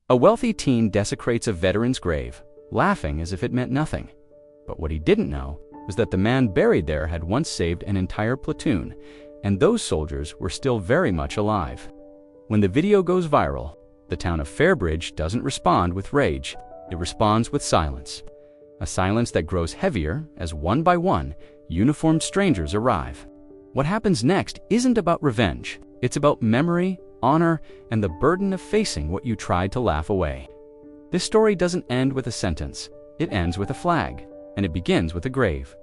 A wealthy teen desecrates a veteran's grave, laughing as if it meant nothing. But what he didn't know was that the man buried there had once saved an entire platoon, and those soldiers were still very much alive. When the video goes viral, the town of Fairbridge doesn't respond with rage, it responds with silence. A silence that grows heavier as one by one, uniformed strangers arrive. What happens next isn't about revenge, it's about memory, honor, and the burden of facing what you tried to laugh away. This story doesn't end with a sentence, it ends with a flag, and it begins with a grave.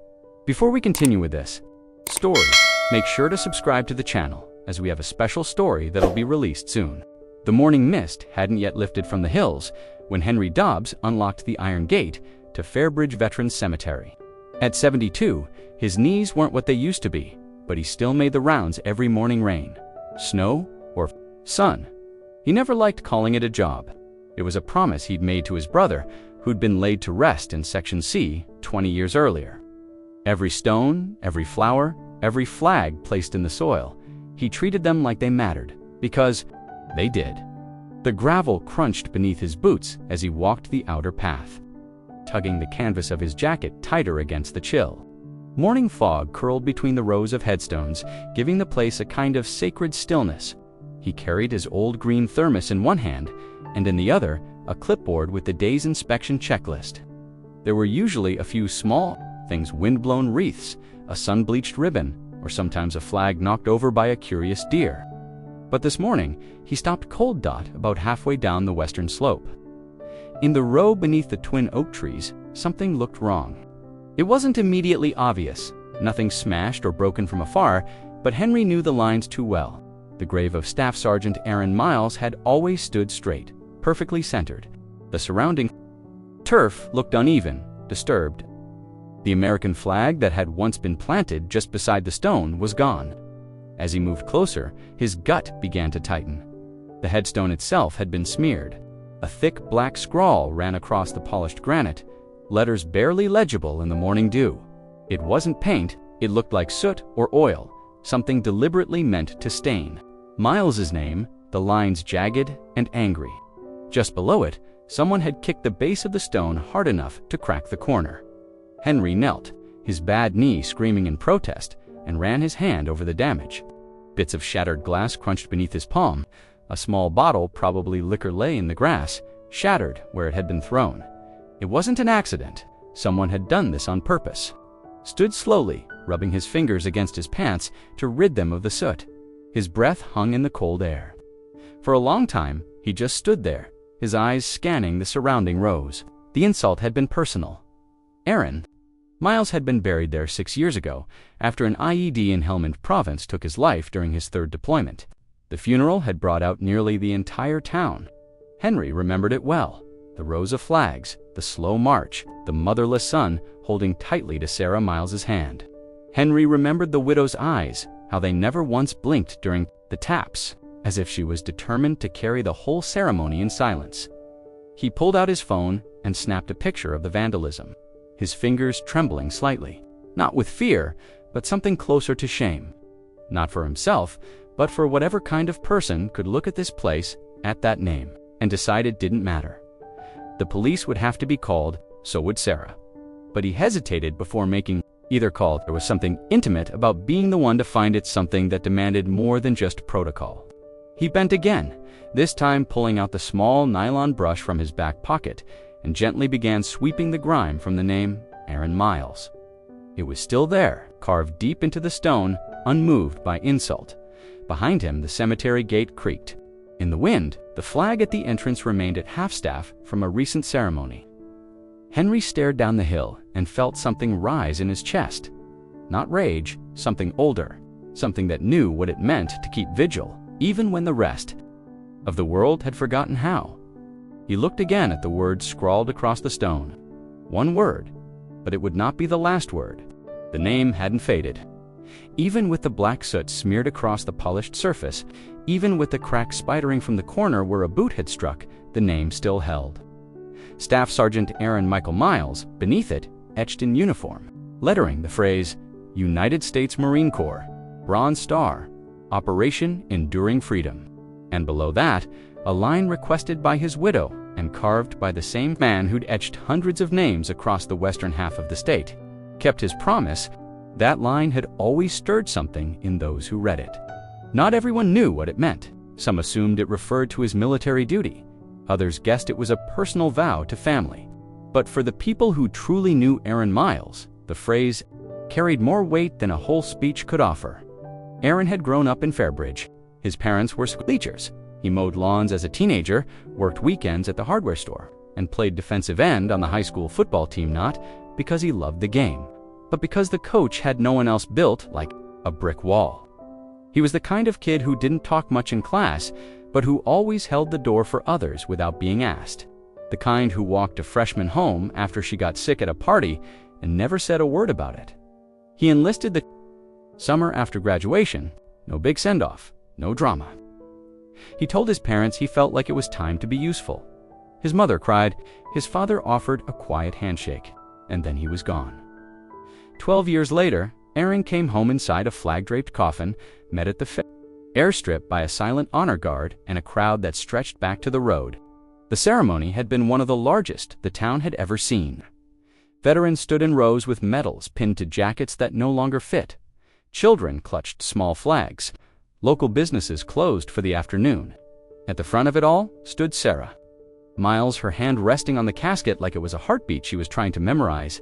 Before we continue with this story, make sure to subscribe to the channel, as we have a special story that'll be released soon. The morning mist hadn't yet lifted from the hills when Henry Dobbs unlocked the iron gate to Fairbridge Veterans Cemetery. At 72, his knees weren't what they used to be, but he still made the rounds every morning, rain, snow, or sun. He never liked calling it a job. It was a promise he'd made to his brother, who'd been laid to rest in Section C 20 years earlier. Every stone, every flower, every flag placed in the soil, he treated them like they mattered, because they did. The gravel crunched beneath his boots as he walked the outer path, tugging the canvas of his jacket tighter against the chill. Morning fog curled between the rows of headstones, giving the place a kind of sacred stillness. He carried his old green thermos in one hand, and in the other, a clipboard with the day's inspection checklist. There were usually a few small things, wind-blown wreaths, a sun-bleached ribbon, or sometimes a flag knocked over by a curious deer. But this morning, he stopped cold dot about halfway down the western slope. In the row beneath the twin oak trees, something looked wrong. It wasn't immediately obvious, nothing smashed or broken from afar, but Henry knew the lines too well. The grave of Staff Sergeant Aaron Miles had always stood straight, perfectly centered. The surrounding turf looked uneven, disturbed. The American flag that had once been planted just beside the stone was gone. As he moved closer, his gut began to tighten. The headstone itself had been smeared. A thick black scrawl ran across the polished granite, letters barely legible in the morning dew. It wasn't paint, it looked like soot or oil, something deliberately meant to stain. Miles's name, the lines jagged and angry. Just below it, someone had kicked the base of the stone hard enough to crack the corner. Henry knelt, his bad knee screaming in protest, and ran his hand over the damage. Bits of shattered glass crunched beneath his palm. A small bottle, probably liquor, lay in the grass, shattered where it had been thrown. It wasn't an accident. Someone had done this on purpose. Stood slowly, rubbing his fingers against his pants to rid them of the soot. His breath hung in the cold air. For a long time, he just stood there, his eyes scanning the surrounding rows. The insult had been personal. Aaron Miles had been buried there 6 years ago, after an IED in Helmand Province took his life during his 3rd deployment. The funeral had brought out nearly the entire town. Henry remembered it well. The rows of flags, the slow march, the motherless son holding tightly to Sarah Miles's hand. Henry remembered the widow's eyes, how they never once blinked during the taps, as if she was determined to carry the whole ceremony in silence. He pulled out his phone and snapped a picture of the vandalism, his fingers trembling slightly, not with fear, but something closer to shame. Not for himself, but for whatever kind of person could look at this place, at that name, and decide it didn't matter. The police would have to be called, so would Sarah. But he hesitated before making either call. There was something intimate about being the one to find it, something that demanded more than just protocol. He bent again, this time pulling out the small nylon brush from his back pocket, and gently began sweeping the grime from the name Aaron Miles. It was still there, carved deep into the stone, unmoved by insult. Behind him, the cemetery gate creaked. In the wind, the flag at the entrance remained at half-staff from a recent ceremony. Henry stared down the hill and felt something rise in his chest. Not rage, something older, something that knew what it meant to keep vigil, even when the rest of the world had forgotten how. He looked again at the words scrawled across the stone. One word, but it would not be the last word. The name hadn't faded. Even with the black soot smeared across the polished surface, even with the crack spidering from the corner where a boot had struck, the name still held. Staff Sergeant Aaron Michael Miles, beneath it, etched in uniform, lettering the phrase, United States Marine Corps, Bronze Star, Operation Enduring Freedom. And below that, a line requested by his widow and carved by the same man who'd etched hundreds of names across the western half of the state. Kept his promise, that line had always stirred something in those who read it. Not everyone knew what it meant. Some assumed it referred to his military duty. Others guessed it was a personal vow to family. But for the people who truly knew Aaron Miles, the phrase carried more weight than a whole speech could offer. Aaron had grown up in Fairbridge. His parents were teachers. He mowed lawns as a teenager, worked weekends at the hardware store, and played defensive end on the high school football team, not because he loved the game, but because the coach had no one else built like a brick wall. He was the kind of kid who didn't talk much in class, but who always held the door for others without being asked. The kind who walked a freshman home after she got sick at a party and never said a word about it. He enlisted the summer after graduation. No big send-off, no drama. He told his parents he felt like it was time to be useful. His mother cried. His father offered a quiet handshake, and then he was gone. 12 years later, Aaron came home inside a flag-draped coffin, met at the airstrip by a silent honor guard and a crowd that stretched back to the road. The ceremony had been one of the largest the town had ever seen. Veterans stood in rows with medals pinned to jackets that no longer fit. Children clutched small flags. Local businesses closed for the afternoon. At the front of it all stood Sarah. Miles, her hand resting on the casket like it was a heartbeat she was trying to memorize.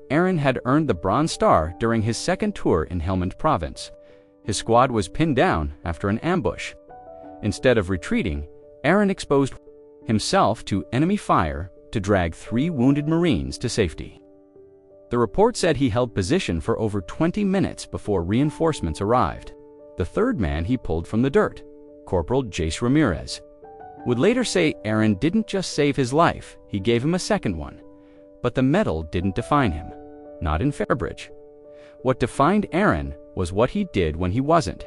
Aaron had earned the Bronze Star during his second tour in Helmand Province. His squad was pinned down after an ambush. Instead of retreating, Aaron exposed himself to enemy fire to drag 3 wounded Marines to safety. The report said he held position for over 20 minutes before reinforcements arrived. The third man he pulled from the dirt, Corporal Jace Ramirez, would later say Aaron didn't just save his life, he gave him a second one. But the medal didn't define him, not in Fairbridge. What defined Aaron was what he did when he wasn't.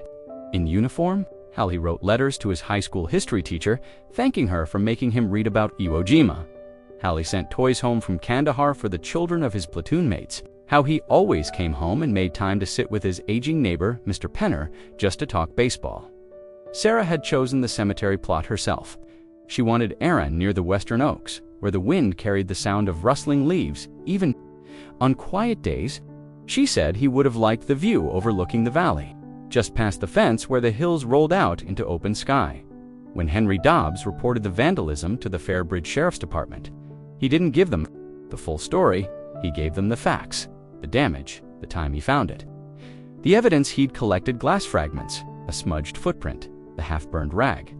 In uniform, how he wrote letters to his high school history teacher, thanking her for making him read about Iwo Jima. How he sent toys home from Kandahar for the children of his platoon mates. How he always came home and made time to sit with his aging neighbor, Mr. Penner, just to talk baseball. Sarah had chosen the cemetery plot herself. She wanted Aaron near the western oaks, where the wind carried the sound of rustling leaves, even on quiet days. She said he would have liked the view overlooking the valley, just past the fence where the hills rolled out into open sky. When Henry Dobbs reported the vandalism to the Fairbridge Sheriff's Department, he didn't give them the full story, he gave them the facts, the damage, the time he found it. The evidence he'd collected: glass fragments, a smudged footprint, the half-burned rag.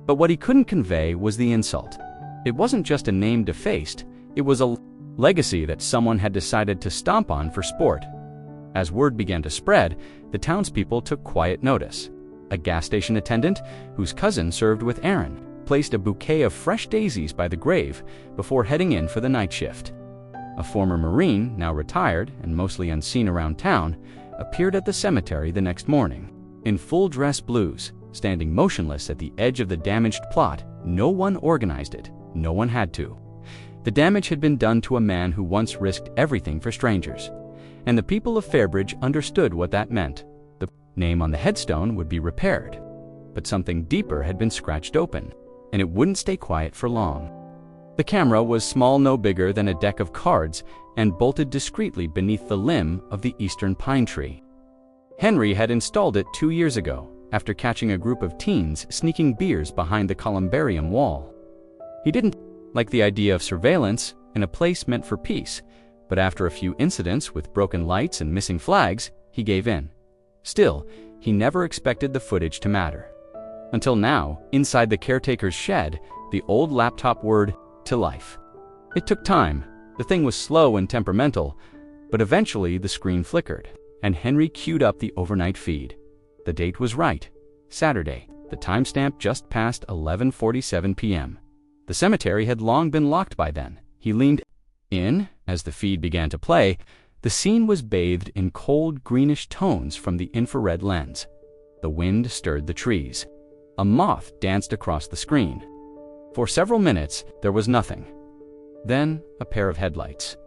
But what he couldn't convey was the insult. It wasn't just a name defaced, it was a legacy that someone had decided to stomp on for sport. As word began to spread, the townspeople took quiet notice. A gas station attendant, whose cousin served with Aaron, placed a bouquet of fresh daisies by the grave before heading in for the night shift. A former Marine, now retired and mostly unseen around town, appeared at the cemetery the next morning. In full dress blues, standing motionless at the edge of the damaged plot. No one organized it. No one had to. The damage had been done to a man who once risked everything for strangers. And the people of Fairbridge understood what that meant. The name on the headstone would be repaired. But something deeper had been scratched open, and it wouldn't stay quiet for long. The camera was small, no bigger than a deck of cards, and bolted discreetly beneath the limb of the eastern pine tree. Henry had installed it 2 years ago, after catching a group of teens sneaking beers behind the columbarium wall. He didn't like the idea of surveillance in a place meant for peace, but after a few incidents with broken lights and missing flags, he gave in. Still, he never expected the footage to matter. Until now, inside the caretaker's shed, the old laptop whirred to life. It took time. The thing was slow and temperamental, but eventually the screen flickered, and Henry queued up the overnight feed. The date was right. Saturday, the timestamp just past 11:47 p.m. The cemetery had long been locked by then. He leaned in as the feed began to play. The scene was bathed in cold greenish tones from the infrared lens. The wind stirred the trees. A moth danced across the screen. For several minutes, there was nothing. Then, a pair of headlights.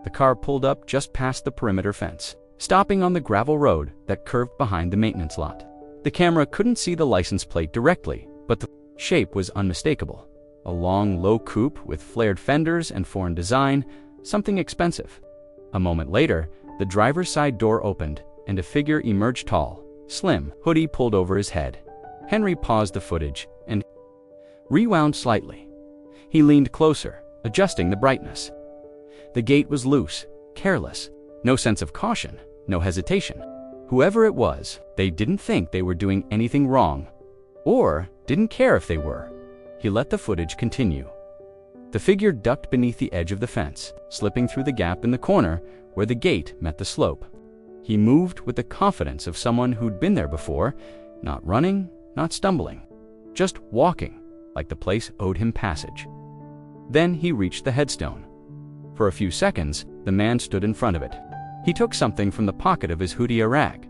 The car pulled up just past the perimeter fence, stopping on the gravel road that curved behind the maintenance lot. The camera couldn't see the license plate directly, but the shape was unmistakable. A long, low coupe with flared fenders and foreign design, something expensive. A moment later, the driver's side door opened, and a figure emerged tall, slim, hoodie pulled over his head. Henry paused the footage and rewound slightly. He leaned closer, adjusting the brightness. The gate was loose, careless, no sense of caution, no hesitation. Whoever it was, they didn't think they were doing anything wrong, or didn't care if they were. He let the footage continue. The figure ducked beneath the edge of the fence, slipping through the gap in the corner where the gate met the slope. He moved with the confidence of someone who'd been there before, not running, not stumbling, just walking, like the place owed him passage. Then he reached the headstone. For a few seconds, the man stood in front of it. He took something from the pocket of his hoodie, a rag,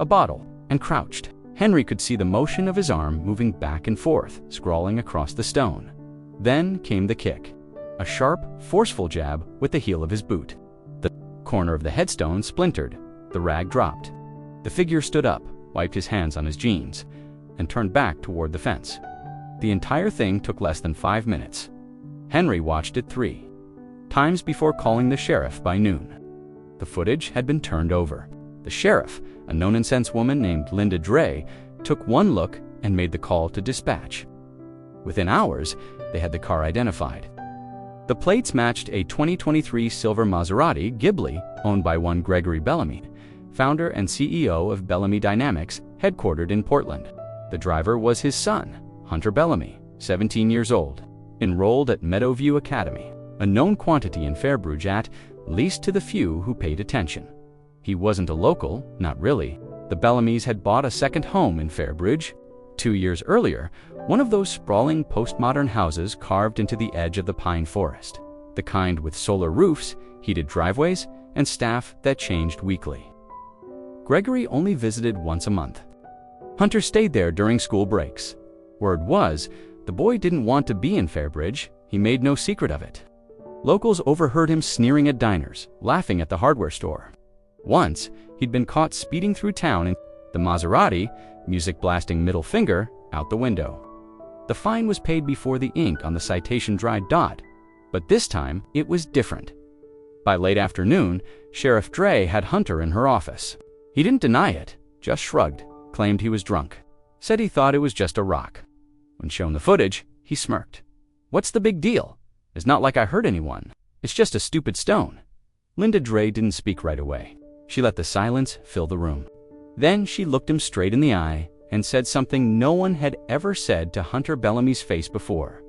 a bottle, and crouched. Henry could see the motion of his arm moving back and forth, scrawling across the stone. Then came the kick, a sharp, forceful jab with the heel of his boot. The corner of the headstone splintered. The rag dropped. The figure stood up, wiped his hands on his jeans, and turned back toward the fence. The entire thing took less than 5 minutes. Henry watched it 3 times before calling the sheriff by noon. The footage had been turned over. The sheriff, a no-nonsense woman named Linda Dre, took one look and made the call to dispatch. Within hours, they had the car identified. The plates matched a 2023 silver Maserati Ghibli owned by one Gregory Bellamy, founder and CEO of Bellamy Dynamics, headquartered in Portland. The driver was his son, Hunter Bellamy, 17 years old, enrolled at Meadowview Academy, a known quantity in Fairbridge, least to the few who paid attention. He wasn't a local, not really. The Bellamys had bought a second home in Fairbridge. 2 years earlier, one of those sprawling postmodern houses carved into the edge of the pine forest, the kind with solar roofs, heated driveways, and staff that changed weekly. Gregory only visited once a month. Hunter stayed there during school breaks. Word was, the boy didn't want to be in Fairbridge. He made no secret of it. Locals overheard him sneering at diners, laughing at the hardware store. Once, he'd been caught speeding through town in the Maserati, music blasting middle finger, out the window. The fine was paid before the ink on the citation dried dot, but this time it was different. By late afternoon, Sheriff Dre had Hunter in her office. He didn't deny it, just shrugged, claimed he was drunk, said he thought it was just a rock. When shown the footage, he smirked. "What's the big deal? It's not like I hurt anyone. It's just a stupid stone." Linda Dre didn't speak right away. She let the silence fill the room. Then she looked him straight in the eye and said something no one had ever said to Hunter Bellamy's face before.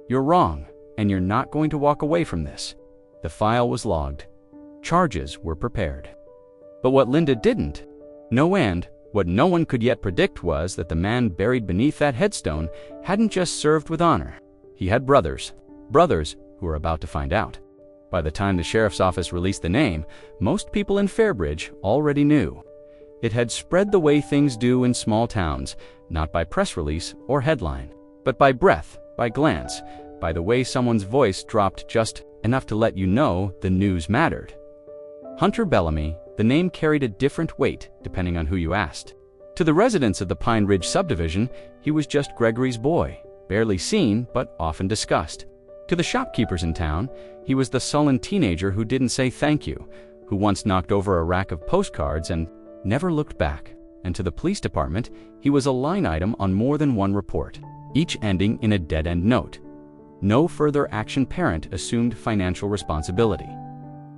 "You're wrong, and you're not going to walk away from this." The file was logged. Charges were prepared. But what Linda didn't know, and what no one could yet predict, was that the man buried beneath that headstone hadn't just served with honor. He had brothers who were about to find out. By the time the sheriff's office released the name, most people in Fairbridge already knew. It had spread the way things do in small towns, not by press release or headline, but by breath, by glance, by the way someone's voice dropped just enough to let you know the news mattered. Hunter Bellamy, the name carried a different weight depending on who you asked. To the residents of the Pine Ridge subdivision, he was just Gregory's boy, barely seen but often discussed. To the shopkeepers in town, he was the sullen teenager who didn't say thank you, who once knocked over a rack of postcards and never looked back. And to the police department, he was a line item on more than one report, each ending in a dead-end note. No further action parent assumed financial responsibility.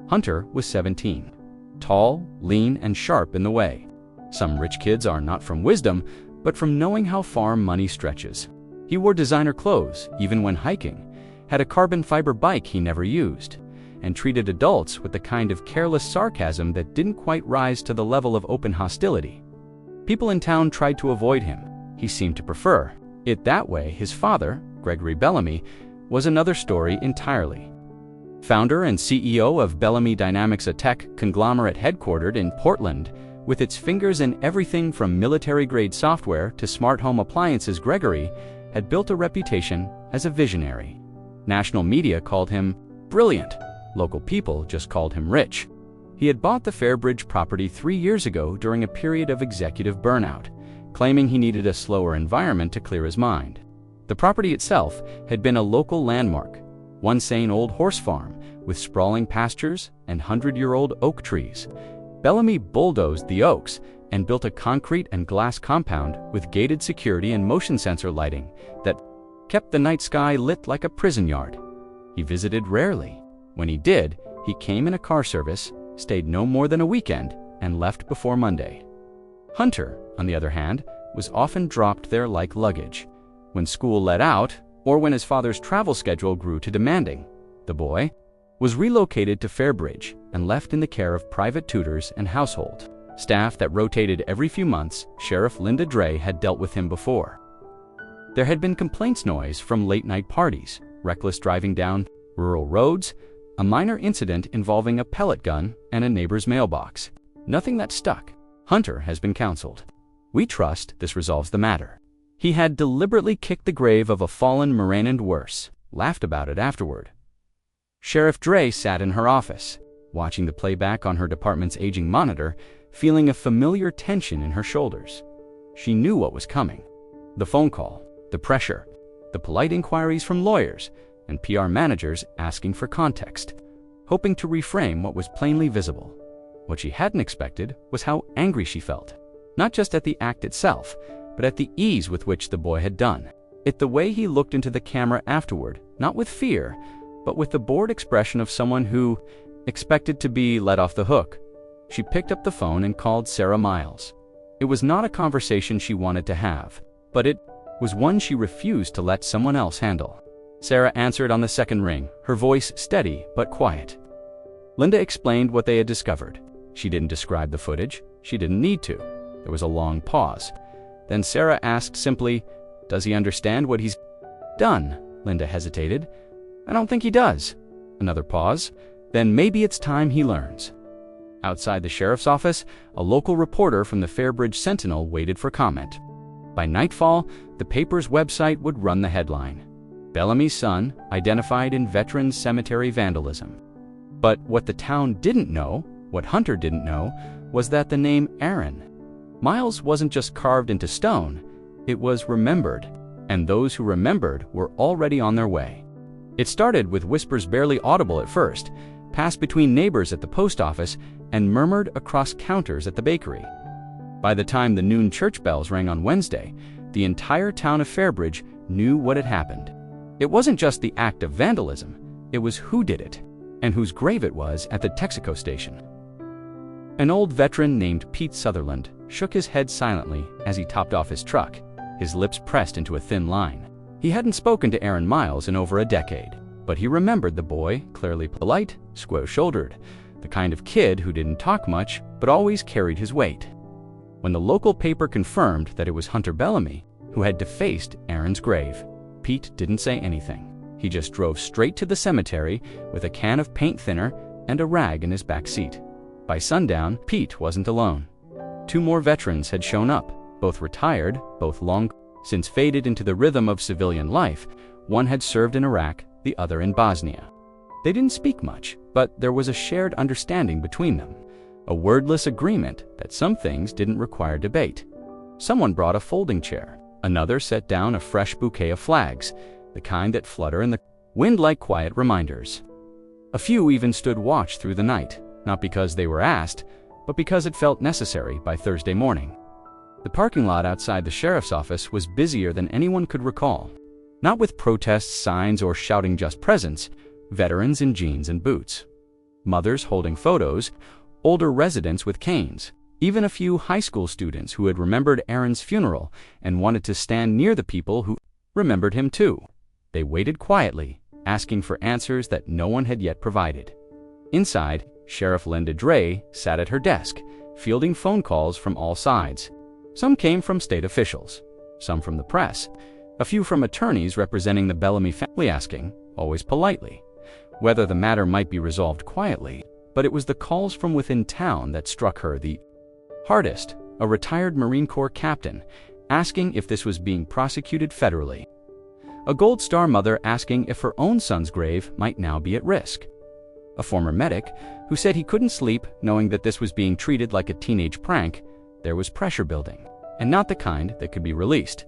Hunter was 17, tall, lean, and sharp in the way. Some rich kids are not from wisdom, but from knowing how far money stretches. He wore designer clothes, even when hiking, had a carbon fiber bike he never used, and treated adults with the kind of careless sarcasm that didn't quite rise to the level of open hostility. People in town tried to avoid him. He seemed to prefer it that way. His father, Gregory Bellamy, was another story entirely. Founder and CEO of Bellamy Dynamics, a tech conglomerate headquartered in Portland, with its fingers in everything from military-grade software to smart home appliances, Gregory had built a reputation as a visionary. National media called him brilliant. Local people just called him rich. He had bought the Fairbridge property 3 years ago during a period of executive burnout, claiming he needed a slower environment to clear his mind. The property itself had been a local landmark, one sane old horse farm with sprawling pastures and 100-year-old oak trees. Bellamy bulldozed the oaks and built a concrete and glass compound with gated security and motion sensor lighting that kept the night sky lit like a prison yard. He visited rarely. When he did, he came in a car service, stayed no more than a weekend, and left before Monday. Hunter, on the other hand, was often dropped there like luggage. When school let out, or when his father's travel schedule grew too demanding, the boy was relocated to Fairbridge and left in the care of private tutors and household staff that rotated every few months. Sheriff Linda Dray had dealt with him before. There had been complaints noise from late-night parties, reckless driving down rural roads, a minor incident involving a pellet gun and a neighbor's mailbox. Nothing that stuck. Hunter has been counseled. We trust this resolves the matter. He had deliberately kicked the grave of a fallen Moran and worse, laughed about it afterward. Sheriff Dray sat in her office, watching the playback on her department's aging monitor, feeling a familiar tension in her shoulders. She knew what was coming. The phone call, the pressure, the polite inquiries from lawyers and PR managers asking for context, hoping to reframe what was plainly visible. What she hadn't expected was how angry she felt, not just at the act itself, but at the ease with which the boy had done it. The way he looked into the camera afterward, not with fear, but with the bored expression of someone who expected to be let off the hook. She picked up the phone and called Sarah Miles. It was not a conversation she wanted to have, but it was one she refused to let someone else handle. Sarah answered on the second ring, her voice steady but quiet. Linda explained what they had discovered. She didn't describe the footage. She didn't need to. There was a long pause. Then Sarah asked simply, "Does he understand what he's done?" Linda hesitated. "I don't think he does." Another pause. "Then maybe it's time he learns." Outside the sheriff's office, a local reporter from the Fairbridge Sentinel waited for comment. By nightfall, the paper's website would run the headline: Bellamy's son identified in Veterans Cemetery vandalism. But what the town didn't know, what Hunter didn't know, was that the name Aaron Miles wasn't just carved into stone, it was remembered, and those who remembered were already on their way. It started with whispers barely audible at first, passed between neighbors at the post office, and murmured across counters at the bakery. By the time the noon church bells rang on Wednesday, the entire town of Fairbridge knew what had happened. It wasn't just the act of vandalism, it was who did it, and whose grave it was at the Texaco station. An old veteran named Pete Sutherland shook his head silently as he topped off his truck, his lips pressed into a thin line. He hadn't spoken to Aaron Miles in over a decade, but he remembered the boy, clearly polite, square-shouldered, the kind of kid who didn't talk much but always carried his weight. When the local paper confirmed that it was Hunter Bellamy who had defaced Aaron's grave, Pete didn't say anything. He just drove straight to the cemetery with a can of paint thinner and a rag in his back seat. By sundown, Pete wasn't alone. 2 more veterans had shown up, both retired, both long since faded into the rhythm of civilian life. One had served in Iraq, the other in Bosnia. They didn't speak much, but there was a shared understanding between them, a wordless agreement that some things didn't require debate. Someone brought a folding chair. Another set down a fresh bouquet of flags, the kind that flutter in the wind like quiet reminders. A few even stood watch through the night, not because they were asked, but because it felt necessary by Thursday morning. The parking lot outside the sheriff's office was busier than anyone could recall. Not with protests, signs, or shouting just presence, veterans in jeans and boots. Mothers holding photos, older residents with canes, even a few high school students who had remembered Aaron's funeral and wanted to stand near the people who remembered him too. They waited quietly, asking for answers that no one had yet provided. Inside, Sheriff Linda Dray sat at her desk, fielding phone calls from all sides. Some came from state officials, some from the press, a few from attorneys representing the Bellamy family asking, always politely, whether the matter might be resolved quietly. But it was the calls from within town that struck her the hardest, a retired Marine Corps captain asking if this was being prosecuted federally. A Gold Star mother asking if her own son's grave might now be at risk. A former medic who said he couldn't sleep knowing that this was being treated like a teenage prank. There was pressure building, and not the kind that could be released.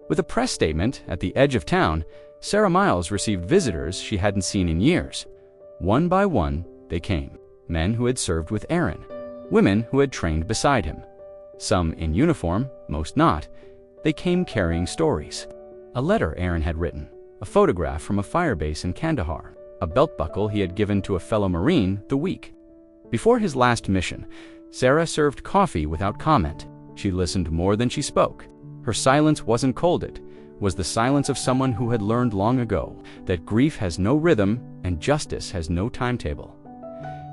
With a press statement at the edge of town, Sarah Miles received visitors she hadn't seen in years. One by one, they came. Men who had served with Aaron, women who had trained beside him. Some in uniform, most not. They came carrying stories. A letter Aaron had written, a photograph from a fire base in Kandahar, a belt buckle he had given to a fellow Marine the week before his last mission. Sarah served coffee without comment. She listened more than she spoke. Her silence wasn't cold, it was the silence of someone who had learned long ago that grief has no rhythm and justice has no timetable.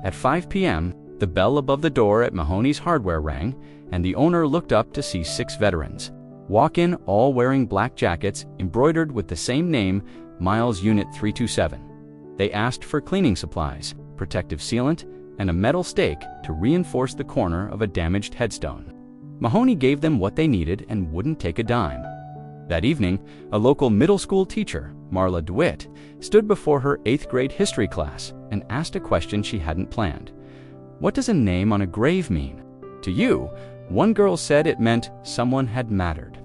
At 5 p.m., the bell above the door at Mahoney's Hardware rang, and the owner looked up to see 6 veterans walk in, all wearing black jackets embroidered with the same name, Miles Unit 327. They asked for cleaning supplies, protective sealant, and a metal stake to reinforce the corner of a damaged headstone. Mahoney gave them what they needed and wouldn't take a dime. That evening, a local middle school teacher, Marla DeWitt, stood before her 8th grade history class and asked a question she hadn't planned. What does a name on a grave mean? To you, one girl said it meant someone had mattered.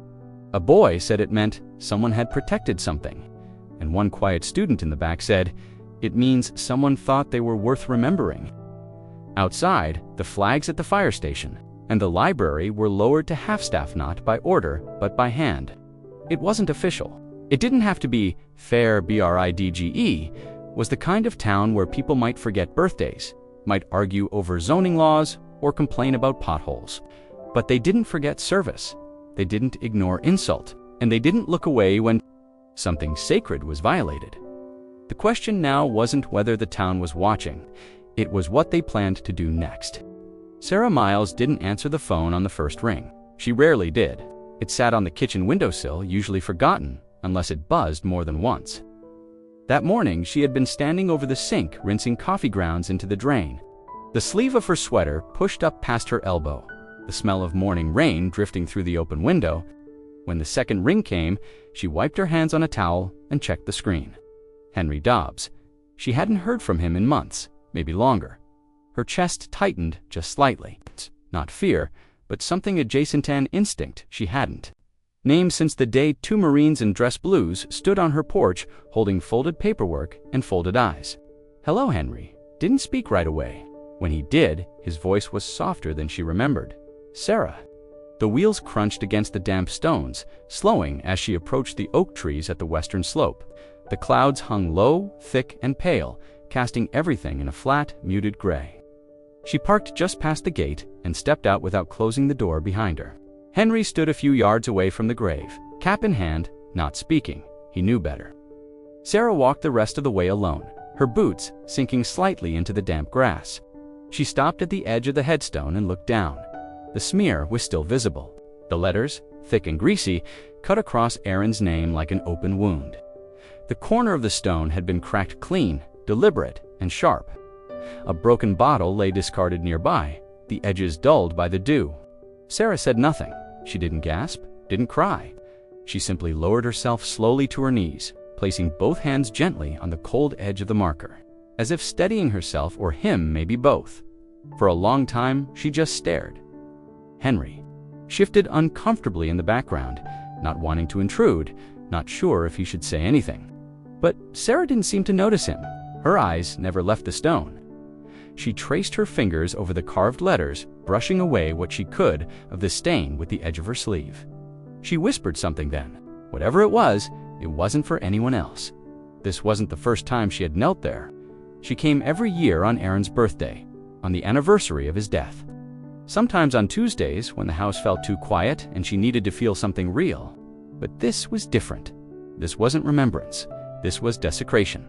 A boy said it meant someone had protected something. And one quiet student in the back said, it means someone thought they were worth remembering. Outside, the flags at the fire station and the library were lowered to half-staff, not by order, but by hand. It wasn't official. It didn't have to be fair, BRIDGE, was the kind of town where people might forget birthdays, might argue over zoning laws, or complain about potholes. But they didn't forget service. They didn't ignore insult, and they didn't look away when something sacred was violated. The question now wasn't whether the town was watching. It was what they planned to do next. Sarah Miles didn't answer the phone on the first ring. She rarely did. It sat on the kitchen windowsill, usually forgotten, unless it buzzed more than once. That morning, she had been standing over the sink, rinsing coffee grounds into the drain. The sleeve of her sweater pushed up past her elbow, the smell of morning rain drifting through the open window. When the second ring came, she wiped her hands on a towel and checked the screen. Henry Dobbs. She hadn't heard from him in months, maybe longer. Her chest tightened just slightly. Not fear, but something adjacent to an instinct she hadn't named since the day 2 Marines in dress blues stood on her porch holding folded paperwork and folded eyes. Hello, Henry. Didn't speak right away. When he did, his voice was softer than she remembered. Sarah. The wheels crunched against the damp stones, slowing as she approached the oak trees at the western slope. The clouds hung low, thick, and pale, casting everything in a flat, muted gray. She parked just past the gate and stepped out without closing the door behind her. Henry stood a few yards away from the grave, cap in hand, not speaking. He knew better. Sarah walked the rest of the way alone, her boots sinking slightly into the damp grass. She stopped at the edge of the headstone and looked down. The smear was still visible. The letters, thick and greasy, cut across Aaron's name like an open wound. The corner of the stone had been cracked clean, deliberate, and sharp. A broken bottle lay discarded nearby, the edges dulled by the dew. Sarah said nothing. She didn't gasp, didn't cry. She simply lowered herself slowly to her knees, placing both hands gently on the cold edge of the marker, as if steadying herself or him, maybe both. For a long time, she just stared. Henry shifted uncomfortably in the background, not wanting to intrude, not sure if he should say anything. But Sarah didn't seem to notice him. Her eyes never left the stone. She traced her fingers over the carved letters, brushing away what she could of the stain with the edge of her sleeve. She whispered something then. Whatever it wasn't for anyone else. This wasn't the first time she had knelt there. She came every year on Aaron's birthday, on the anniversary of his death. Sometimes on Tuesdays when the house felt too quiet and she needed to feel something real. But this was different. This wasn't remembrance. This was desecration.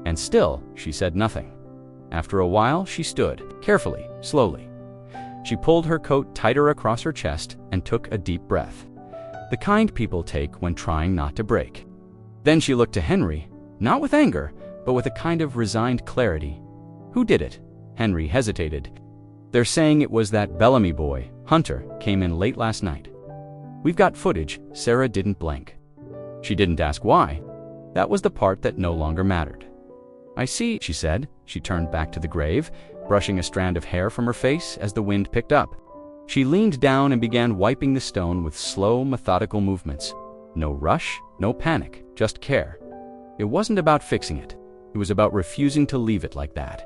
And still, she said nothing. After a while, she stood, carefully, slowly. She pulled her coat tighter across her chest and took a deep breath, the kind people take when trying not to break. Then she looked to Henry, not with anger, but with a kind of resigned clarity. Who did it? Henry hesitated. They're saying it was that Bellamy boy, Hunter, came in late last night. We've got footage. Sarah didn't blink. She didn't ask why. That was the part that no longer mattered. I see, she said. She turned back to the grave, brushing a strand of hair from her face as the wind picked up. She leaned down and began wiping the stone with slow, methodical movements. No rush, no panic, just care. It wasn't about fixing it. It was about refusing to leave it like that.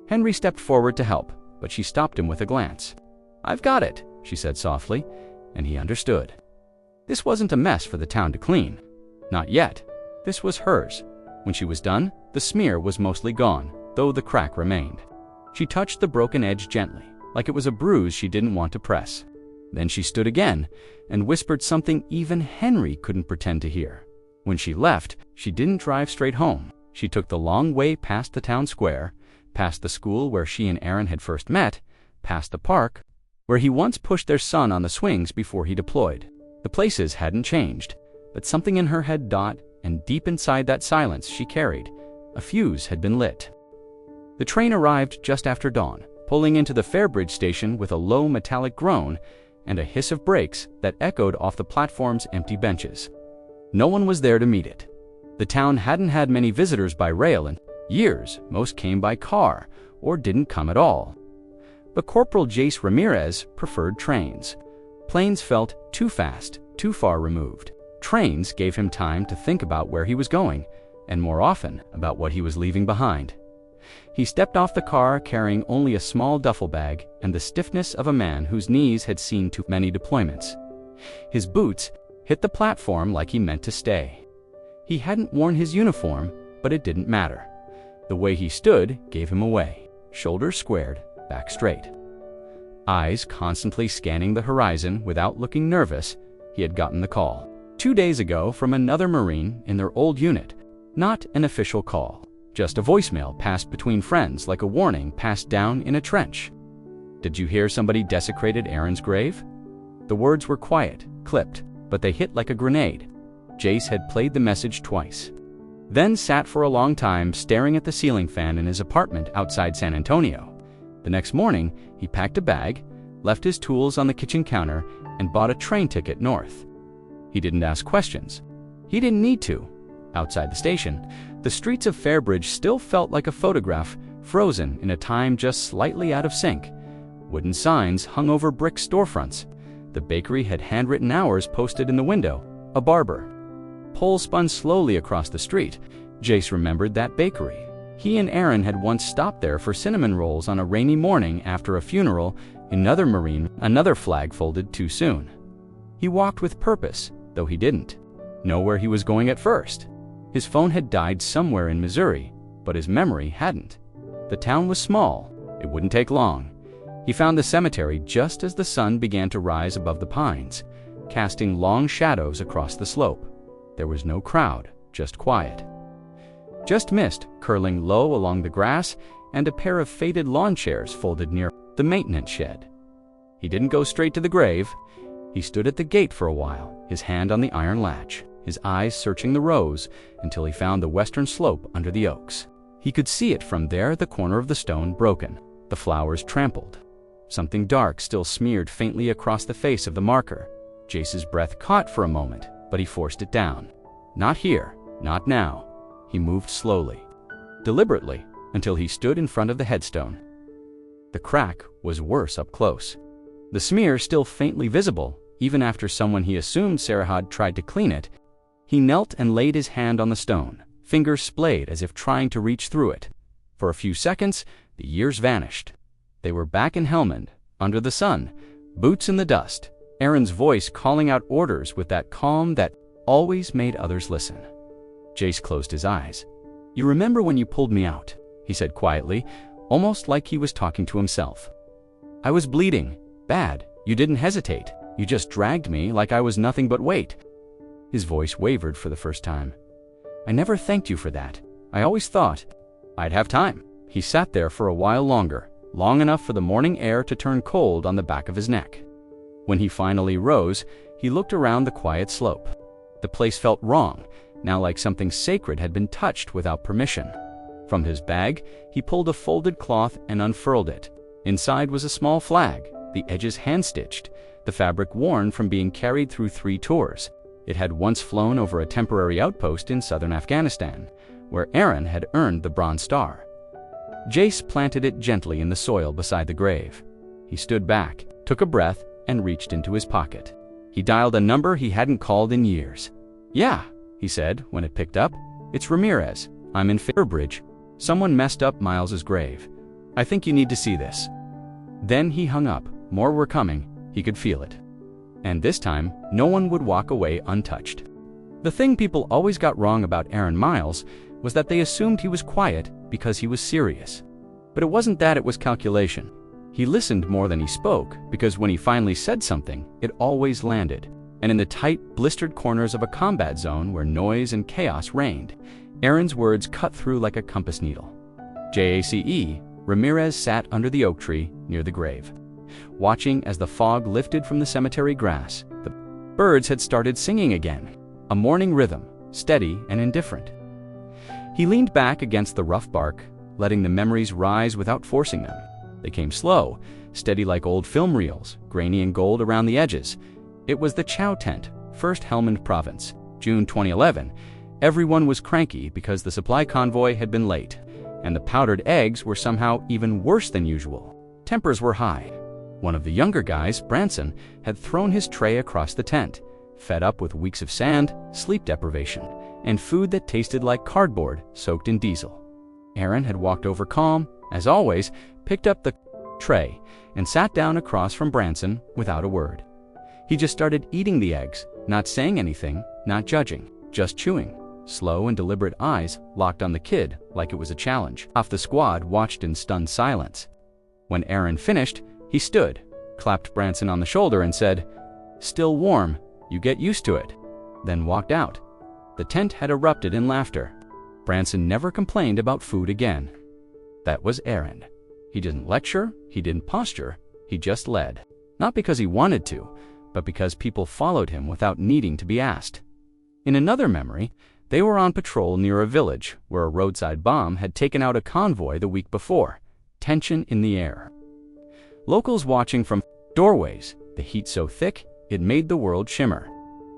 Henry stepped forward to help, but she stopped him with a glance. "I've got it," she said softly, and he understood. This wasn't a mess for the town to clean. Not yet. This was hers. When she was done, the smear was mostly gone, though the crack remained. She touched the broken edge gently, like it was a bruise she didn't want to press. Then she stood again and whispered something even Henry couldn't pretend to hear. When she left, she didn't drive straight home. She took the long way past the town square, past the school where she and Aaron had first met, past the park, where he once pushed their son on the swings before he deployed. The places hadn't changed, but something in her head and deep inside that silence she carried, a fuse had been lit. The train arrived just after dawn, pulling into the Fairbridge station with a low metallic groan and a hiss of brakes that echoed off the platform's empty benches. No one was there to meet it. The town hadn't had many visitors by rail in years. Most came by car or didn't come at all. But Corporal Jace Ramirez preferred trains. Planes felt too fast, too far removed. Trains gave him time to think about where he was going, and more often about what he was leaving behind. He stepped off the car carrying only a small duffel bag and the stiffness of a man whose knees had seen too many deployments. His boots hit the platform like he meant to stay. He hadn't worn his uniform, but it didn't matter. The way he stood gave him away. Shoulders squared, back straight. Eyes constantly scanning the horizon without looking nervous, he had gotten the call 2 days ago from another Marine in their old unit. Not an official call, just a voicemail passed between friends like a warning passed down in a trench. "Did you hear somebody desecrated Aaron's grave?" The words were quiet, clipped, but they hit like a grenade. Jace had played the message twice, then sat for a long time staring at the ceiling fan in his apartment outside San Antonio. The next morning, he packed a bag, left his tools on the kitchen counter, and bought a train ticket north. He didn't ask questions. He didn't need to. Outside the station, the streets of Fairbridge still felt like a photograph, frozen in a time just slightly out of sync. Wooden signs hung over brick storefronts. The bakery had handwritten hours posted in the window. A barber. Poles spun slowly across the street. Jace remembered that bakery. He and Aaron had once stopped there for cinnamon rolls on a rainy morning after a funeral. Another Marine, another flag folded too soon. He walked with purpose, though he didn't know where he was going at first. His phone had died somewhere in Missouri, but his memory hadn't. The town was small. It wouldn't take long. He found the cemetery just as the sun began to rise above the pines, casting long shadows across the slope. There was no crowd, just quiet. Just mist curling low along the grass and a pair of faded lawn chairs folded near the maintenance shed. He didn't go straight to the grave. He stood at the gate for a while, his hand on the iron latch, his eyes searching the rows until he found the western slope under the oaks. He could see it from there, the corner of the stone broken, the flowers trampled. Something dark still smeared faintly across the face of the marker. Jace's breath caught for a moment, but he forced it down. Not here, not now. He moved slowly, deliberately, until he stood in front of the headstone. The crack was worse up close. The smear still faintly visible, even after someone he assumed Sarah had tried to clean it. He knelt and laid his hand on the stone, fingers splayed as if trying to reach through it. For a few seconds, the years vanished. They were back in Helmand, under the sun, boots in the dust, Aaron's voice calling out orders with that calm that always made others listen. Jace closed his eyes. "You remember when you pulled me out?" he said quietly, almost like he was talking to himself. "I was bleeding. Bad. You didn't hesitate. You just dragged me like I was nothing but weight." His voice wavered for the first time. "I never thanked you for that. I always thought I'd have time." He sat there for a while longer, long enough for the morning air to turn cold on the back of his neck. When he finally rose, he looked around the quiet slope. The place felt wrong, now like something sacred had been touched without permission. From his bag, he pulled a folded cloth and unfurled it. Inside was a small flag, the edges hand-stitched, the fabric worn from being carried through 3 tours. It had once flown over a temporary outpost in southern Afghanistan, where Aaron had earned the Bronze Star. Jace planted it gently in the soil beside the grave. He stood back, took a breath, and reached into his pocket. He dialed a number he hadn't called in years. "Yeah," he said when it picked up. "It's Ramirez. I'm in Fairbridge. Someone messed up Miles's grave. I think you need to see this." Then he hung up. More were coming. He could feel it. And this time, no one would walk away untouched. The thing people always got wrong about Aaron Miles was that they assumed he was quiet because he was serious. But it wasn't that, it was calculation. He listened more than he spoke, because when he finally said something, it always landed. And in the tight, blistered corners of a combat zone where noise and chaos reigned, Aaron's words cut through like a compass needle. JACE, Ramirez sat under the oak tree near the grave, watching as the fog lifted from the cemetery grass. The birds had started singing again, a morning rhythm, steady and indifferent. He leaned back against the rough bark, letting the memories rise without forcing them. They came slow, steady like old film reels, grainy and gold around the edges. It was the Chow Tent, 1st Helmand Province, June 2011. Everyone was cranky because the supply convoy had been late, and the powdered eggs were somehow even worse than usual. Tempers were high. One of the younger guys, Branson, had thrown his tray across the tent, fed up with weeks of sand, sleep deprivation, and food that tasted like cardboard soaked in diesel. Aaron had walked over calm, as always, picked up the tray, and sat down across from Branson without a word. He just started eating the eggs, not saying anything, not judging, just chewing. Slow and deliberate eyes locked on the kid like it was a challenge. Half the squad watched in stunned silence. When Aaron finished, he stood, clapped Branson on the shoulder and said, "Still warm, you get used to it," then walked out. The tent had erupted in laughter. Branson never complained about food again. That was Aaron. He didn't lecture, he didn't posture, he just led. Not because he wanted to, but because people followed him without needing to be asked. In another memory, they were on patrol near a village where a roadside bomb had taken out a convoy the week before. Tension in the air. Locals watching from doorways, the heat so thick it made the world shimmer.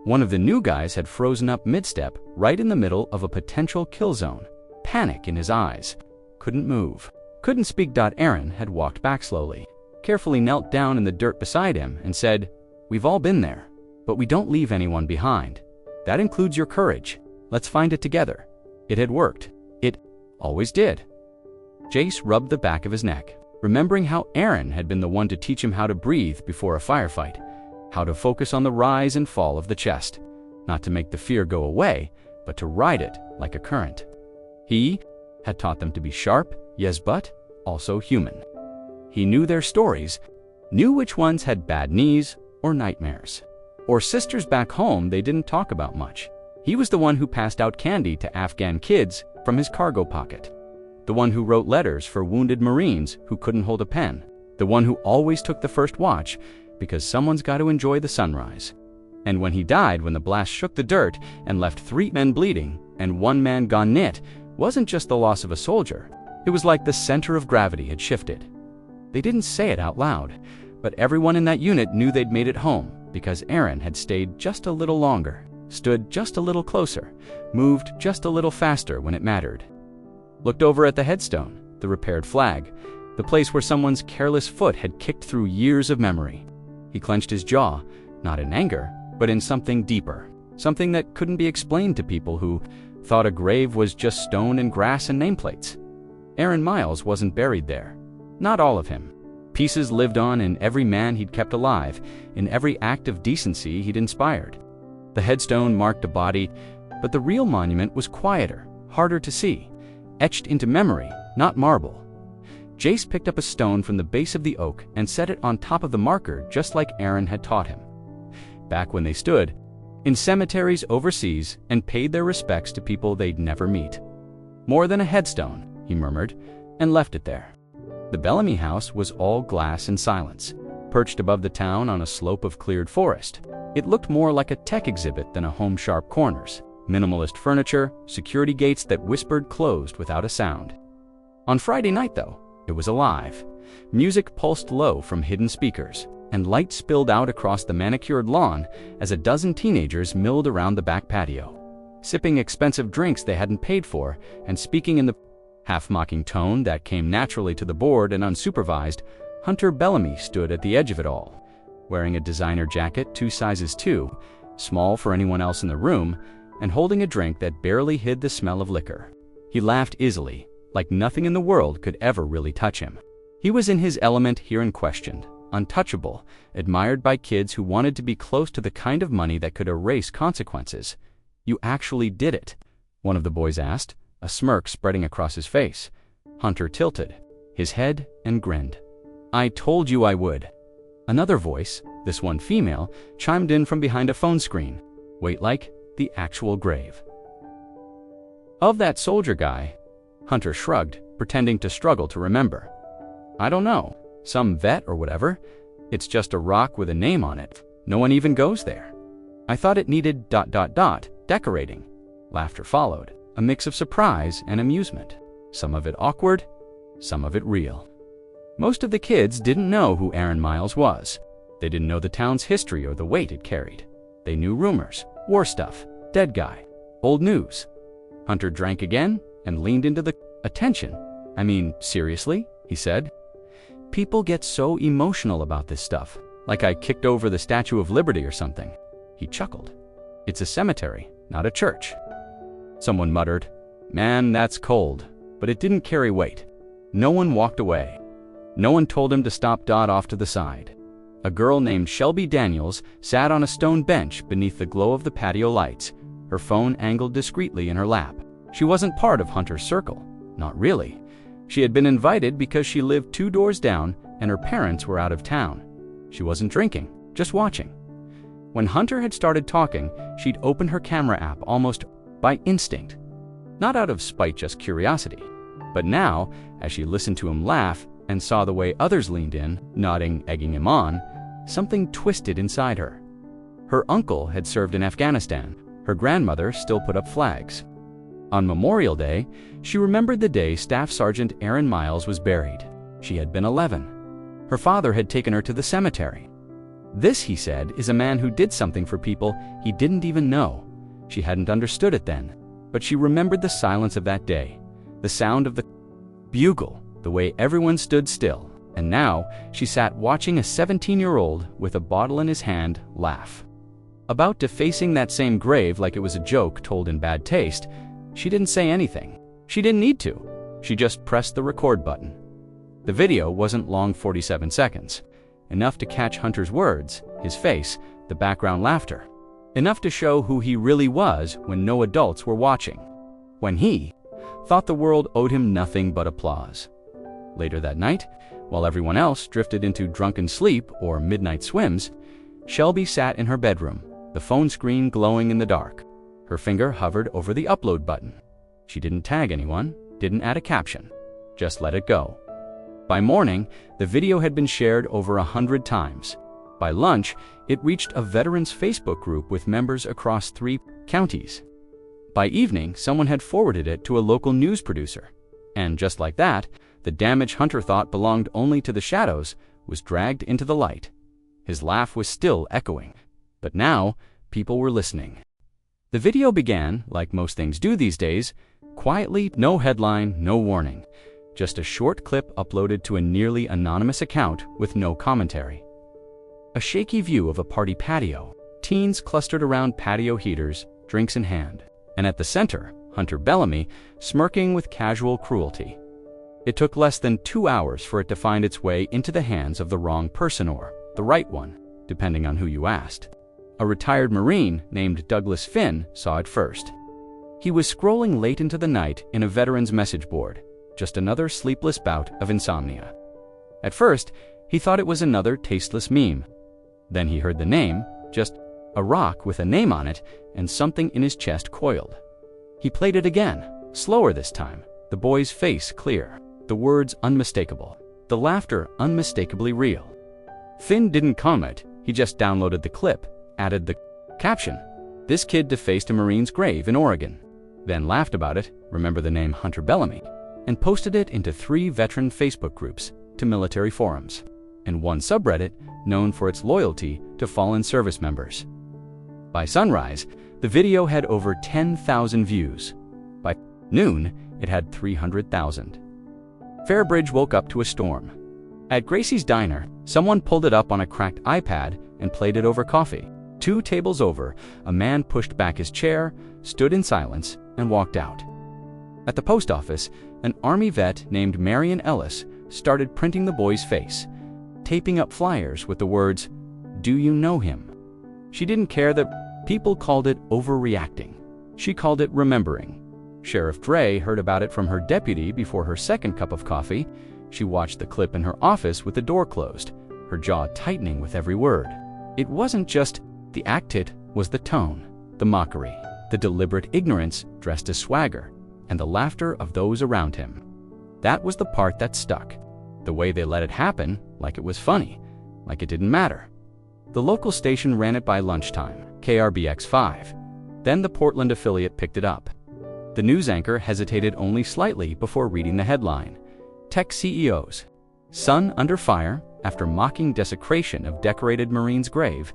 One of the new guys had frozen up mid-step right in the middle of a potential kill zone. Panic in his eyes. Couldn't move. Couldn't speak. Aaron had walked back slowly, carefully knelt down in the dirt beside him and said, "We've all been there, but we don't leave anyone behind. That includes your courage. Let's find it together." It had worked. It always did. Jace rubbed the back of his neck, remembering how Aaron had been the one to teach him how to breathe before a firefight, how to focus on the rise and fall of the chest, not to make the fear go away, but to ride it like a current. He had taught them to be sharp, yes, but also human. He knew their stories, knew which ones had bad knees or nightmares, or sisters back home they didn't talk about much. He was the one who passed out candy to Afghan kids from his cargo pocket, the one who wrote letters for wounded Marines who couldn't hold a pen, the one who always took the first watch because someone's got to enjoy the sunrise. And when he died, when the blast shook the dirt and left 3 men bleeding and 1 man gone knit, wasn't just the loss of a soldier. It was like the center of gravity had shifted. They didn't say it out loud, but everyone in that unit knew they'd made it home because Aaron had stayed just a little longer, stood just a little closer, moved just a little faster when it mattered. Looked over at the headstone, the repaired flag, the place where someone's careless foot had kicked through years of memory. He clenched his jaw, not in anger, but in something deeper, something that couldn't be explained to people who thought a grave was just stone and grass and nameplates. Aaron Miles wasn't buried there. Not all of him. Pieces lived on in every man he'd kept alive, in every act of decency he'd inspired. The headstone marked a body, but the real monument was quieter, harder to see, etched into memory, not marble. Jace picked up a stone from the base of the oak and set it on top of the marker just like Aaron had taught him. Back when they stood in cemeteries overseas and paid their respects to people they'd never meet. "More than a headstone," he murmured, and left it there. The Bellamy house was all glass and silence, perched above the town on a slope of cleared forest. It looked more like a tech exhibit than a home sharp corners. Minimalist furniture, security gates that whispered closed without a sound. On Friday night, though, it was alive. Music pulsed low from hidden speakers, and light spilled out across the manicured lawn as a dozen teenagers milled around the back patio, sipping expensive drinks they hadn't paid for and speaking in the half-mocking tone that came naturally to the bored and unsupervised. Hunter Bellamy stood at the edge of it all, wearing a designer jacket 2 sizes too small for anyone else in the room, and holding a drink that barely hid the smell of liquor. He laughed easily, like nothing in the world could ever really touch him. He was in his element here unquestioned, untouchable, admired by kids who wanted to be close to the kind of money that could erase consequences. "You actually did it?" one of the boys asked, a smirk spreading across his face. Hunter tilted his head and grinned. "I told you I would." Another voice, this one female, chimed in from behind a phone screen. "Wait, like the actual grave of that soldier guy?" Hunter shrugged, pretending to struggle to remember. "I don't know. Some vet or whatever. It's just a rock with a name on it. No one even goes there. I thought it needed ... decorating." Laughter followed, a mix of surprise and amusement. Some of it awkward, some of it real. Most of the kids didn't know who Aaron Miles was. They didn't know the town's history or the weight it carried. They knew rumors, war stuff, dead guy, old news. Hunter drank again and leaned into the attention. "I mean, seriously?" he said. "People get so emotional about this stuff, like I kicked over the Statue of Liberty or something." He chuckled. "It's a cemetery, not a church." Someone muttered, "Man, that's cold," but it didn't carry weight. No one walked away. No one told him to stop. Off to the side, a girl named Shelby Daniels sat on a stone bench beneath the glow of the patio lights, her phone angled discreetly in her lap. She wasn't part of Hunter's circle. Not really. She had been invited because she lived 2 doors down and her parents were out of town. She wasn't drinking, just watching. When Hunter had started talking, she'd opened her camera app almost by instinct. Not out of spite, just curiosity. But now, as she listened to him laugh and saw the way others leaned in, nodding, egging him on, something twisted inside her. Her uncle had served in Afghanistan. Her grandmother still put up flags. On Memorial Day, she remembered the day Staff Sergeant Aaron Miles was buried. She had been 11. Her father had taken her to the cemetery. "This," he said, "is a man who did something for people he didn't even know." She hadn't understood it then, but she remembered the silence of that day, the sound of the bugle, the way everyone stood still, and now she sat watching a 17-year-old with a bottle in his hand laugh. About defacing that same grave like it was a joke told in bad taste, she didn't say anything. She didn't need to. She just pressed the record button. The video wasn't long, 47 seconds. Enough to catch Hunter's words, his face, the background laughter. Enough to show who he really was when no adults were watching. When he thought the world owed him nothing but applause. Later that night, while everyone else drifted into drunken sleep or midnight swims, Shelby sat in her bedroom, the phone screen glowing in the dark. Her finger hovered over the upload button. She didn't tag anyone, didn't add a caption, just let it go. By morning, the video had been shared over 100 times. By lunch, it reached a veterans Facebook group with members across 3 counties. By evening, someone had forwarded it to a local news producer. And just like that, the damage Hunter thought belonged only to the shadows was dragged into the light. His laugh was still echoing, but now people were listening. The video began, like most things do these days, quietly, no headline, no warning. Just a short clip uploaded to a nearly anonymous account with no commentary. A shaky view of a party patio, teens clustered around patio heaters, drinks in hand, and at the center, Hunter Bellamy, smirking with casual cruelty. It took less than 2 hours for it to find its way into the hands of the wrong person or the right one, depending on who you asked. A retired Marine named Douglas Finn saw it first. He was scrolling late into the night in a veteran's message board, just another sleepless bout of insomnia. At first, he thought it was another tasteless meme. Then he heard the name, just a rock with a name on it, and something in his chest coiled. He played it again, slower this time, the boy's face clear, the words unmistakable, the laughter unmistakably real. Finn didn't comment, he just downloaded the clip, added the caption, "This kid defaced a Marine's grave in Oregon," then laughed about it, remember the name Hunter Bellamy, and posted it into 3 veteran Facebook groups to military forums, and 1 subreddit known for its loyalty to fallen service members. By sunrise, the video had over 10,000 views. By noon, it had 300,000. Fairbridge woke up to a storm. At Gracie's diner, someone pulled it up on a cracked iPad and played it over coffee. 2 tables over, a man pushed back his chair, stood in silence, and walked out. At the post office, an Army vet named Marion Ellis started printing the boy's face, taping up flyers with the words, "Do you know him?" She didn't care that people called it overreacting. She called it remembering. Sheriff Dre heard about it from her deputy before her second cup of coffee. She watched the clip in her office with the door closed, her jaw tightening with every word. It wasn't just the act, it was the tone, the mockery, the deliberate ignorance dressed as swagger, and the laughter of those around him. That was the part that stuck. The way they let it happen, like it was funny, like it didn't matter. The local station ran it by lunchtime, KRBX5. Then the Portland affiliate picked it up. The news anchor hesitated only slightly before reading the headline. Tech CEO's son under fire after mocking desecration of decorated Marine's grave.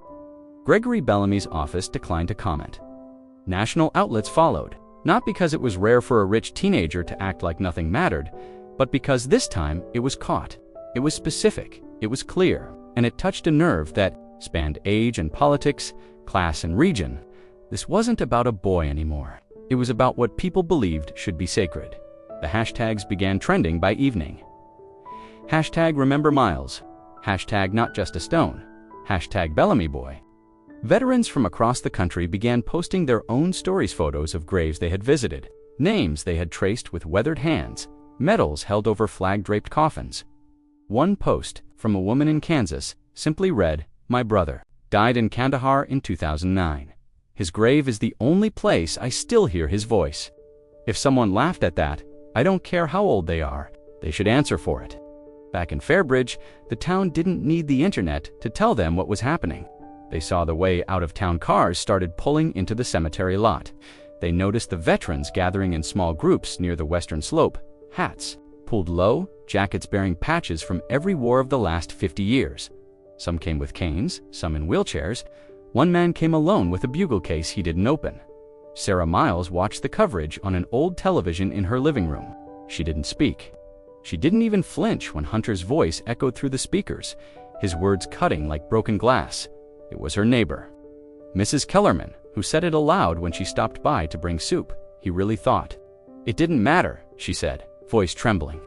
Gregory Bellamy's office declined to comment. National outlets followed, not because it was rare for a rich teenager to act like nothing mattered, but because this time it was caught. It was specific, it was clear, and it touched a nerve that spanned age and politics, class and region. This wasn't about a boy anymore. It was about what people believed should be sacred. The hashtags began trending by evening. Hashtag Remember Miles. Hashtag Not Just a Stone. Hashtag Bellamy Boy. Veterans from across the country began posting their own stories, photos of graves they had visited, names they had traced with weathered hands, medals held over flag-draped coffins. One post from a woman in Kansas simply read, "My brother died in Kandahar in 2009. His grave is the only place I still hear his voice." If someone laughed at that, I don't care how old they are, they should answer for it. Back in Fairbridge, the town didn't need the internet to tell them what was happening. They saw the way out-of-town cars started pulling into the cemetery lot. They noticed the veterans gathering in small groups near the western slope, hats pulled low, jackets bearing patches from every war of the last 50 years. Some came with canes, some in wheelchairs. One man came alone with a bugle case he didn't open. Sarah Miles watched the coverage on an old television in her living room. She didn't speak. She didn't even flinch when Hunter's voice echoed through the speakers, his words cutting like broken glass. It was her neighbor, Mrs. Kellerman, who said it aloud when she stopped by to bring soup. He really thought. "It didn't matter," she said, voice trembling.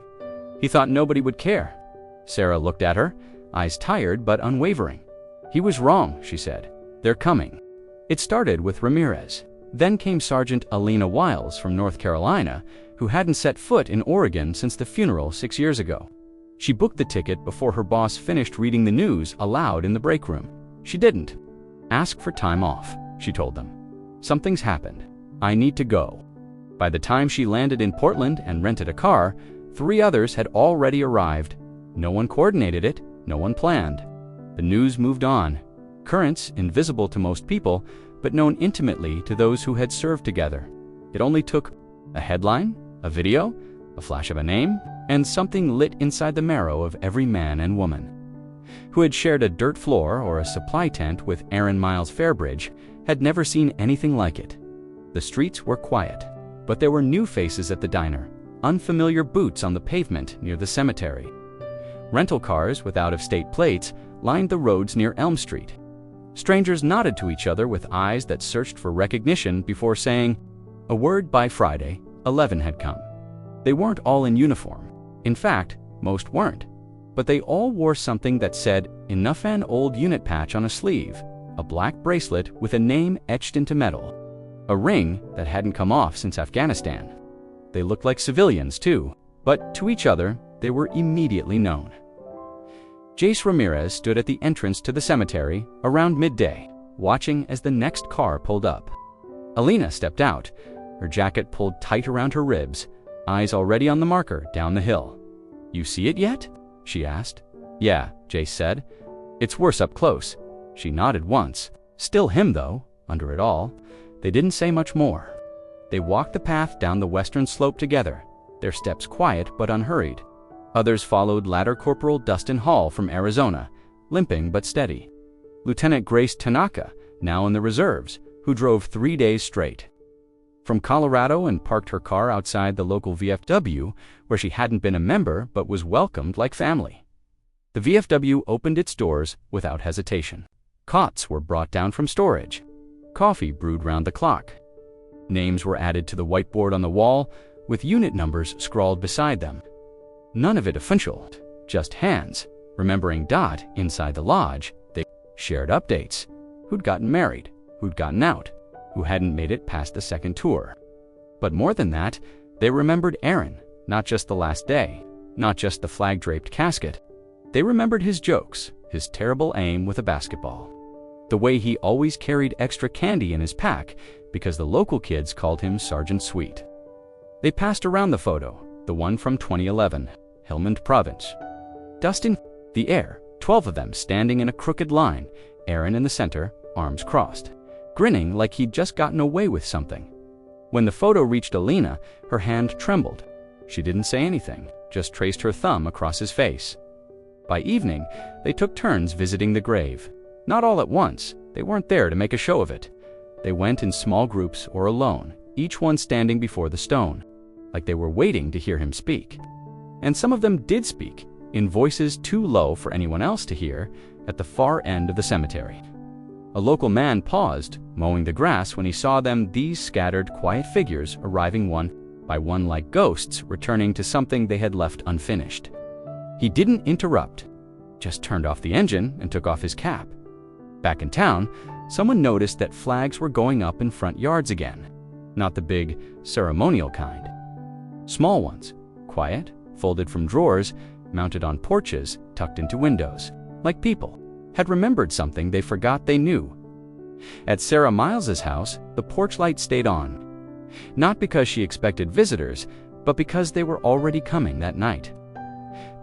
"He thought nobody would care." Sarah looked at her, eyes tired but unwavering. "He was wrong," she said. "They're coming." It started with Ramirez. Then came Sergeant Alina Wiles from North Carolina, who hadn't set foot in Oregon since the funeral 6 years ago. She booked the ticket before her boss finished reading the news aloud in the break room. She didn't. "Ask for time off," she told them. "Something's happened. I need to go." By the time she landed in Portland and rented a car, 3 others had already arrived. No one coordinated it, no one planned. The news moved on. Currents invisible to most people, but known intimately to those who had served together. It only took a headline, a video, a flash of a name, and something lit inside the marrow of every man and woman. Who had shared a dirt floor or a supply tent with Aaron Miles Fairbridge had never seen anything like it. The streets were quiet, but there were new faces at the diner, unfamiliar boots on the pavement near the cemetery. Rental cars with out-of-state plates lined the roads near Elm Street. Strangers nodded to each other with eyes that searched for recognition before saying, a word by Friday, 11 had come. They weren't all in uniform. In fact, most weren't. But they all wore something that said, "Enough," an old unit patch on a sleeve, a black bracelet with a name etched into metal, a ring that hadn't come off since Afghanistan. They looked like civilians too, but to each other, they were immediately known. Jace Ramirez stood at the entrance to the cemetery around midday, watching as the next car pulled up. Alina stepped out, her jacket pulled tight around her ribs, eyes already on the marker down the hill. "You see it yet?" she asked. "Yeah," Jace said. "It's worse up close." She nodded once. Still him, though, under it all. They didn't say much more. They walked the path down the western slope together, their steps quiet but unhurried. Others followed Ladder Corporal Dustin Hall from Arizona, limping but steady. Lieutenant Grace Tanaka, now in the reserves, who drove 3 days straight from Colorado and parked her car outside the local VFW, where she hadn't been a member but was welcomed like family. The VFW opened its doors without hesitation. Cots were brought down from storage. Coffee brewed round the clock. Names were added to the whiteboard on the wall, with unit numbers scrawled beside them. None of it official, just hands, remembering Dot inside the lodge. They shared updates. Who'd gotten married, who'd gotten out, who hadn't made it past the second tour. But more than that, they remembered Aaron, not just the last day, not just the flag-draped casket. They remembered his jokes, his terrible aim with a basketball, the way he always carried extra candy in his pack because the local kids called him Sergeant Sweet. They passed around the photo, the one from 2011, Helmand Province. Dust in the air, 12 of them standing in a crooked line, Aaron in the center, arms crossed, grinning like he'd just gotten away with something. When the photo reached Alina, her hand trembled. She didn't say anything, just traced her thumb across his face. By evening, they took turns visiting the grave. Not all at once, they weren't there to make a show of it. They went in small groups or alone, each one standing before the stone, like they were waiting to hear him speak. And some of them did speak, in voices too low for anyone else to hear, at the far end of the cemetery. A local man paused, mowing the grass, when he saw them, these scattered, quiet figures arriving one by one like ghosts returning to something they had left unfinished. He didn't interrupt, just turned off the engine and took off his cap. Back in town, someone noticed that flags were going up in front yards again. Not the big, ceremonial kind. Small ones, quiet, folded from drawers, mounted on porches, tucked into windows, like people had remembered something they forgot they knew. At Sarah Miles's house, the porch light stayed on. Not because she expected visitors, but because they were already coming that night.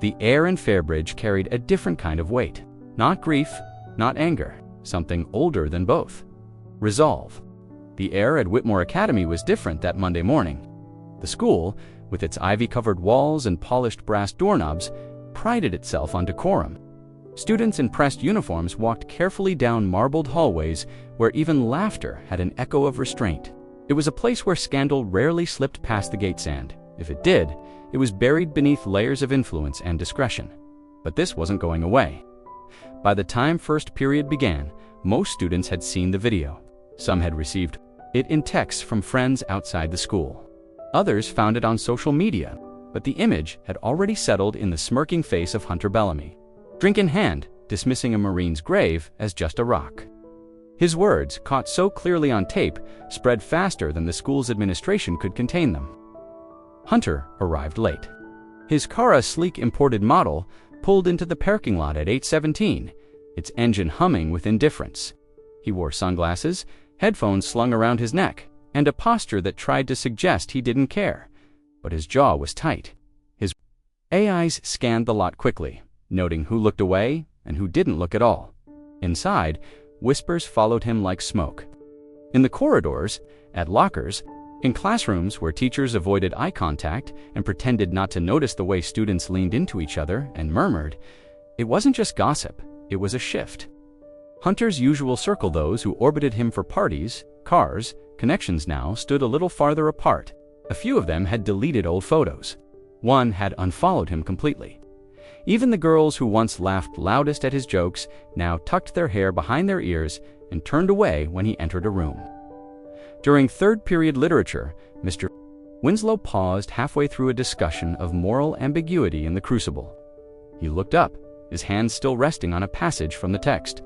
The air in Fairbridge carried a different kind of weight. Not grief, not anger, something older than both. Resolve. The air at Whitmore Academy was different that Monday morning. The school, with its ivy-covered walls and polished brass doorknobs, prided itself on decorum. Students in pressed uniforms walked carefully down marbled hallways where even laughter had an echo of restraint. It was a place where scandal rarely slipped past the gate sand. If it did, it was buried beneath layers of influence and discretion. But this wasn't going away. By the time first period began, most students had seen the video. Some had received it in texts from friends outside the school. Others found it on social media, but the image had already settled in the smirking face of Hunter Bellamy, drink in hand, dismissing a Marine's grave as just a rock. His words, caught so clearly on tape, spread faster than the school's administration could contain them. Hunter arrived late. His car, a sleek imported model, pulled into the parking lot at 8:17, its engine humming with indifference. He wore sunglasses, headphones slung around his neck, and a posture that tried to suggest he didn't care. But his jaw was tight. His eyes scanned the lot quickly, noting who looked away and who didn't look at all. Inside, whispers followed him like smoke. In the corridors, at lockers, in classrooms where teachers avoided eye contact and pretended not to notice the way students leaned into each other and murmured, it wasn't just gossip, it was a shift. Hunter's usual circle, those who orbited him for parties, cars, connections, now stood a little farther apart. A few of them had deleted old photos. One had unfollowed him completely. Even the girls who once laughed loudest at his jokes now tucked their hair behind their ears and turned away when he entered a room. During third period literature, Mr. Winslow paused halfway through a discussion of moral ambiguity in the Crucible. He looked up, his hands still resting on a passage from the text.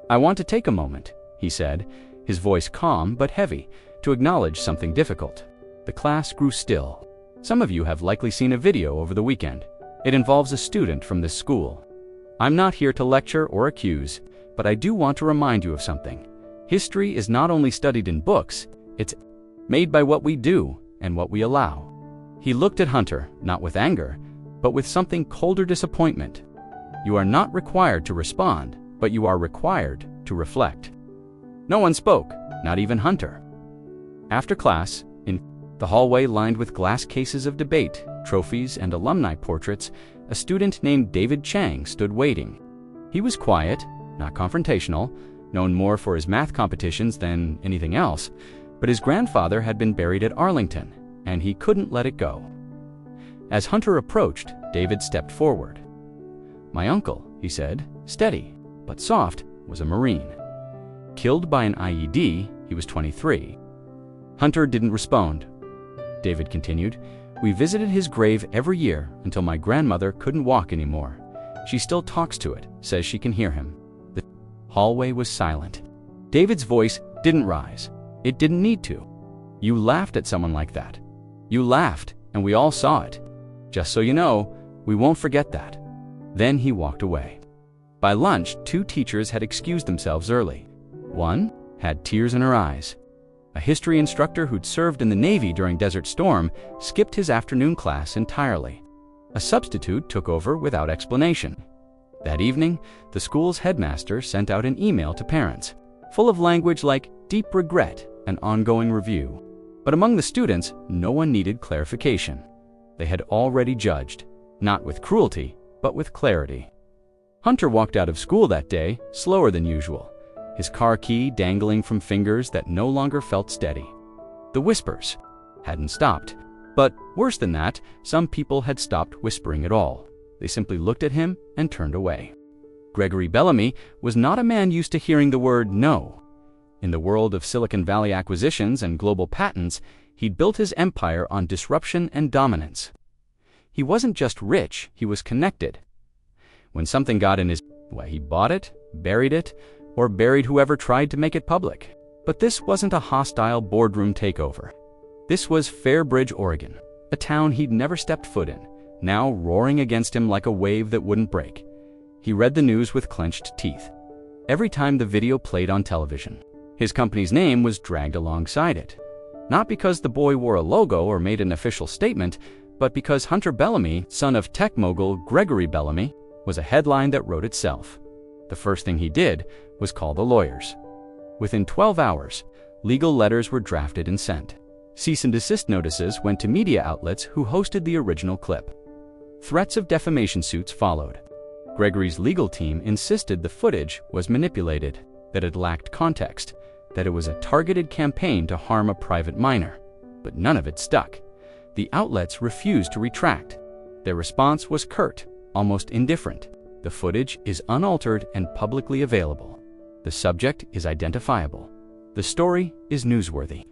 "I want to take a moment," he said, his voice calm but heavy, to acknowledge something difficult. The class grew still. Some of you have likely seen a video over the weekend. It involves a student from this school. I'm not here to lecture or accuse, but I do want to remind you of something. History is not only studied in books, it's made by what we do and what we allow. He looked at Hunter, not with anger, but with something colder disappointment. You are not required to respond, but you are required to reflect. No one spoke, not even Hunter. After class, in the hallway lined with glass cases of debate, trophies, and alumni portraits, a student named David Chang stood waiting. He was quiet, not confrontational, known more for his math competitions than anything else, but his grandfather had been buried at Arlington, and he couldn't let it go. As Hunter approached, David stepped forward. My uncle, he said, steady but soft, was a Marine. Killed by an IED, he was 23. Hunter didn't respond. David continued, we visited his grave every year until my grandmother couldn't walk anymore. She still talks to it, says she can hear him. The hallway was silent. David's voice didn't rise. It didn't need to. You laughed at someone like that. You laughed, and we all saw it. Just so you know, we won't forget that. Then he walked away. By lunch, 2 teachers had excused themselves early. One had tears in her eyes. A history instructor who'd served in the Navy during Desert Storm skipped his afternoon class entirely. A substitute took over without explanation. That evening, the school's headmaster sent out an email to parents, full of language like deep regret and ongoing review. But among the students, no one needed clarification. They had already judged, not with cruelty, but with clarity. Hunter walked out of school that day, slower than usual, his car key dangling from fingers that no longer felt steady. The whispers hadn't stopped. But worse than that, some people had stopped whispering at all. They simply looked at him and turned away. Gregory Bellamy was not a man used to hearing the word no. In the world of Silicon Valley acquisitions and global patents, he'd built his empire on disruption and dominance. He wasn't just rich, he was connected. When something got in his way, he bought it, buried it, or buried whoever tried to make it public. But this wasn't a hostile boardroom takeover. This was Fairbridge, Oregon, a town he'd never stepped foot in, now roaring against him like a wave that wouldn't break. He read the news with clenched teeth. Every time the video played on television, his company's name was dragged alongside it. Not because the boy wore a logo or made an official statement, but because Hunter Bellamy, son of tech mogul Gregory Bellamy, was a headline that wrote itself. The first thing he did was call the lawyers. Within 12 hours, legal letters were drafted and sent. Cease and desist notices went to media outlets who hosted the original clip. Threats of defamation suits followed. Gregory's legal team insisted the footage was manipulated, that it lacked context, that it was a targeted campaign to harm a private minor. But none of it stuck. The outlets refused to retract. Their response was curt, almost indifferent. The footage is unaltered and publicly available. The subject is identifiable. The story is newsworthy.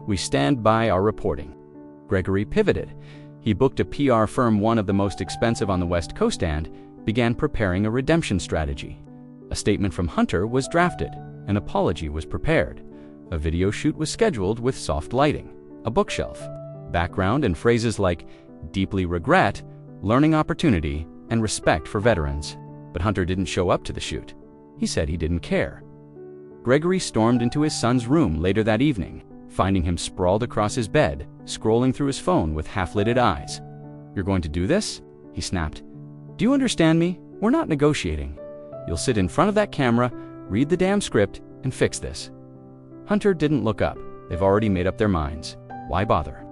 We stand by our reporting. Gregory pivoted. He booked a PR firm, one of the most expensive on the West Coast, and began preparing a redemption strategy. A statement from Hunter was drafted. An apology was prepared. A video shoot was scheduled with soft lighting, a bookshelf, background, and phrases like deeply regret, learning opportunity, and respect for veterans. But Hunter didn't show up to the shoot. He said he didn't care. Gregory stormed into his son's room later that evening, finding him sprawled across his bed, scrolling through his phone with half-lidded eyes. "You're going to do this?" he snapped. "Do you understand me? We're not negotiating. You'll sit in front of that camera, read the damn script, and fix this." Hunter didn't look up. They've already made up their minds. Why bother?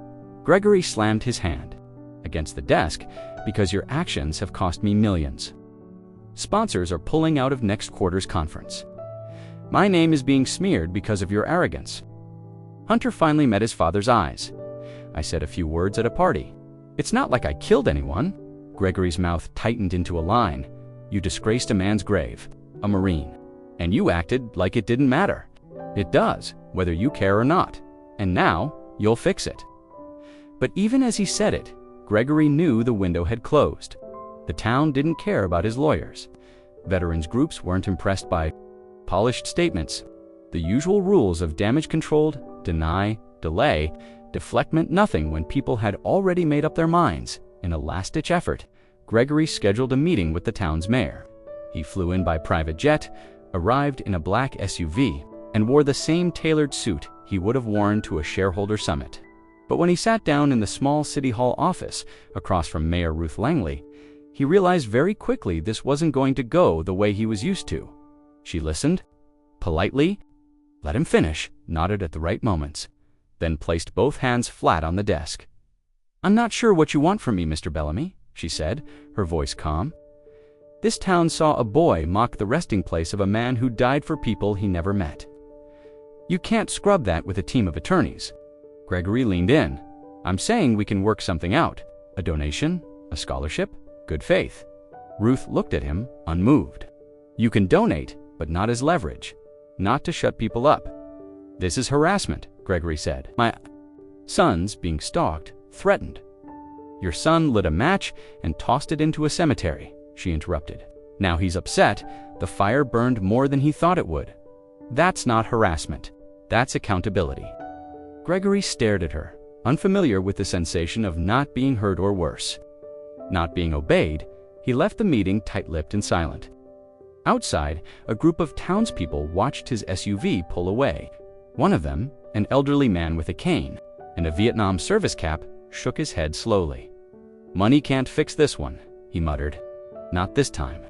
Gregory slammed his hand against the desk. "Because your actions have cost me millions. Sponsors are pulling out of next quarter's conference. My name is being smeared because of your arrogance." Hunter finally met his father's eyes. "I said a few words at a party. It's not like I killed anyone." Gregory's mouth tightened into a line. "You disgraced a man's grave, a Marine, and you acted like it didn't matter. It does, whether you care or not. And now, you'll fix it." But even as he said it, Gregory knew the window had closed. The town didn't care about his lawyers. Veterans groups weren't impressed by polished statements. The usual rules of damage controlled, deny, delay, deflect meant nothing when people had already made up their minds. In a last-ditch effort, Gregory scheduled a meeting with the town's mayor. He flew in by private jet, arrived in a black SUV, and wore the same tailored suit he would have worn to a shareholder summit. But when he sat down in the small City Hall office across from Mayor Ruth Langley, he realized very quickly this wasn't going to go the way he was used to. She listened, politely, let him finish, nodded at the right moments, then placed both hands flat on the desk. "I'm not sure what you want from me, Mr. Bellamy," she said, her voice calm. "This town saw a boy mock the resting place of a man who died for people he never met. You can't scrub that with a team of attorneys." Gregory leaned in. "I'm saying we can work something out. A donation, a scholarship, good faith. Ruth looked at him, unmoved. "You can donate, but not as leverage. Not to shut people up." "This is harassment," Gregory said. "My son's being stalked, threatened." "Your son lit a match and tossed it into a cemetery," she interrupted. "Now he's upset. The fire burned more than he thought it would. That's not harassment. That's accountability." Gregory stared at her, unfamiliar with the sensation of not being heard or worse. Not being obeyed, he left the meeting tight-lipped and silent. Outside, a group of townspeople watched his SUV pull away. One of them, an elderly man with a cane and a Vietnam service cap, shook his head slowly. "Money can't fix this one," he muttered. "Not this time."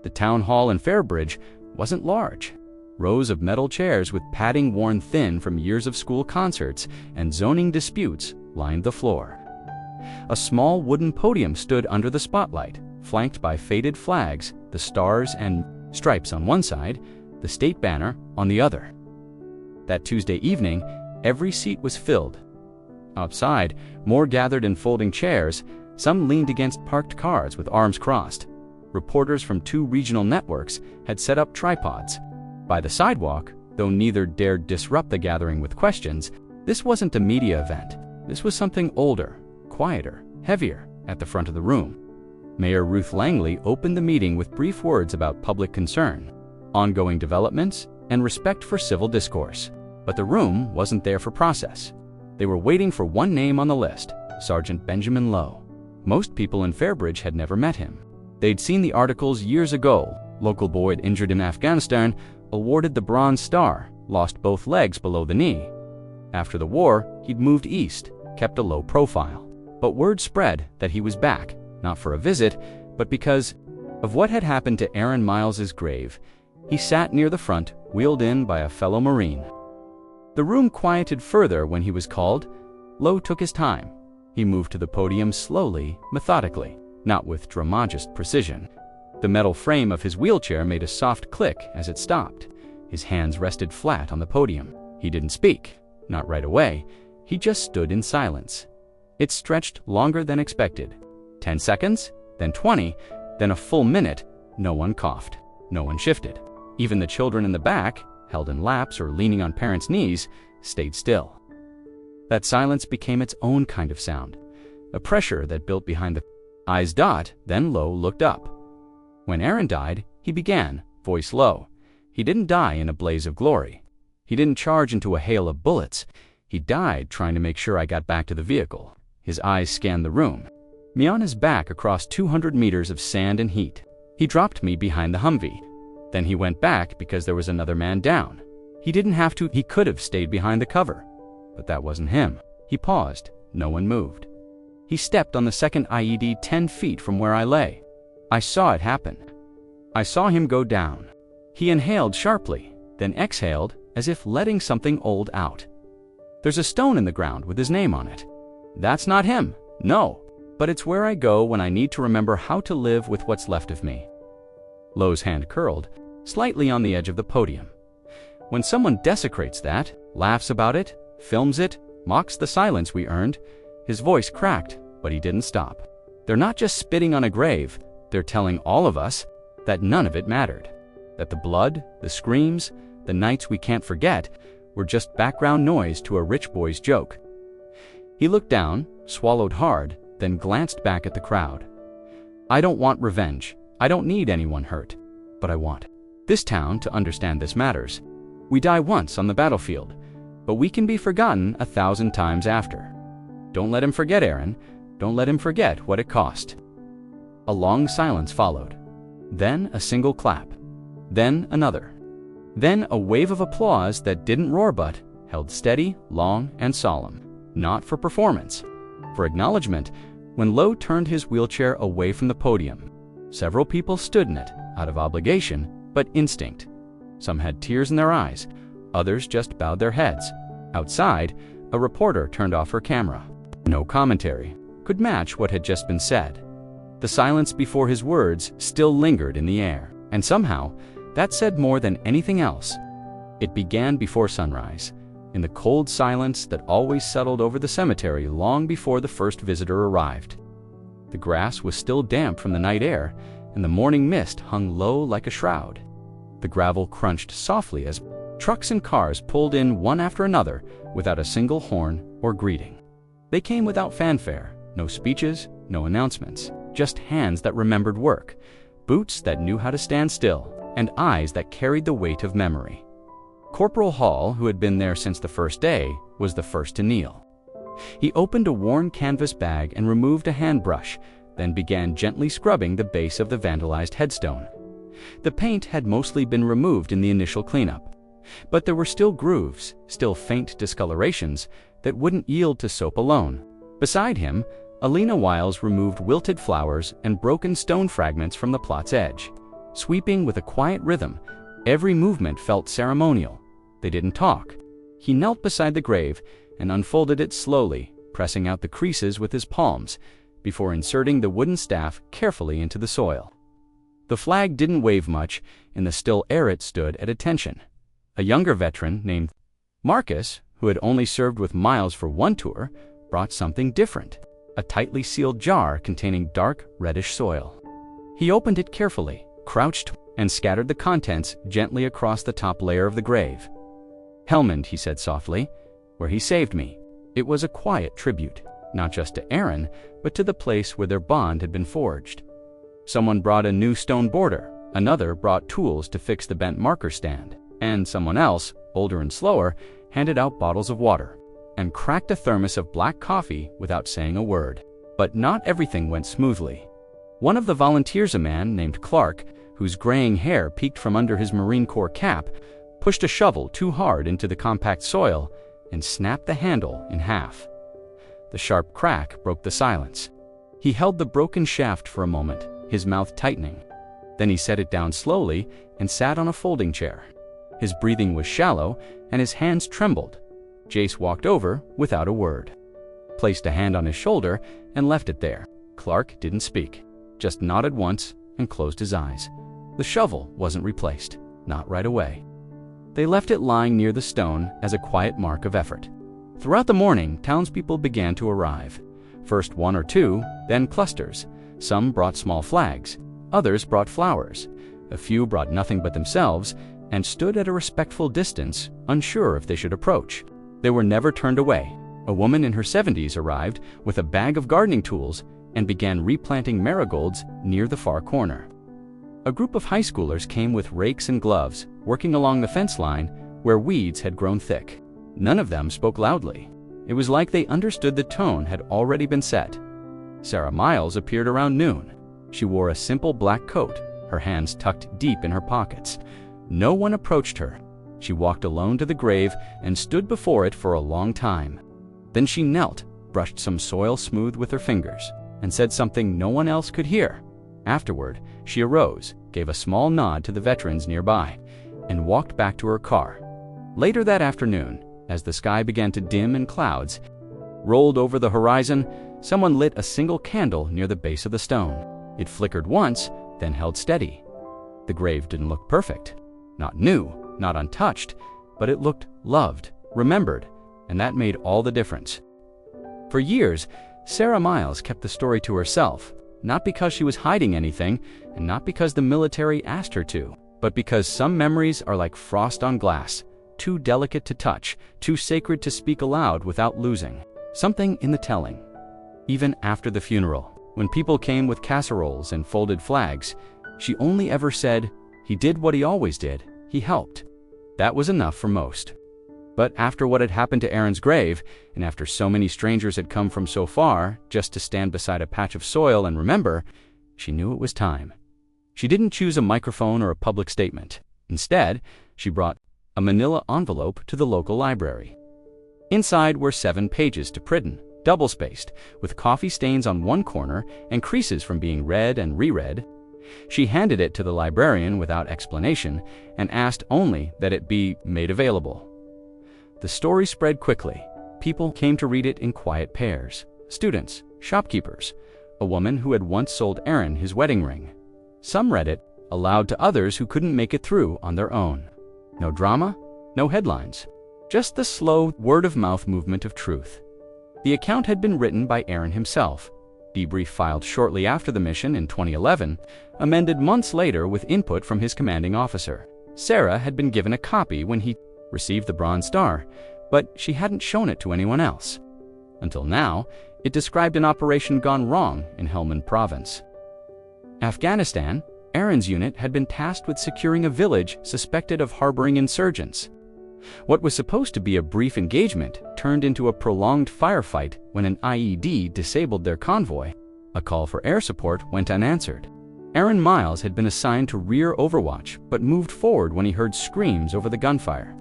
The town hall in Fairbridge wasn't large. Rows of metal chairs with padding worn thin from years of school concerts and zoning disputes lined the floor. A small wooden podium stood under the spotlight, flanked by faded flags, the stars and stripes on one side, the state banner on the other. That Tuesday evening, every seat was filled. Outside, more gathered in folding chairs, some leaned against parked cars with arms crossed. Reporters from 2 regional networks had set up tripods. By the sidewalk, though neither dared disrupt the gathering with questions, this wasn't a media event. This was something older, quieter, heavier at the front of the room. Mayor Ruth Langley opened the meeting with brief words about public concern, ongoing developments, and respect for civil discourse. But the room wasn't there for process. They were waiting for one name on the list, Sergeant Benjamin Lowe. Most people in Fairbridge had never met him. They'd seen the articles years ago. Local boy injured in Afghanistan, awarded the Bronze Star, lost both legs below the knee. After the war, he'd moved east, kept a low profile. But word spread that he was back, not for a visit, but because of what had happened to Aaron Miles's grave. He sat near the front, wheeled in by a fellow Marine. The room quieted further when he was called. Lowe took his time. He moved to the podium slowly, methodically, not with dramagist precision. The metal frame of his wheelchair made a soft click as it stopped. His hands rested flat on the podium. He didn't speak, not right away. He just stood in silence. It stretched longer than expected. 10 seconds, then 20, then a full minute. No one coughed. No one shifted. Even the children in the back, held in laps or leaning on parents' knees, stayed still. That silence became its own kind of sound, a pressure that built behind the eyes. Then Lowe looked up. When Aaron died, he began, voice low. He didn't die in a blaze of glory. He didn't charge into a hail of bullets. He died trying to make sure I got back to the vehicle. His eyes scanned the room. Me on his back across 200 meters of sand and heat. He dropped me behind the Humvee. Then he went back because there was another man down. He didn't have to. He could have stayed behind the cover. But that wasn't him. He paused. No one moved. He stepped on the second IED 10 feet from where I lay. I saw it happen. I saw him go down. He inhaled sharply, then exhaled as if letting something old out. There's a stone in the ground with his name on it. That's not him, no, but it's where I go when I need to remember how to live with what's left of me. Lowe's hand curled, slightly on the edge of the podium. When someone desecrates that, laughs about it, films it, mocks the silence we earned, his voice cracked, but he didn't stop. They're not just spitting on a grave. They're telling all of us that none of it mattered, that the blood, the screams, the nights we can't forget were just background noise to a rich boy's joke. He looked down, swallowed hard, then glanced back at the crowd. I don't want revenge. I don't need anyone hurt. But I want this town to understand this matters. We die once on the battlefield, but we can be forgotten 1,000 times after. Don't let him forget, Aaron. Don't let him forget what it cost. A long silence followed. Then a single clap. Then another. Then a wave of applause that didn't roar but held steady, long, and solemn. Not for performance, for acknowledgement. When Lowe turned his wheelchair away from the podium, several people stood in it, out of obligation, but instinct. Some had tears in their eyes. Others just bowed their heads. Outside, a reporter turned off her camera. No commentary could match what had just been said. The silence before his words still lingered in the air, and somehow, that said more than anything else. It began before sunrise, in the cold silence that always settled over the cemetery long before the first visitor arrived. The grass was still damp from the night air, and the morning mist hung low like a shroud. The gravel crunched softly as trucks and cars pulled in one after another without a single horn or greeting. They came without fanfare, no speeches, no announcements, just hands that remembered work, boots that knew how to stand still, and eyes that carried the weight of memory. Corporal Hall, who had been there since the first day, was the first to kneel. He opened a worn canvas bag and removed a hand brush, then began gently scrubbing the base of the vandalized headstone. The paint had mostly been removed in the initial cleanup, but there were still grooves, still faint discolorations that wouldn't yield to soap alone. Beside him, Alina Wiles removed wilted flowers and broken stone fragments from the plot's edge. Sweeping with a quiet rhythm, every movement felt ceremonial. They didn't talk. He knelt beside the grave and unfolded it slowly, pressing out the creases with his palms, before inserting the wooden staff carefully into the soil. The flag didn't wave much. In the still air it stood at attention. A younger veteran named Marcus, who had only served with Miles for one tour, brought something different, a tightly sealed jar containing dark, reddish soil. He opened it carefully, crouched, and scattered the contents gently across the top layer of the grave. "Helmand," he said softly, "where he saved me." It was a quiet tribute, not just to Aaron, but to the place where their bond had been forged. Someone brought a new stone border, another brought tools to fix the bent marker stand, and someone else, older and slower, handed out bottles of water and cracked a thermos of black coffee without saying a word. But not everything went smoothly. One of the volunteers, a man named Clark, whose graying hair peeked from under his Marine Corps cap, pushed a shovel too hard into the compact soil and snapped the handle in half. The sharp crack broke the silence. He held the broken shaft for a moment, his mouth tightening. Then he set it down slowly and sat on a folding chair. His breathing was shallow and his hands trembled. Jace walked over without a word, placed a hand on his shoulder, and left it there. Clark didn't speak, just nodded once and closed his eyes. The shovel wasn't replaced, not right away. They left it lying near the stone as a quiet mark of effort. Throughout the morning, townspeople began to arrive. First one or two, then clusters. Some brought small flags, others brought flowers. A few brought nothing but themselves and stood at a respectful distance, unsure if they should approach. They were never turned away. A woman in her 70s arrived with a bag of gardening tools and began replanting marigolds near the far corner. A group of high schoolers came with rakes and gloves, working along the fence line where weeds had grown thick. None of them spoke loudly. It was like they understood the tone had already been set. Sarah Miles appeared around noon. She wore a simple black coat, her hands tucked deep in her pockets. No one approached her. She walked alone to the grave and stood before it for a long time. Then she knelt, brushed some soil smooth with her fingers, and said something no one else could hear. Afterward, she arose, gave a small nod to the veterans nearby, and walked back to her car. Later that afternoon, as the sky began to dim and clouds rolled over the horizon, someone lit a single candle near the base of the stone. It flickered once, then held steady. The grave didn't look perfect, not new, not untouched, but it looked loved, remembered, and that made all the difference. For years, Sarah Miles kept the story to herself, not because she was hiding anything, and not because the military asked her to, but because some memories are like frost on glass, too delicate to touch, too sacred to speak aloud without losing something in the telling. Even after the funeral, when people came with casseroles and folded flags, she only ever said, "He did what he always did, he helped." That was enough for most. But after what had happened to Aaron's grave, and after so many strangers had come from so far just to stand beside a patch of soil and remember, she knew it was time. She didn't choose a microphone or a public statement. Instead, she brought a manila envelope to the local library. Inside were 7 pages to print, double-spaced, with coffee stains on one corner and creases from being read and reread. She handed it to the librarian without explanation and asked only that it be made available. The story spread quickly. People came to read it in quiet pairs. Students, shopkeepers, a woman who had once sold Aaron his wedding ring. Some read it aloud to others who couldn't make it through on their own. No drama, no headlines, just the slow word-of-mouth movement of truth. The account had been written by Aaron himself, debrief filed shortly after the mission in 2011, amended months later with input from his commanding officer. Sarah had been given a copy when he received the Bronze Star, but she hadn't shown it to anyone else. Until now, it described an operation gone wrong in Helmand Province. Afghanistan, Aaron's unit had been tasked with securing a village suspected of harboring insurgents. What was supposed to be a brief engagement turned into a prolonged firefight when an IED disabled their convoy. A call for air support went unanswered. Aaron Miles had been assigned to rear overwatch, but moved forward when he heard screams over the gunfire.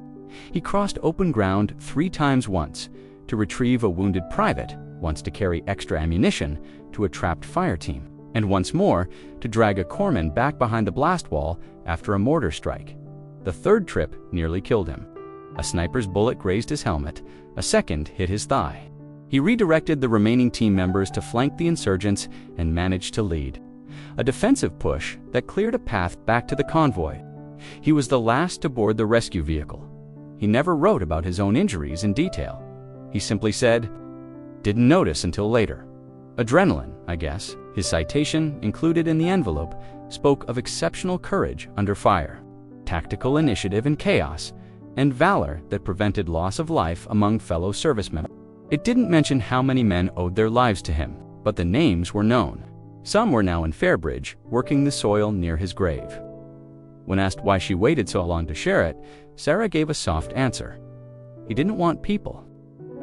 He crossed open ground 3 times, once to retrieve a wounded private, once to carry extra ammunition to a trapped fire team, and once more to drag a corpsman back behind the blast wall after a mortar strike. The 3rd trip nearly killed him. A sniper's bullet grazed his helmet, a second hit his thigh. He redirected the remaining team members to flank the insurgents and managed to lead a defensive push that cleared a path back to the convoy. He was the last to board the rescue vehicle. He never wrote about his own injuries in detail. He simply said, "Didn't notice until later. Adrenaline, I guess." His citation, included in the envelope, spoke of exceptional courage under fire, tactical initiative in chaos, and valor that prevented loss of life among fellow servicemen. It didn't mention how many men owed their lives to him, but the names were known. Some were now in Fairbridge, working the soil near his grave. When asked why she waited so long to share it, Sarah gave a soft answer. He didn't want people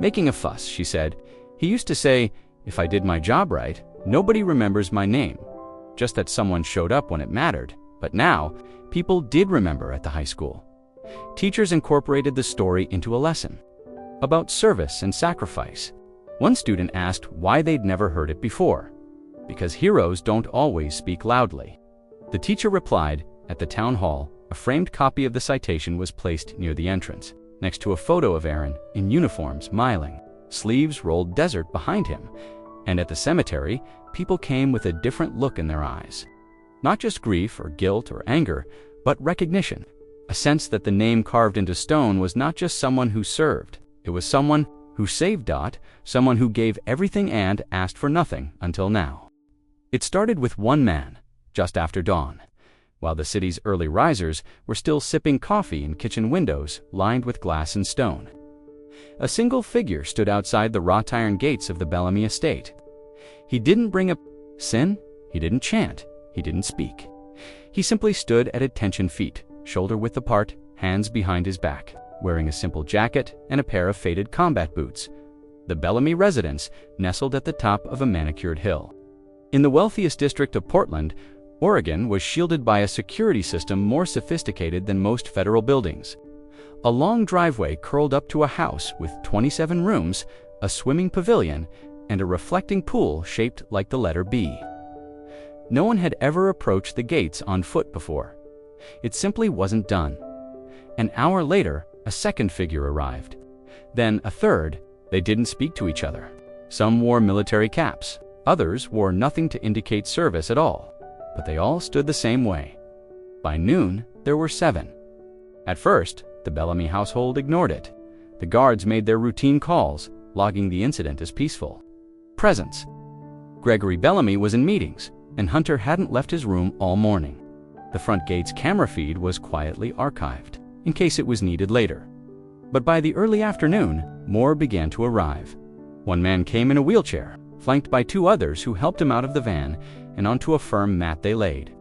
making a fuss, she said. He used to say, "If I did my job right, nobody remembers my name, just that someone showed up when it mattered." But now, people did remember at the high school. Teachers incorporated the story into a lesson about service and sacrifice. One student asked why they'd never heard it before. "Because heroes don't always speak loudly." The teacher replied, at the town hall, a framed copy of the citation was placed near the entrance, next to a photo of Aaron in uniform smiling. Sleeves rolled desert behind him, and at the cemetery, people came with a different look in their eyes. Not just grief or guilt or anger, but recognition. A sense that the name carved into stone was not just someone who served. It was someone who saved Dot, someone who gave everything and asked for nothing until now. It started with one man, just after dawn, while the city's early risers were still sipping coffee in kitchen windows lined with glass and stone. A single figure stood outside the wrought iron gates of the Bellamy estate. He didn't bring a sin, he didn't chant, he didn't speak. He simply stood at attention feet, shoulder-width apart, hands behind his back, wearing a simple jacket and a pair of faded combat boots. The Bellamy residence nestled at the top of a manicured hill. In the wealthiest district of Portland, Oregon was shielded by a security system more sophisticated than most federal buildings. A long driveway curled up to a house with 27 rooms, a swimming pavilion, and a reflecting pool shaped like the letter B. No one had ever approached the gates on foot before. It simply wasn't done. An hour later, a second figure arrived. Then a third. They didn't speak to each other. Some wore military caps. Others wore nothing to indicate service at all. But they all stood the same way. By noon, there were 7. At first, the Bellamy household ignored it. The guards made their routine calls, logging the incident as peaceful. Presence. Gregory Bellamy was in meetings, and Hunter hadn't left his room all morning. The front gate's camera feed was quietly archived, in case it was needed later. But by the early afternoon, more began to arrive. One man came in a wheelchair, flanked by 2 others who helped him out of the van and onto a firm mat they laid.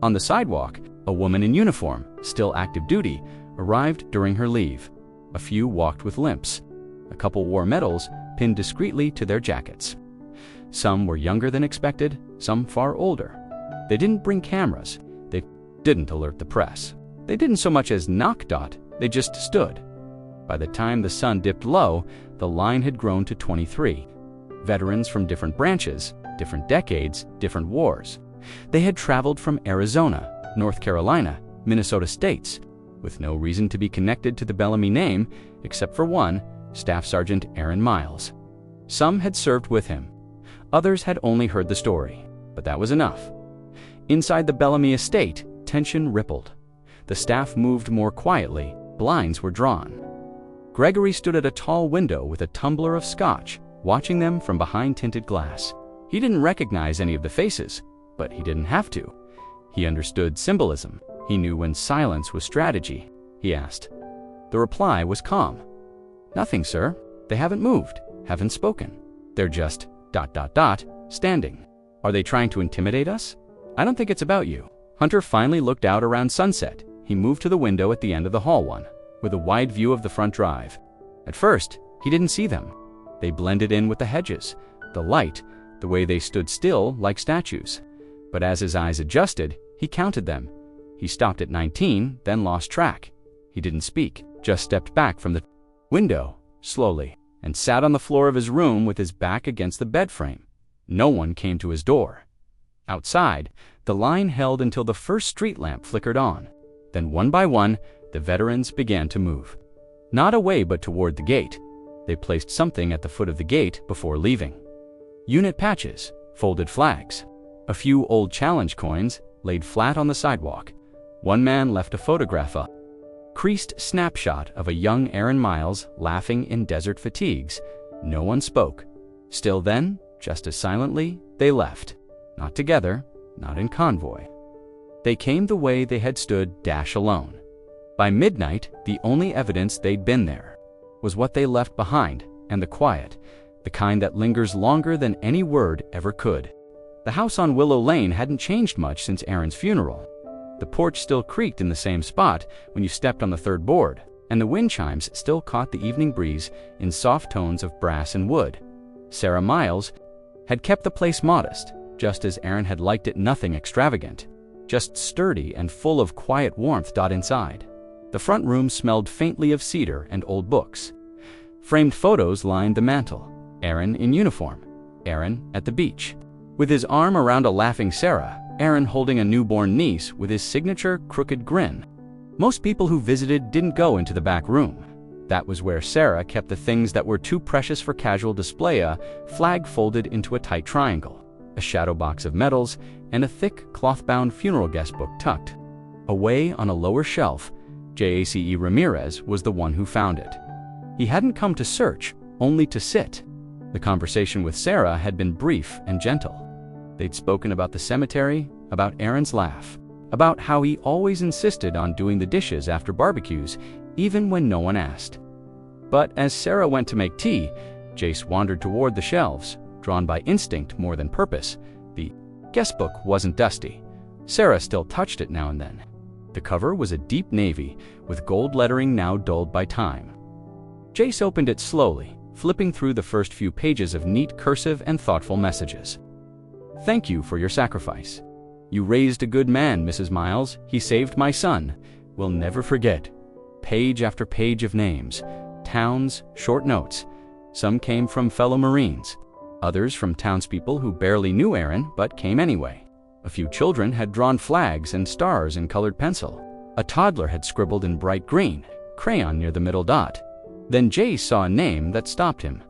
On the sidewalk, a woman in uniform, still active duty, arrived during her leave. A few walked with limps. A couple wore medals pinned discreetly to their jackets. Some were younger than expected, some far older. They didn't bring cameras. They didn't alert the press. They didn't so much as knock Dot, they just stood. By the time the sun dipped low, the line had grown to 23. Veterans from different branches, different decades, different wars. They had traveled from Arizona, North Carolina, Minnesota states, with no reason to be connected to the Bellamy name, except for one, Staff Sergeant Aaron Miles. Some had served with him. Others had only heard the story, but that was enough. Inside the Bellamy estate, tension rippled. The staff moved more quietly, blinds were drawn. Gregory stood at a tall window with a tumbler of scotch, watching them from behind tinted glass. He didn't recognize any of the faces, but he didn't have to. He understood symbolism. He knew when silence was strategy. He asked. The reply was calm. Nothing, sir. They haven't moved, haven't spoken. They're just ... standing. Are they trying to intimidate us? I don't think it's about you. Hunter finally looked out around sunset. He moved to the window at the end of the hall one, with a wide view of the front drive. At first, he didn't see them. They blended in with the hedges, the light, the way they stood still like statues. But as his eyes adjusted, he counted them. He stopped at 19, then lost track. He didn't speak, just stepped back from the window, slowly, and sat on the floor of his room with his back against the bed frame. No one came to his door. Outside, the line held until the first street lamp flickered on. Then one by one, the veterans began to move. Not away but toward the gate. They placed something at the foot of the gate before leaving. Unit patches, folded flags, a few old challenge coins laid flat on the sidewalk. One man left a photograph up. Creased snapshot of a young Aaron Miles laughing in desert fatigues. No one spoke. Still then, just as silently, they left. Not together, not in convoy. They came the way they had stood alone. By midnight, the only evidence they'd been there was what they left behind, and the quiet, the kind that lingers longer than any word ever could. The house on Willow Lane hadn't changed much since Aaron's funeral. The porch still creaked in the same spot when you stepped on the third board, and the wind chimes still caught the evening breeze in soft tones of brass and wood. Sarah Miles had kept the place modest, just as Aaron had liked it, nothing extravagant, just sturdy and full of quiet warmth. Inside, the front room smelled faintly of cedar and old books. Framed photos lined the mantel. Aaron in uniform, Aaron at the beach, with his arm around a laughing Sarah, Aaron holding a newborn niece with his signature crooked grin. Most people who visited didn't go into the back room. That was where Sarah kept the things that were too precious for casual display: a flag folded into a tight triangle, a shadow box of medals, and a thick cloth-bound funeral guest book tucked away on a lower shelf. Jace Ramirez was the one who found it. He hadn't come to search, only to sit. The conversation with Sarah had been brief and gentle. They'd spoken about the cemetery, about Aaron's laugh, about how he always insisted on doing the dishes after barbecues, even when no one asked. But as Sarah went to make tea, Jace wandered toward the shelves, drawn by instinct more than purpose. The guest book wasn't dusty. Sarah still touched it now and then. The cover was a deep navy, with gold lettering now dulled by time. Jace opened it slowly, flipping through the first few pages of neat cursive and thoughtful messages. Thank you for your sacrifice. You raised a good man, Mrs. Miles. He saved my son. We'll never forget. Page after page of names, towns, short notes. Some came from fellow Marines, others from townspeople who barely knew Aaron but came anyway. A few children had drawn flags and stars in colored pencil. A toddler had scribbled in bright green crayon near the middle dot. Then Jace saw a name that stopped him.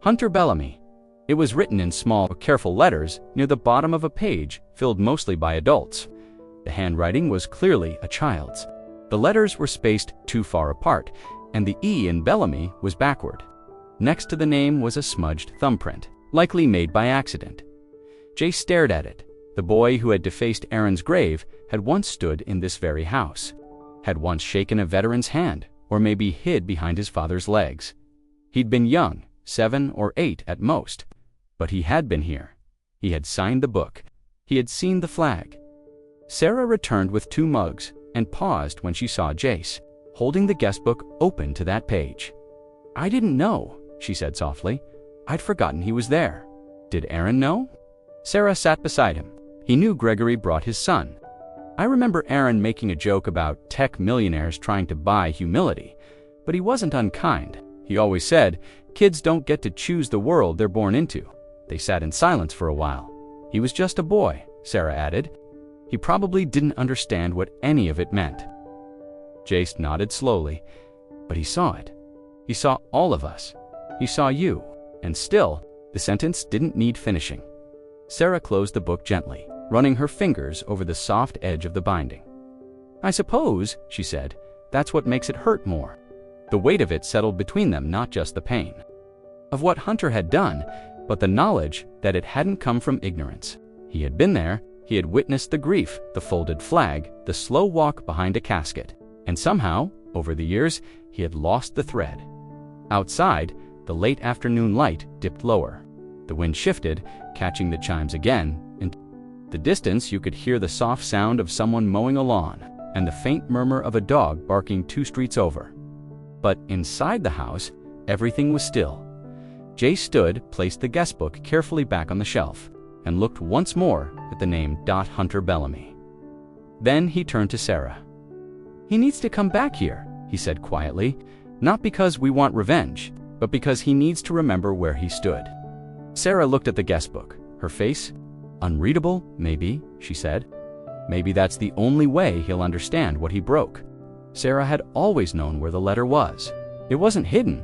Hunter Bellamy. It was written in small, careful letters near the bottom of a page filled mostly by adults. The handwriting was clearly a child's. The letters were spaced too far apart, and the E in Bellamy was backward. Next to the name was a smudged thumbprint, likely made by accident. Jace stared at it. The boy who had defaced Aaron's grave had once stood in this very house, had once shaken a veteran's hand, or maybe hid behind his father's legs. He'd been young, 7 or 8 at most, but he had been here. He had signed the book. He had seen the flag. Sarah returned with 2 mugs and paused when she saw Jace, holding the guest book open to that page. I didn't know, she said softly. I'd forgotten he was there. Did Aaron know? Sarah sat beside him. He knew Gregory brought his son. I remember Aaron making a joke about tech millionaires trying to buy humility, but he wasn't unkind. He always said, kids don't get to choose the world they're born into. They sat in silence for a while. He was just a boy, Sarah added. He probably didn't understand what any of it meant. Jace nodded slowly, but he saw it. He saw all of us. He saw you. And still, the sentence didn't need finishing. Sarah closed the book gently, running her fingers over the soft edge of the binding. I suppose, she said, that's what makes it hurt more. The weight of it settled between them, not just the pain. Of what Hunter had done, but the knowledge that it hadn't come from ignorance. He had been there, he had witnessed the grief, the folded flag, the slow walk behind a casket, and somehow, over the years, he had lost the thread. Outside, the late afternoon light dipped lower. The wind shifted, catching the chimes again. In the distance, you could hear the soft sound of someone mowing a lawn, and the faint murmur of a dog barking 2 streets over. But inside the house, everything was still. Jay stood, placed the guest book carefully back on the shelf, and looked once more at the name Hunter Bellamy. Then he turned to Sarah. "He needs to come back here," he said quietly, "not because we want revenge, but because he needs to remember where he stood." Sarah looked at the guest book, her face unreadable, maybe, she said. Maybe that's the only way he'll understand what he broke. Sarah had always known where the letter was. It wasn't hidden,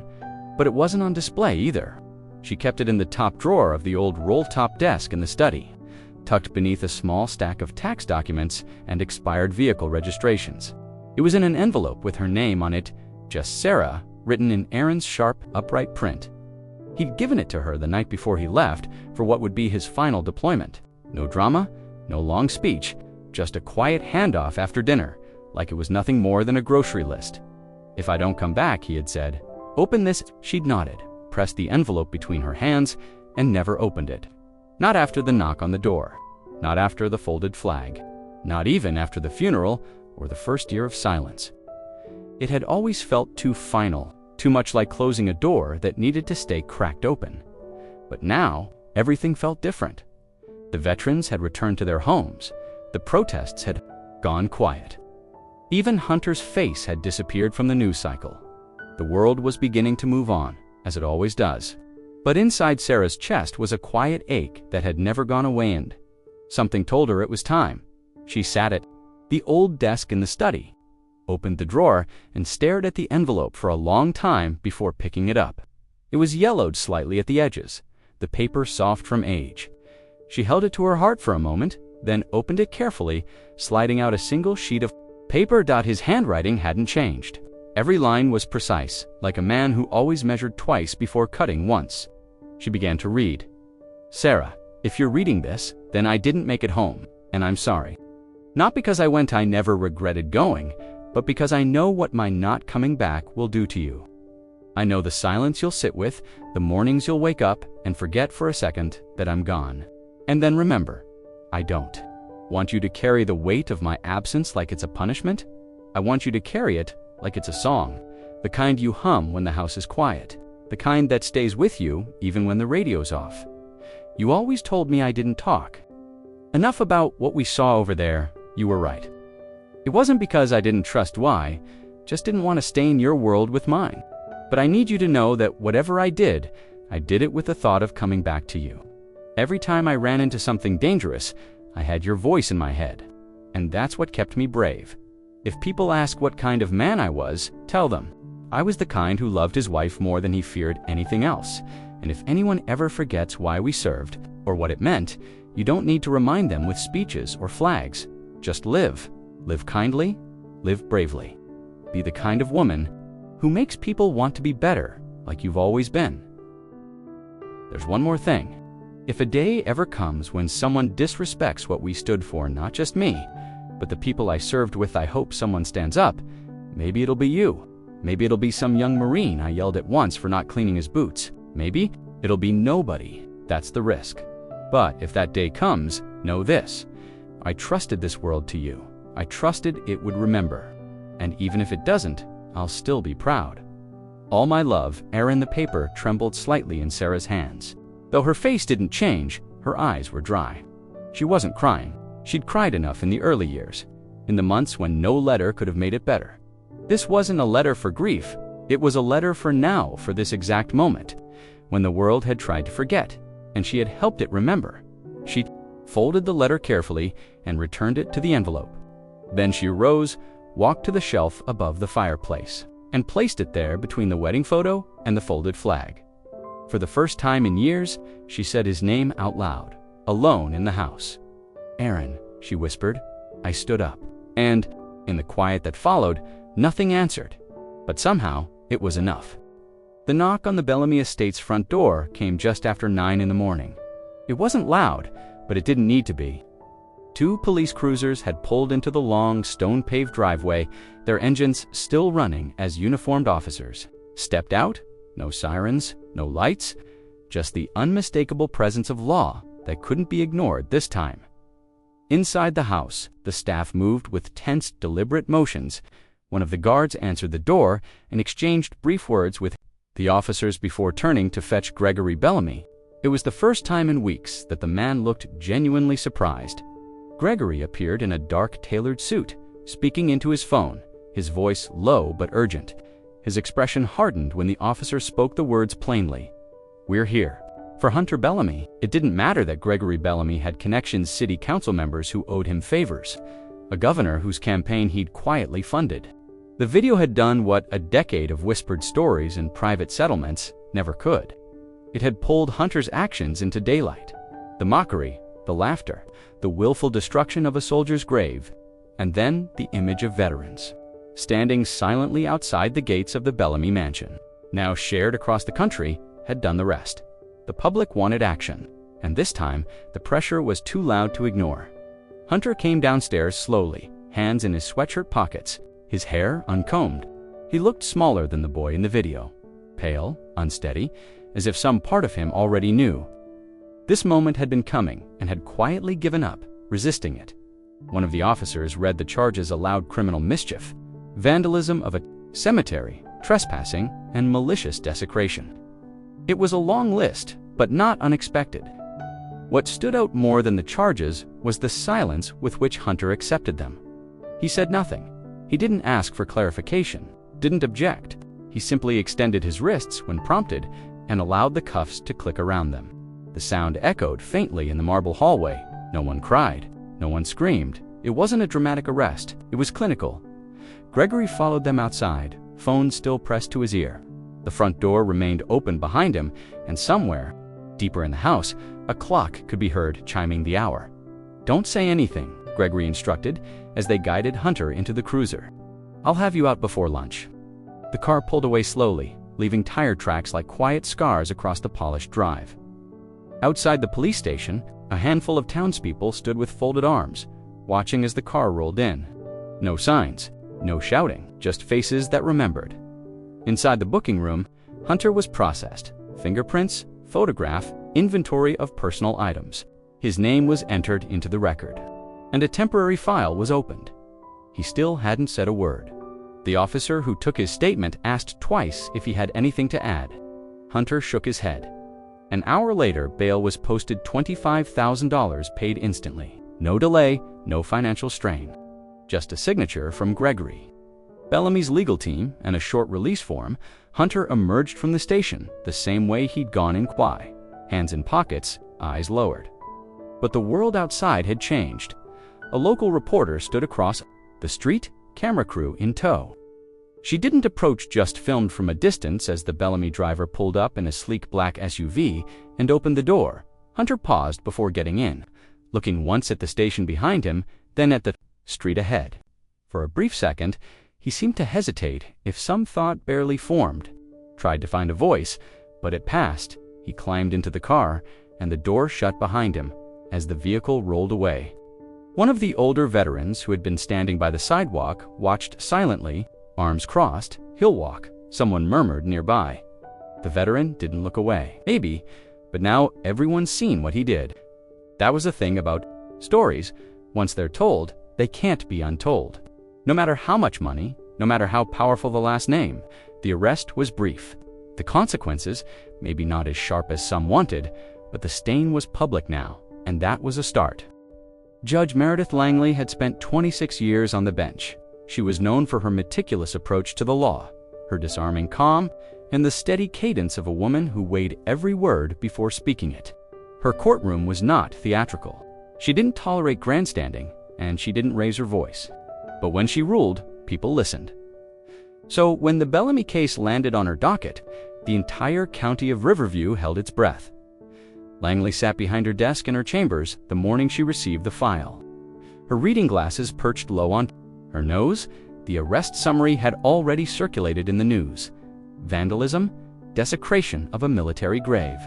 but it wasn't on display either. She kept it in the top drawer of the old roll-top desk in the study, tucked beneath a small stack of tax documents and expired vehicle registrations. It was in an envelope with her name on it, just Sarah, written in Aaron's sharp, upright print. He'd given it to her the night before he left for what would be his final deployment. No drama, no long speech, just a quiet handoff after dinner, like it was nothing more than a grocery list. "If I don't come back," he had said, "open this." She'd nodded, pressed the envelope between her hands, and never opened it. Not after the knock on the door, not after the folded flag, not even after the funeral or the first year of silence. It had always felt too final, too much like closing a door that needed to stay cracked open. But now, everything felt different. The veterans had returned to their homes. The protests had gone quiet. Even Hunter's face had disappeared from the news cycle. The world was beginning to move on, as it always does. But inside Sarah's chest was a quiet ache that had never gone away, and something told her it was time. She sat at the old desk in the study, opened the drawer, and stared at the envelope for a long time before picking it up. It was yellowed slightly at the edges, the paper soft from age. She held it to her heart for a moment, then opened it carefully, sliding out a single sheet of paper. His handwriting hadn't changed. Every line was precise, like a man who always measured twice before cutting once. She began to read. "Sarah, if you're reading this, then I didn't make it home, and I'm sorry. Not because I never regretted going, but because I know what my not coming back will do to you. I know the silence you'll sit with, the mornings you'll wake up and forget for a second that I'm gone. And then remember, I don't want you to carry the weight of my absence like it's a punishment. I want you to carry it like it's a song, the kind you hum when the house is quiet, the kind that stays with you even when the radio's off. You always told me I didn't talk. Enough about what we saw over there. You were right. It wasn't because I didn't trust why, just didn't want to stain your world with mine. But I need you to know that whatever I did it with the thought of coming back to you. Every time I ran into something dangerous, I had your voice in my head. And that's what kept me brave. If people ask what kind of man I was, tell them. I was the kind who loved his wife more than he feared anything else. And if anyone ever forgets why we served, or what it meant, you don't need to remind them with speeches or flags. Just live. Live kindly, live bravely. Be the kind of woman who makes people want to be better, like you've always been. There's one more thing. If a day ever comes when someone disrespects what we stood for, not just me, but the people I served with, I hope someone stands up. Maybe it'll be you. Maybe it'll be some young Marine I yelled at once for not cleaning his boots. Maybe it'll be nobody. That's the risk. But if that day comes, know this. I trusted this world to you. I trusted it would remember. And even if it doesn't, I'll still be proud. All my love. Aaron. The paper trembled slightly in Sarah's hands. Though her face didn't change, her eyes were dry. She wasn't crying. She'd cried enough in the early years, in the months when no letter could have made it better. This wasn't a letter for grief. It was a letter for now, for this exact moment, when the world had tried to forget, and she had helped it remember. She folded the letter carefully and returned it to the envelope. Then she rose, walked to the shelf above the fireplace, and placed it there between the wedding photo and the folded flag. For the first time in years, she said his name out loud, alone in the house. "Aaron," she whispered. I stood up, and, in the quiet that followed, nothing answered. But somehow, it was enough. The knock on the Bellamy estate's front door came just after 9 in the morning. It wasn't loud, but it didn't need to be. 2 police cruisers had pulled into the long, stone-paved driveway, their engines still running as uniformed officers stepped out. No sirens, no lights, just the unmistakable presence of law that couldn't be ignored this time. Inside the house, the staff moved with tense, deliberate motions. One of the guards answered the door and exchanged brief words with the officers before turning to fetch Gregory Bellamy. It was the first time in weeks that the man looked genuinely surprised. Gregory appeared in a dark, tailored suit, speaking into his phone, his voice low but urgent. His expression hardened when the officer spoke the words plainly. "We're here." For Hunter Bellamy, it didn't matter that Gregory Bellamy had connections, city council members who owed him favors, a governor whose campaign he'd quietly funded. The video had done what a decade of whispered stories and private settlements never could. It had pulled Hunter's actions into daylight. The mockery, the laughter, the willful destruction of a soldier's grave, and then the image of veterans, standing silently outside the gates of the Bellamy mansion, now shared across the country, had done the rest. The public wanted action, and this time the pressure was too loud to ignore. Hunter came downstairs slowly, hands in his sweatshirt pockets, his hair uncombed. He looked smaller than the boy in the video, pale, unsteady, as if some part of him already knew. This moment had been coming and had quietly given up, resisting it. One of the officers read the charges aloud: criminal mischief, vandalism of a cemetery, trespassing, and malicious desecration. It was a long list, but not unexpected. What stood out more than the charges was the silence with which Hunter accepted them. He said nothing. He didn't ask for clarification, didn't object. He simply extended his wrists when prompted and allowed the cuffs to click around them. The sound echoed faintly in the marble hallway. No one cried, no one screamed. It wasn't a dramatic arrest, it was clinical. Gregory followed them outside, phone still pressed to his ear. The front door remained open behind him, and somewhere, deeper in the house, a clock could be heard chiming the hour. "Don't say anything," Gregory instructed as they guided Hunter into the cruiser. "I'll have you out before lunch." The car pulled away slowly, leaving tire tracks like quiet scars across the polished drive. Outside the police station, a handful of townspeople stood with folded arms, watching as the car rolled in. No signs, no shouting, just faces that remembered. Inside the booking room, Hunter was processed. Fingerprints, photograph, inventory of personal items. His name was entered into the record, and a temporary file was opened. He still hadn't said a word. The officer who took his statement asked twice if he had anything to add. Hunter shook his head. An hour later, bail was posted, $25,000 paid instantly. No delay, no financial strain. Just a signature from Gregory. Bellamy's legal team and a short release form, Hunter emerged from the station the same way he'd gone in, quiet, hands in pockets, eyes lowered. But the world outside had changed. A local reporter stood across the street, camera crew in tow. She didn't approach, just filmed from a distance as the Bellamy driver pulled up in a sleek black SUV and opened the door. Hunter paused before getting in, looking once at the station behind him, then at the street ahead. For a brief second, he seemed to hesitate, if some thought barely formed. Tried to find a voice, but it passed. He climbed into the car, and the door shut behind him as the vehicle rolled away. One of the older veterans who had been standing by the sidewalk watched silently, arms crossed. "He'll walk," someone murmured nearby. The veteran didn't look away. Maybe, but now everyone's seen what he did. That was the thing about stories. Once they're told, they can't be untold. No matter how much money, no matter how powerful the last name, the arrest was brief. The consequences, maybe not as sharp as some wanted, but the stain was public now, and that was a start. Judge Meredith Langley had spent 26 years on the bench. She was known for her meticulous approach to the law, her disarming calm, and the steady cadence of a woman who weighed every word before speaking it. Her courtroom was not theatrical. She didn't tolerate grandstanding, and she didn't raise her voice. But when she ruled, people listened. So when the Bellamy case landed on her docket, the entire county of Riverview held its breath. Langley sat behind her desk in her chambers the morning she received the file. Her reading glasses perched low on her nose. The arrest summary had already circulated in the news. Vandalism, desecration of a military grave.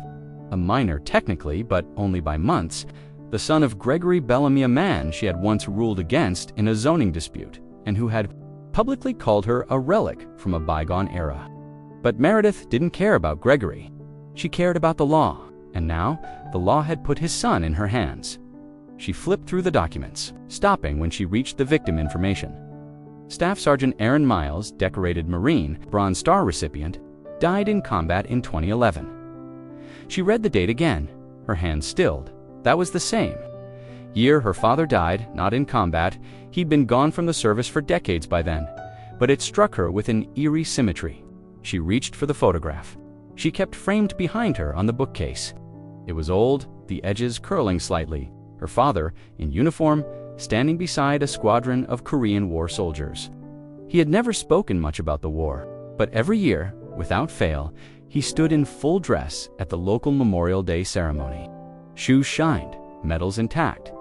A minor technically, but only by months, the son of Gregory Bellamy, a man she had once ruled against in a zoning dispute, and who had publicly called her a relic from a bygone era. But Meredith didn't care about Gregory. She cared about the law, and now the law had put his son in her hands. She flipped through the documents, stopping when she reached the victim information. Staff Sergeant Aaron Miles, decorated Marine, Bronze Star recipient, died in combat in 2011. She read the date again, her hand stilled. That was the same year her father died, not in combat. He'd been gone from the service for decades by then, but it struck her with an eerie symmetry. She reached for the photograph. She kept framed behind her on the bookcase. It was old, the edges curling slightly, her father, in uniform, standing beside a squadron of Korean War soldiers. He had never spoken much about the war, but every year, without fail, he stood in full dress at the local Memorial Day ceremony. Shoes shined, medals intact.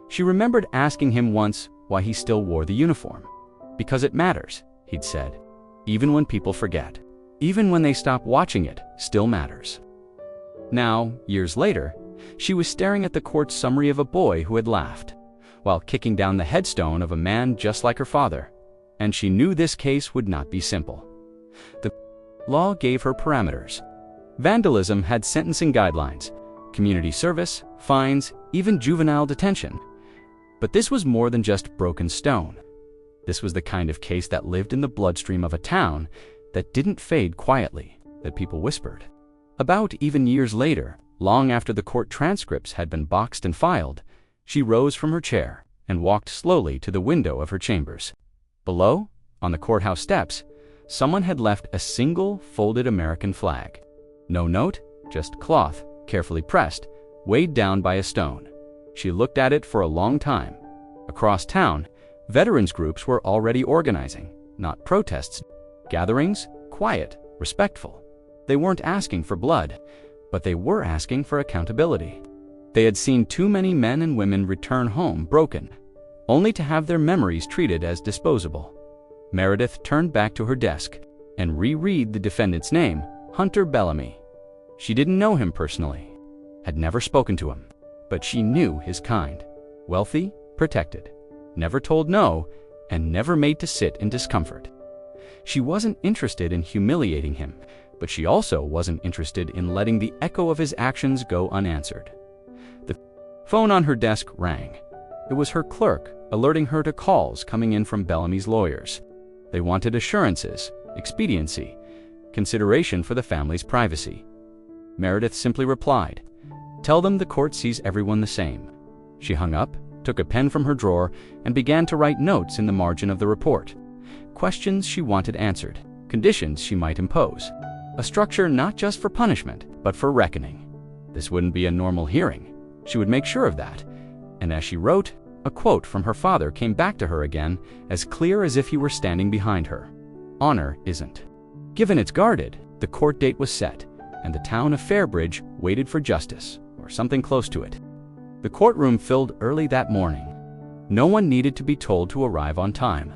She remembered asking him once why he still wore the uniform. "Because it matters," he'd said. "Even when people forget. Even when they stop watching, it still matters." Now, years later, she was staring at the court summary of a boy who had laughed, while kicking down the headstone of a man just like her father. And she knew this case would not be simple. The law gave her parameters. Vandalism had sentencing guidelines, community service, fines, even juvenile detention. But this was more than just broken stone. This was the kind of case that lived in the bloodstream of a town, that didn't fade quietly, that people whispered about. Even years later, long after the court transcripts had been boxed and filed, she rose from her chair and walked slowly to the window of her chambers. Below, on the courthouse steps, someone had left a single folded American flag. No note, just cloth, carefully pressed, weighed down by a stone. She looked at it for a long time. Across town, veterans groups were already organizing, not protests, gatherings, quiet, respectful. They weren't asking for blood, but they were asking for accountability. They had seen too many men and women return home broken, only to have their memories treated as disposable. Meredith turned back to her desk and reread the defendant's name, Hunter Bellamy. She didn't know him personally, had never spoken to him, but she knew his kind. Wealthy, protected, never told no, and never made to sit in discomfort. She wasn't interested in humiliating him, but she also wasn't interested in letting the echo of his actions go unanswered. The phone on her desk rang. It was her clerk, alerting her to calls coming in from Bellamy's lawyers. They wanted assurances, expediency, consideration for the family's privacy. Meredith simply replied, "Tell them the court sees everyone the same." She hung up, took a pen from her drawer, and began to write notes in the margin of the report. Questions she wanted answered, conditions she might impose. A structure not just for punishment, but for reckoning. This wouldn't be a normal hearing. She would make sure of that. And as she wrote, a quote from her father came back to her again, as clear as if he were standing behind her. "Honor isn't given, it's guarded." The court date was set, and the town of Fairbridge waited for justice, or something close to it. The courtroom filled early that morning. No one needed to be told to arrive on time.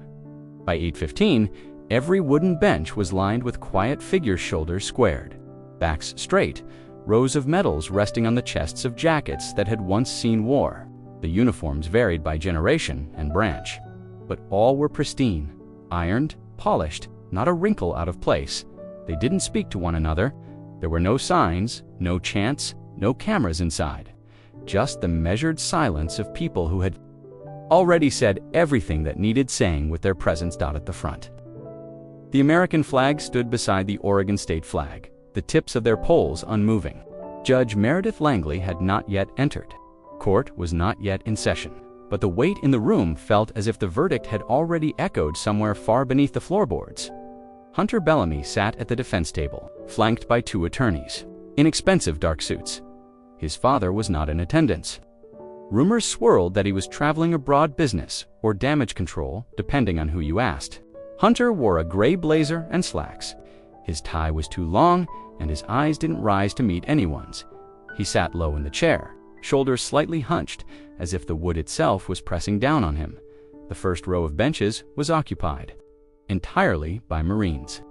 By 8:15, every wooden bench was lined with quiet figures, shoulders squared, backs straight, rows of medals resting on the chests of jackets that had once seen war. The uniforms varied by generation and branch, but all were pristine, ironed, polished, not a wrinkle out of place. They didn't speak to one another. There were no signs, no chants, no cameras inside. Just the measured silence of people who had already said everything that needed saying with their presence at the front. The American flag stood beside the Oregon state flag, the tips of their poles unmoving. Judge Meredith Langley had not yet entered. Court was not yet in session, but the weight in the room felt as if the verdict had already echoed somewhere far beneath the floorboards. Hunter Bellamy sat at the defense table, flanked by two attorneys, in expensive dark suits. His father was not in attendance. Rumors swirled that he was traveling abroad, business or damage control, depending on who you asked. Hunter wore a gray blazer and slacks. His tie was too long, and his eyes didn't rise to meet anyone's. He sat low in the chair, shoulders slightly hunched, as if the wood itself was pressing down on him. The first row of benches was occupied entirely by Marines.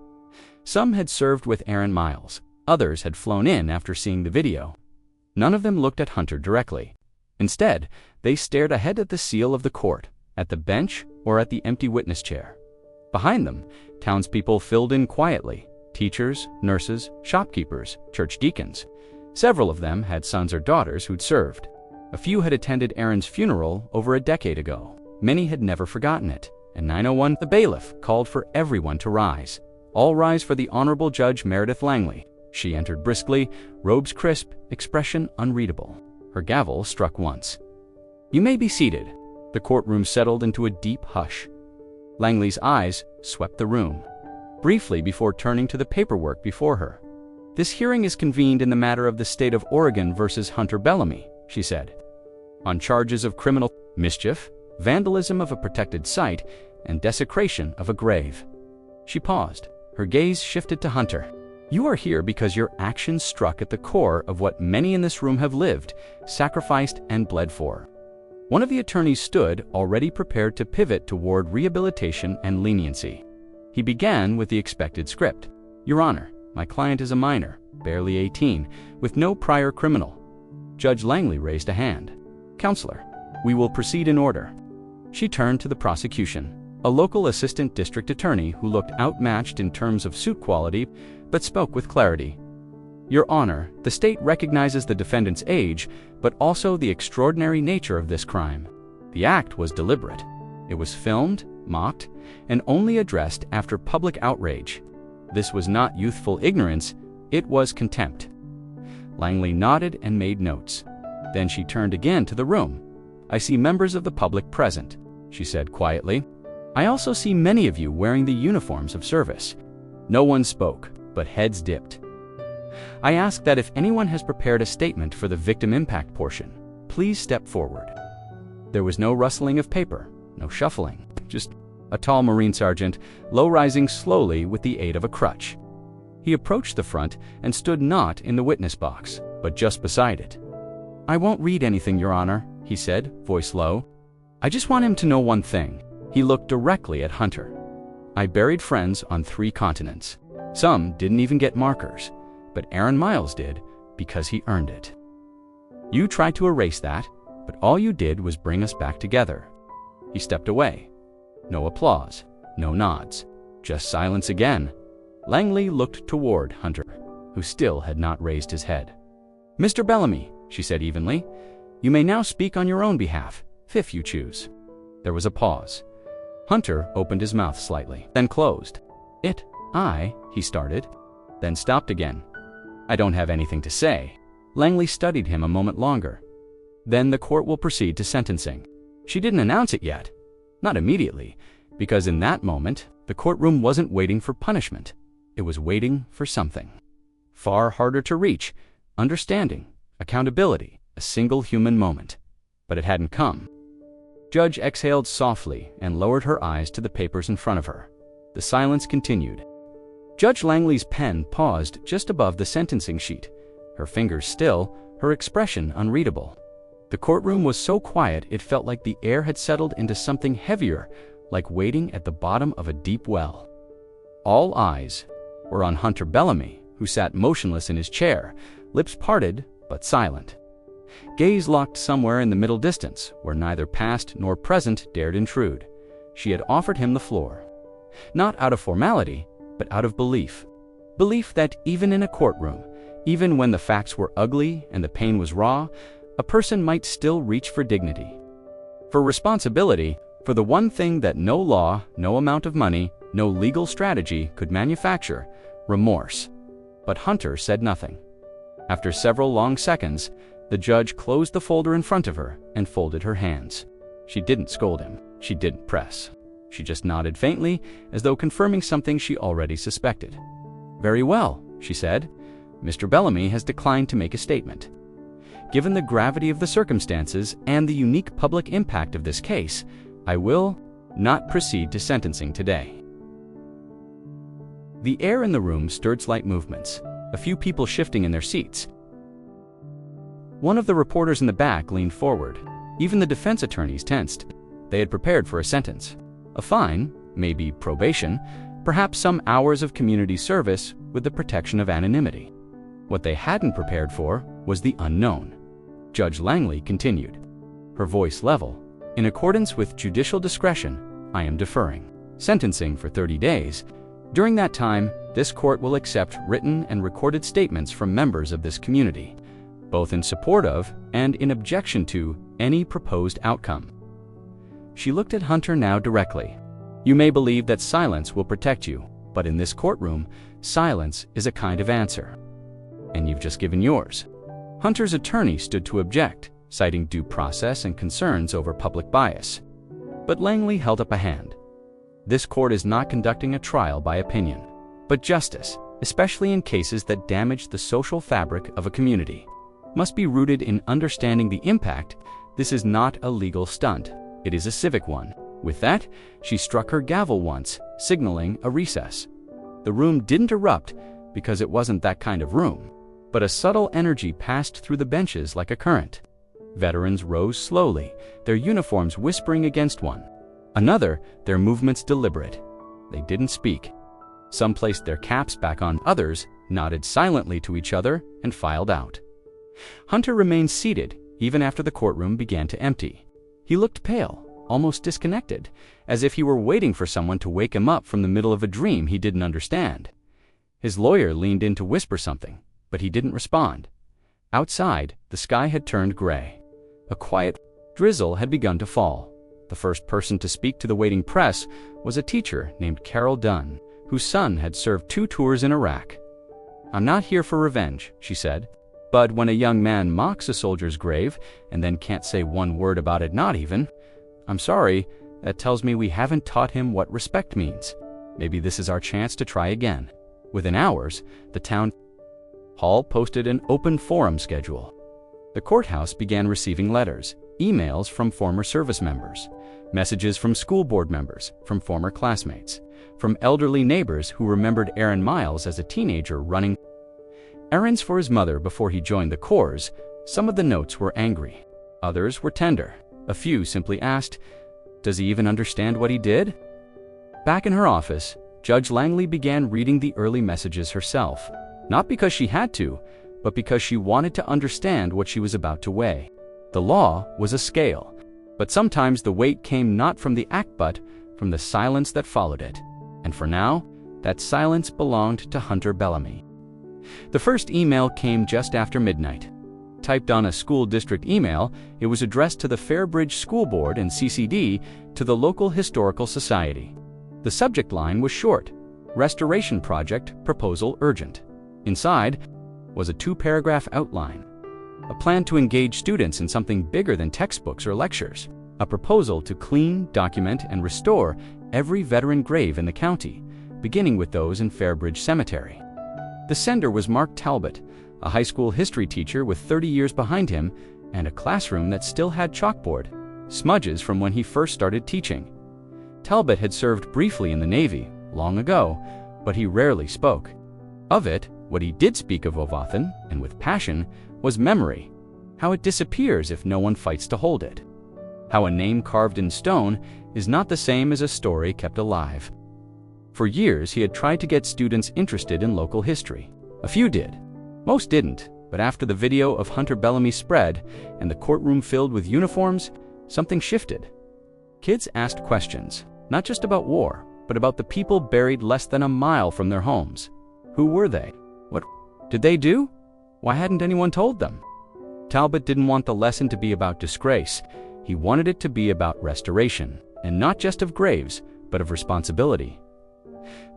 Some had served with Aaron Miles, Others had flown in after seeing the video. None of them looked at Hunter directly. Instead, they stared ahead at the seal of the court, at the bench, or at the empty witness chair. Behind them, townspeople filled in quietly: teachers, nurses, shopkeepers, church deacons. Several of them had sons or daughters who'd served. A few had attended Aaron's funeral over a decade ago. Many had never forgotten it. And 9:01, the bailiff called for everyone to rise. All rise for the Honorable Judge Meredith Langley. She entered briskly, robes crisp, expression unreadable. Her gavel struck once. "You may be seated." The courtroom settled into a deep hush. Langley's eyes swept the room, briefly before turning to the paperwork before her. "This hearing is convened in the matter of the state of Oregon versus Hunter Bellamy," she said, "on charges of criminal mischief, vandalism of a protected site, and desecration of a grave." She paused. Her gaze shifted to Hunter. "You are here because your actions struck at the core of what many in this room have lived, sacrificed, and bled for." One of the attorneys stood, already prepared to pivot toward rehabilitation and leniency. He began with the expected script. "Your Honor, my client is a minor, barely 18, with no prior criminal." Judge Langley raised a hand. "Counselor, we will proceed in order." She turned to the prosecution, a local assistant district attorney who looked outmatched in terms of suit quality, but spoke with clarity. "Your Honor, the state recognizes the defendant's age, but also the extraordinary nature of this crime. The act was deliberate. It was filmed, mocked, and only addressed after public outrage. This was not youthful ignorance, it was contempt." Langley nodded and made notes. Then she turned again to the room. "I see members of the public present," she said quietly. "I also see many of you wearing the uniforms of service." No one spoke, but heads dipped. "I ask that if anyone has prepared a statement for the victim impact portion, please step forward." There was no rustling of paper, no shuffling, just a tall Marine sergeant, low-rising slowly with the aid of a crutch. He approached the front and stood not in the witness box, but just beside it. "I won't read anything, Your Honor," he said, voice low. "I just want him to know one thing." He looked directly at Hunter. "I buried friends on 3 continents. Some didn't even get markers, but Aaron Miles did because he earned it. You tried to erase that, but all you did was bring us back together." He stepped away. No applause, no nods, just silence again. Langley looked toward Hunter, who still had not raised his head. "Mr. Bellamy," she said evenly, "you may now speak on your own behalf, if you choose." There was a pause. Hunter opened his mouth slightly, then closed. He started, then stopped again. "I don't have anything to say." Langley studied him a moment longer. "Then the court will proceed to sentencing." She didn't announce it yet. Not immediately, because in that moment, the courtroom wasn't waiting for punishment. It was waiting for something far harder to reach: understanding, accountability, a single human moment. But it hadn't come. Judge exhaled softly and lowered her eyes to the papers in front of her. The silence continued. Judge Langley's pen paused just above the sentencing sheet, her fingers still, her expression unreadable. The courtroom was so quiet it felt like the air had settled into something heavier, like waiting at the bottom of a deep well. All eyes were on Hunter Bellamy, who sat motionless in his chair, lips parted but silent. Gaze locked somewhere in the middle distance, where neither past nor present dared intrude. She had offered him the floor. Not out of formality, but out of belief. Belief that even in a courtroom, even when the facts were ugly and the pain was raw, a person might still reach for dignity, for responsibility, for the one thing that no law, no amount of money, no legal strategy could manufacture: remorse. But Hunter said nothing. After several long seconds, the judge closed the folder in front of her and folded her hands. She didn't scold him. She didn't press. She just nodded faintly, as though confirming something she already suspected. "Very well," she said. "Mr. Bellamy has declined to make a statement. Given the gravity of the circumstances and the unique public impact of this case, I will not proceed to sentencing today." The air in the room stirred slight movements, a few people shifting in their seats. One of the reporters in the back leaned forward. Even the defense attorneys tensed. They had prepared for a sentence. A fine, maybe probation, perhaps some hours of community service with the protection of anonymity. What they hadn't prepared for was the unknown. Judge Langley continued, her voice level. In accordance with judicial discretion, I am deferring sentencing for 30 days. During that time, this court will accept written and recorded statements from members of this community, both in support of and in objection to any proposed outcome. She looked at Hunter now directly. You may believe that silence will protect you, but in this courtroom, silence is a kind of answer. And you've just given yours. Hunter's attorney stood to object, citing due process and concerns over public bias. But Langley held up a hand. This court is not conducting a trial by opinion, but justice, especially in cases that damage the social fabric of a community, must be rooted in understanding the impact. This is not a legal stunt. It is a civic one. With that, she struck her gavel once, signaling a recess. The room didn't erupt because it wasn't that kind of room, but a subtle energy passed through the benches like a current. Veterans rose slowly, their uniforms whispering against one another, their movements deliberate. They didn't speak. Some placed their caps back on, others nodded silently to each other and filed out. Hunter remained seated even after the courtroom began to empty. He looked pale, almost disconnected, as if he were waiting for someone to wake him up from the middle of a dream he didn't understand. His lawyer leaned in to whisper something, but he didn't respond. Outside, the sky had turned gray. A quiet drizzle had begun to fall. The first person to speak to the waiting press was a teacher named Carol Dunn, whose son had served 2 tours in Iraq. I'm not here for revenge, she said. But when a young man mocks a soldier's grave and then can't say one word about it, not even, I'm sorry, that tells me we haven't taught him what respect means. Maybe this is our chance to try again. Within hours, the town hall posted an open forum schedule. The courthouse began receiving letters, emails from former service members, messages from school board members, from former classmates, from elderly neighbors who remembered Aaron Miles as a teenager running errands for his mother before he joined the Corps. Some of the notes were angry. Others were tender. A few simply asked, does he even understand what he did? Back in her office, Judge Langley began reading the early messages herself, not because she had to, but because she wanted to understand what she was about to weigh. The law was a scale, but sometimes the weight came not from the act but from the silence that followed it. And for now, that silence belonged to Hunter Bellamy. The first email came just after midnight. Typed on a school district email, it was addressed to the Fairbridge School Board and CCD to the local historical society. The subject line was short: Restoration Project Proposal Urgent. Inside was a 2-paragraph outline. A plan to engage students in something bigger than textbooks or lectures. A proposal to clean, document, and restore every veteran grave in the county, beginning with those in Fairbridge Cemetery. The sender was Mark Talbot, a high school history teacher with 30 years behind him and a classroom that still had chalkboard smudges from when he first started teaching. Talbot had served briefly in the Navy, long ago, but he rarely spoke. Of it, what he did speak of often, and with passion, was memory, how it disappears if no one fights to hold it. How a name carved in stone is not the same as a story kept alive. For years, he had tried to get students interested in local history. A few did. Most didn't, but after the video of Hunter Bellamy spread and the courtroom filled with uniforms, something shifted. Kids asked questions, not just about war, but about the people buried less than a mile from their homes. Who were they? What did they do? Why hadn't anyone told them? Talbot didn't want the lesson to be about disgrace. He wanted it to be about restoration, and not just of graves, but of responsibility.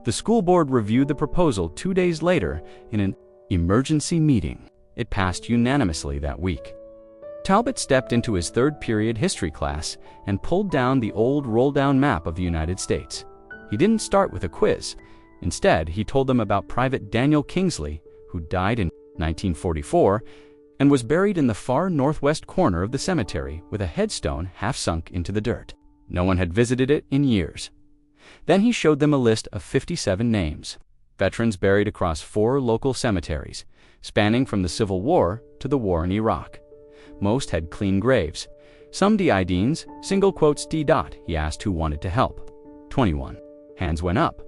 The school board reviewed the proposal 2 days later in an emergency meeting. It passed unanimously that week. Talbot stepped into his third period history class and pulled down the old roll-down map of the United States. He didn't start with a quiz. Instead, he told them about Private Daniel Kingsley, who died in 1944 and was buried in the far northwest corner of the cemetery with a headstone half sunk into the dirt. No one had visited it in years. Then he showed them a list of 57 names, veterans buried across 4 local cemeteries, spanning from the Civil War to the war in Iraq. Most had clean graves. Some DIDs, single quotes D. He asked who wanted to help. 21. Hands went up.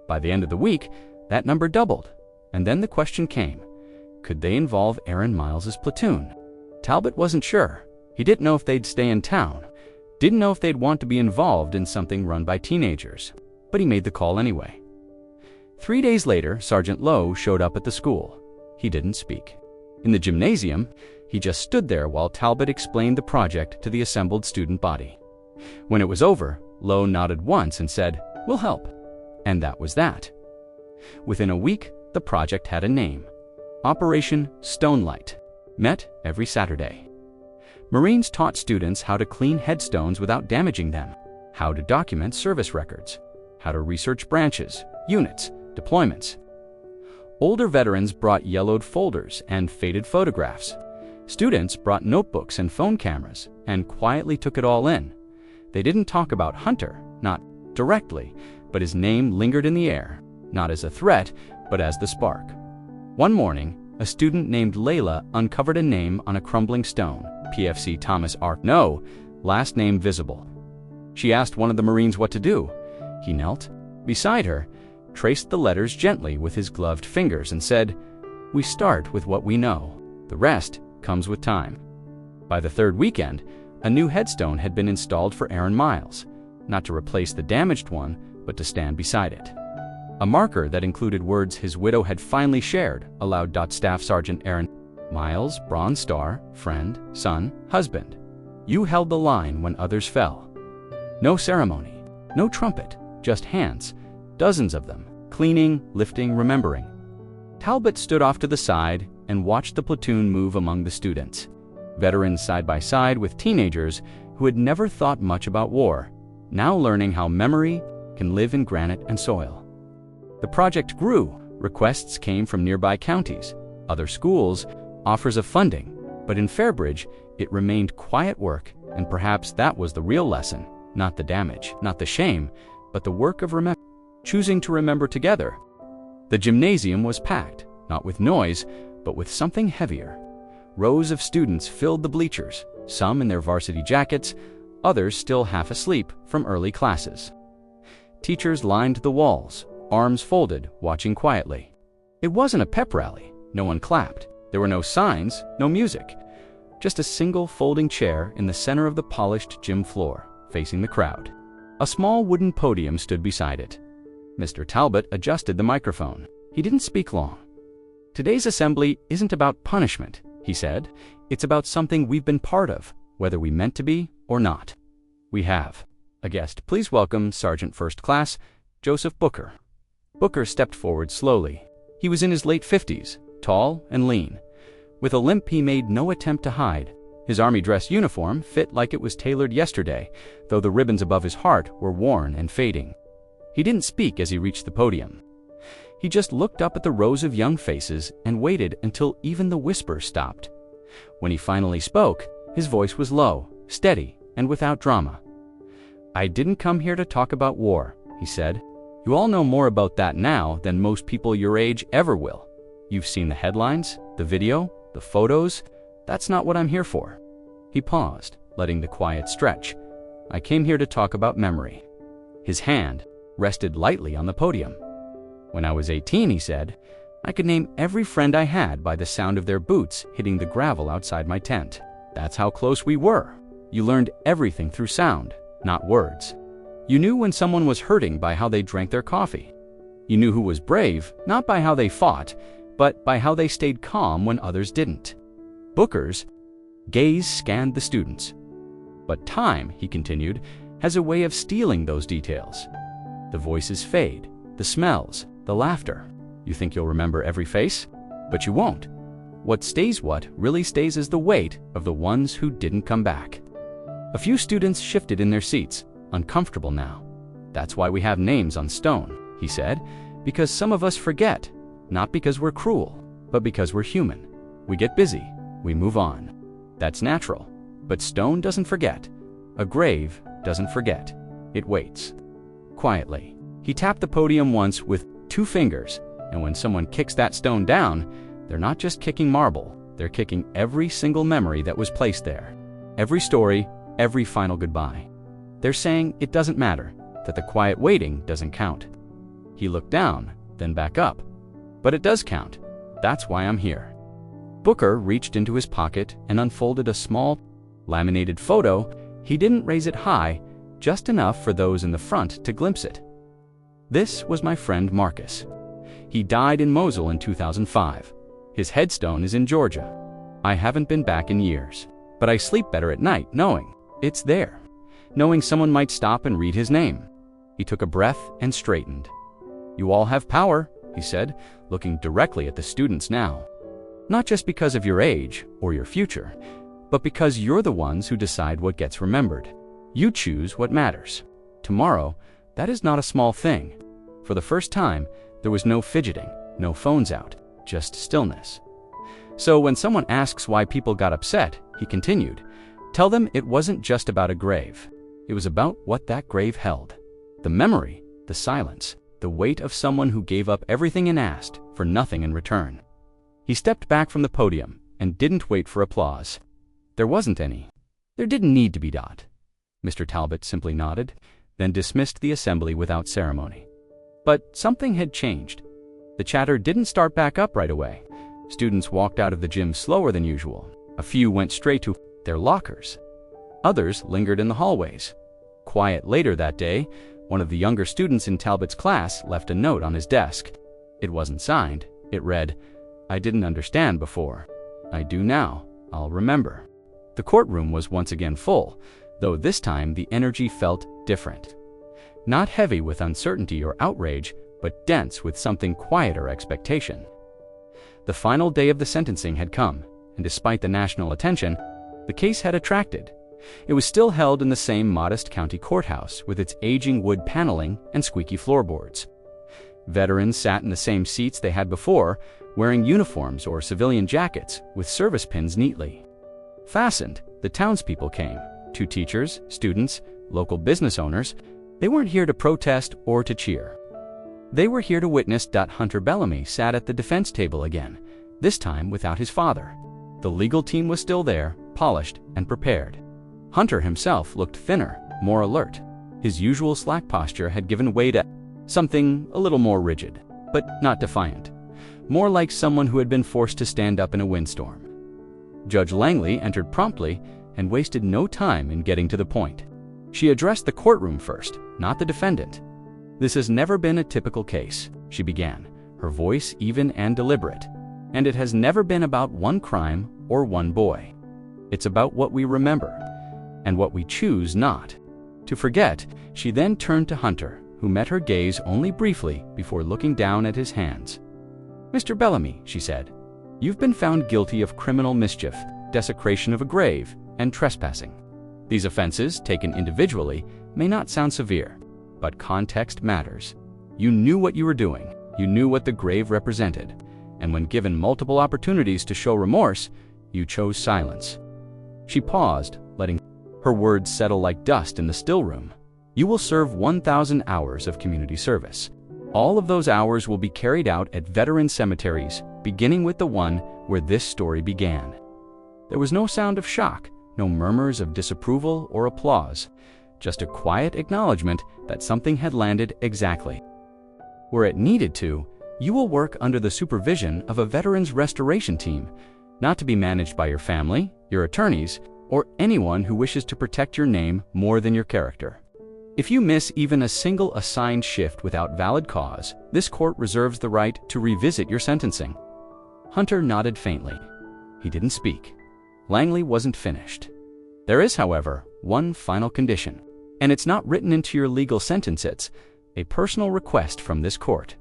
By the end of the week, that number doubled. And then the question came, Could they involve Aaron Miles's platoon? Talbot wasn't sure. He didn't know if they'd stay in town. Didn't know if they'd want to be involved in something run by teenagers. But he made the call anyway. 3 days later, Sergeant Lowe showed up at the school. He didn't speak. In the gymnasium, he just stood there while Talbot explained the project to the assembled student body. When it was over, Lowe nodded once and said, "We'll help." And that was that. Within a week, the project had a name. Operation Stonelight. Met every Saturday. Marines taught students how to clean headstones without damaging them, how to document service records, how to research branches, units, deployments. Older veterans brought yellowed folders and faded photographs. Students brought notebooks and phone cameras and quietly took it all in. They didn't talk about Hunter, not directly, but his name lingered in the air, not as a threat, but as the spark. One morning, a student named Layla uncovered a name on a crumbling stone, PFC Thomas R. No, last name visible. She asked one of the Marines what to do. He knelt beside her, traced the letters gently with his gloved fingers and said, "We start with what we know. The rest comes with time." By the third weekend, a new headstone had been installed for Aaron Miles, not to replace the damaged one, but to stand beside it. A marker that included words his widow had finally shared allowed Staff Sergeant Aaron Miles, Bronze Star, friend, son, husband. You held the line when others fell. No ceremony, no trumpet, just hands, dozens of them, cleaning, lifting, remembering. Talbot stood off to the side and watched the platoon move among the students, veterans side by side with teenagers who had never thought much about war, now learning how memory can live in granite and soil. The project grew. Requests came from nearby counties, other schools, offers of funding, but in Fairbridge, it remained quiet work, and perhaps that was the real lesson, not the damage, not the shame, but the work of choosing to remember together. The gymnasium was packed, not with noise, but with something heavier. Rows of students filled the bleachers, some in their varsity jackets, others still half asleep from early classes. Teachers lined the walls, arms folded, watching quietly. It wasn't a pep rally. No one clapped. There were no signs, no music. Just a single folding chair in the center of the polished gym floor, facing the crowd. A small wooden podium stood beside it. Mr. Talbot adjusted the microphone. He didn't speak long. "Today's assembly isn't about punishment," he said. "It's about something we've been part of, whether we meant to be or not. We have. A guest, please welcome Sergeant First Class Joseph Booker." Booker stepped forward slowly. He was in his late 50s, tall and lean. With a limp he made no attempt to hide. His army dress uniform fit like it was tailored yesterday, though the ribbons above his heart were worn and fading. He didn't speak as he reached the podium. He just looked up at the rows of young faces and waited until even the whispers stopped. When he finally spoke, his voice was low, steady, and without drama. "I didn't come here to talk about war," he said. "You all know more about that now than most people your age ever will. You've seen the headlines, the video, the photos. That's not what I'm here for." He paused, letting the quiet stretch. "I came here to talk about memory." His hand rested lightly on the podium. "When I was 18, he said, I could name every friend I had by the sound of their boots hitting the gravel outside my tent. That's how close we were. You learned everything through sound, not words. You knew when someone was hurting by how they drank their coffee. You knew who was brave, not by how they fought, but by how they stayed calm when others didn't." Booker's gaze scanned the students. "But time," he continued, "has a way of stealing those details. The voices fade, the smells, the laughter. You think you'll remember every face? But you won't. What really stays is the weight of the ones who didn't come back." A few students shifted in their seats, uncomfortable now. "That's why we have names on stone," he said, "because some of us forget, not because we're cruel, but because we're human. We get busy, we move on. That's natural, but stone doesn't forget. A grave doesn't forget. It waits." Quietly, he tapped the podium once with 2 fingers, and when someone kicks that stone down, they're not just kicking marble, they're kicking every single memory that was placed there. Every story, every final goodbye. They're saying it doesn't matter, that the quiet waiting doesn't count. He looked down, then back up. "But it does count. That's why I'm here." Booker reached into his pocket and unfolded a small, laminated photo. He didn't raise it high, just enough for those in the front to glimpse it. This was my friend Marcus. He died in Mosul in 2005. His headstone is in Georgia. I haven't been back in years, but I sleep better at night knowing it's there, knowing someone might stop and read his name. He took a breath and straightened. "You all have power," he said, looking directly at the students now. "Not just because of your age or your future, but because you're the ones who decide what gets remembered. You choose what matters. Tomorrow, that is not a small thing." For the first time, there was no fidgeting, no phones out, just stillness. So when someone asks why people got upset, he continued, "Tell them it wasn't just about a grave. It was about what that grave held. The memory, the silence, the weight of someone who gave up everything and asked for nothing in return." He stepped back from the podium and didn't wait for applause. There wasn't any. There didn't need to be. Mr. Talbot simply nodded, then dismissed the assembly without ceremony. But something had changed. The chatter didn't start back up right away. Students walked out of the gym slower than usual. A few went straight to their lockers. Others lingered in the hallways. Quiet later that day, one of the younger students in Talbot's class left a note on his desk. It wasn't signed. It read, "I didn't understand before. I do now. I'll remember." The courtroom was once again full, though this time the energy felt different. Not heavy with uncertainty or outrage, but dense with something quieter expectation. The final day of the sentencing had come, and despite the national attention, the case had attracted. It was still held in the same modest county courthouse with its aging wood paneling and squeaky floorboards. Veterans sat in the same seats they had before, wearing uniforms or civilian jackets with service pins neatly fastened. The townspeople came, 2 teachers, students, local business owners. They weren't here to protest or to cheer. They were here to witness. Hunter Bellamy sat at the defense table again, this time without his father. The legal team was still there, polished and prepared. Hunter himself looked thinner, more alert. His usual slack posture had given way to something a little more rigid, but not defiant. More like someone who had been forced to stand up in a windstorm. Judge Langley entered promptly and wasted no time in getting to the point. She addressed the courtroom first, not the defendant. "This has never been a typical case," she began, her voice even and deliberate. "And it has never been about one crime or one boy. It's about what we remember, and what we choose not to forget." She then turned to Hunter, who met her gaze only briefly before looking down at his hands. "Mr. Bellamy," she said, "you've been found guilty of criminal mischief, desecration of a grave, and trespassing. These offenses, taken individually, may not sound severe, but context matters. You knew what you were doing, you knew what the grave represented, and when given multiple opportunities to show remorse, you chose silence." She paused, letting her words settle like dust in the still room. "You will serve 1,000 hours of community service. All of those hours will be carried out at veteran cemeteries, beginning with the one where this story began." There was no sound of shock, no murmurs of disapproval or applause, just a quiet acknowledgement that something had landed exactly where it needed to. "You will work under the supervision of a veterans restoration team, not to be managed by your family, your attorneys, or anyone who wishes to protect your name more than your character. If you miss even a single assigned shift without valid cause, this court reserves the right to revisit your sentencing." Hunter nodded faintly. He didn't speak. Langley wasn't finished. "There is, however, one final condition, and it's not written into your legal sentence. It's a personal request from this court."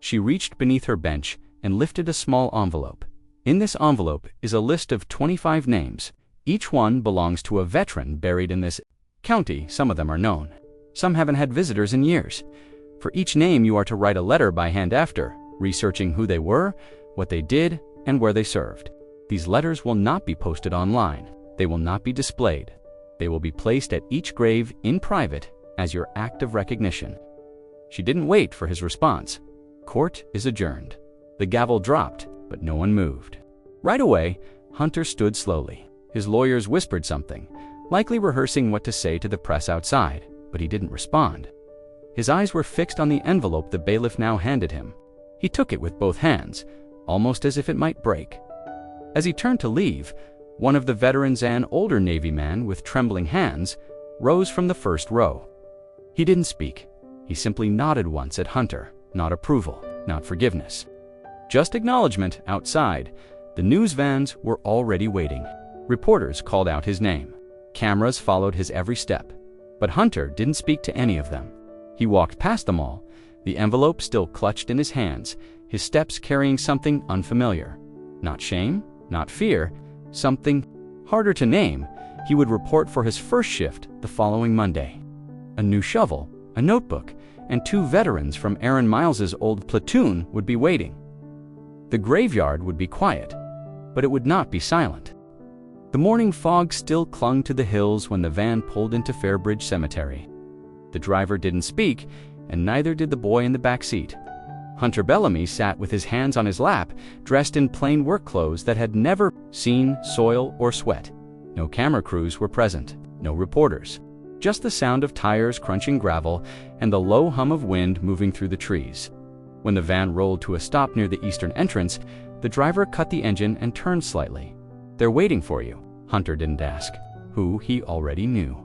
She reached beneath her bench and lifted a small envelope. In this envelope is a list of 25 names. Each one belongs to a veteran buried in this county. Some of them are known. Some haven't had visitors in years. For each name you are to write a letter by hand after, researching who they were, what they did, and where they served. These letters will not be posted online. They will not be displayed. They will be placed at each grave in private as your act of recognition. She didn't wait for his response. Court is adjourned. The gavel dropped, but no one moved. Right away, Hunter stood slowly. His lawyers whispered something, likely rehearsing what to say to the press outside, but he didn't respond. His eyes were fixed on the envelope the bailiff now handed him. He took it with both hands, almost as if it might break. As he turned to leave, one of the veterans, an older Navy man with trembling hands, rose from the first row. He didn't speak. He simply nodded once at Hunter, not approval, not forgiveness. Just acknowledgement. Outside, the news vans were already waiting. Reporters called out his name. Cameras followed his every step. But Hunter didn't speak to any of them. He walked past them all, the envelope still clutched in his hands, his steps carrying something unfamiliar. Not shame, not fear, something harder to name. He would report for his first shift the following Monday. A new shovel, a notebook, and 2 veterans from Aaron Miles's old platoon would be waiting. The graveyard would be quiet, but it would not be silent. The morning fog still clung to the hills when the van pulled into Fairbridge Cemetery. The driver didn't speak, and neither did the boy in the back seat. Hunter Bellamy sat with his hands on his lap, dressed in plain work clothes that had never seen soil or sweat. No camera crews were present, no reporters. Just the sound of tires crunching gravel and the low hum of wind moving through the trees. When the van rolled to a stop near the eastern entrance, the driver cut the engine and turned slightly. "They're waiting for you," Hunter didn't ask, who he already knew.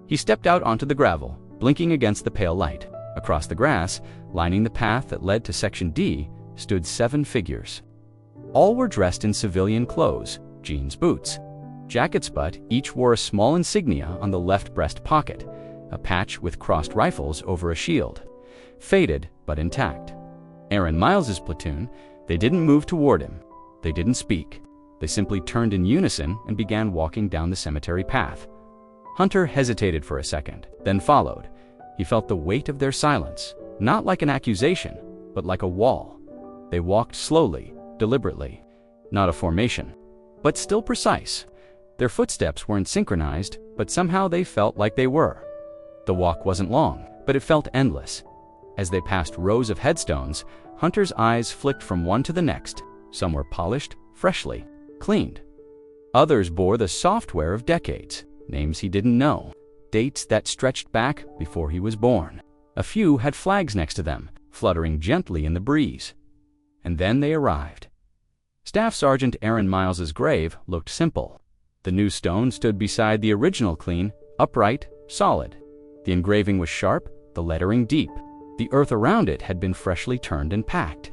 He stepped out onto the gravel, blinking against the pale light. Across the grass, lining the path that led to Section D, stood 7 figures. All were dressed in civilian clothes, jeans, boots, jackets, but each wore a small insignia on the left breast pocket, a patch with crossed rifles over a shield. Faded, but intact. Aaron Miles's platoon. They didn't move toward him. They didn't speak. They simply turned in unison and began walking down the cemetery path. Hunter hesitated for a second, then followed. He felt the weight of their silence, not like an accusation, but like a wall. They walked slowly, deliberately. Not a formation, but still precise. Their footsteps weren't synchronized, but somehow they felt like they were. The walk wasn't long, but it felt endless. As they passed rows of headstones, Hunter's eyes flicked from one to the next. Some were polished, freshly, cleaned. Others bore the software of decades, names he didn't know, dates that stretched back before he was born. A few had flags next to them, fluttering gently in the breeze. And then they arrived. Staff Sergeant Aaron Miles's grave looked simple. The new stone stood beside the original, clean, upright, solid. The engraving was sharp, the lettering deep. The earth around it had been freshly turned and packed.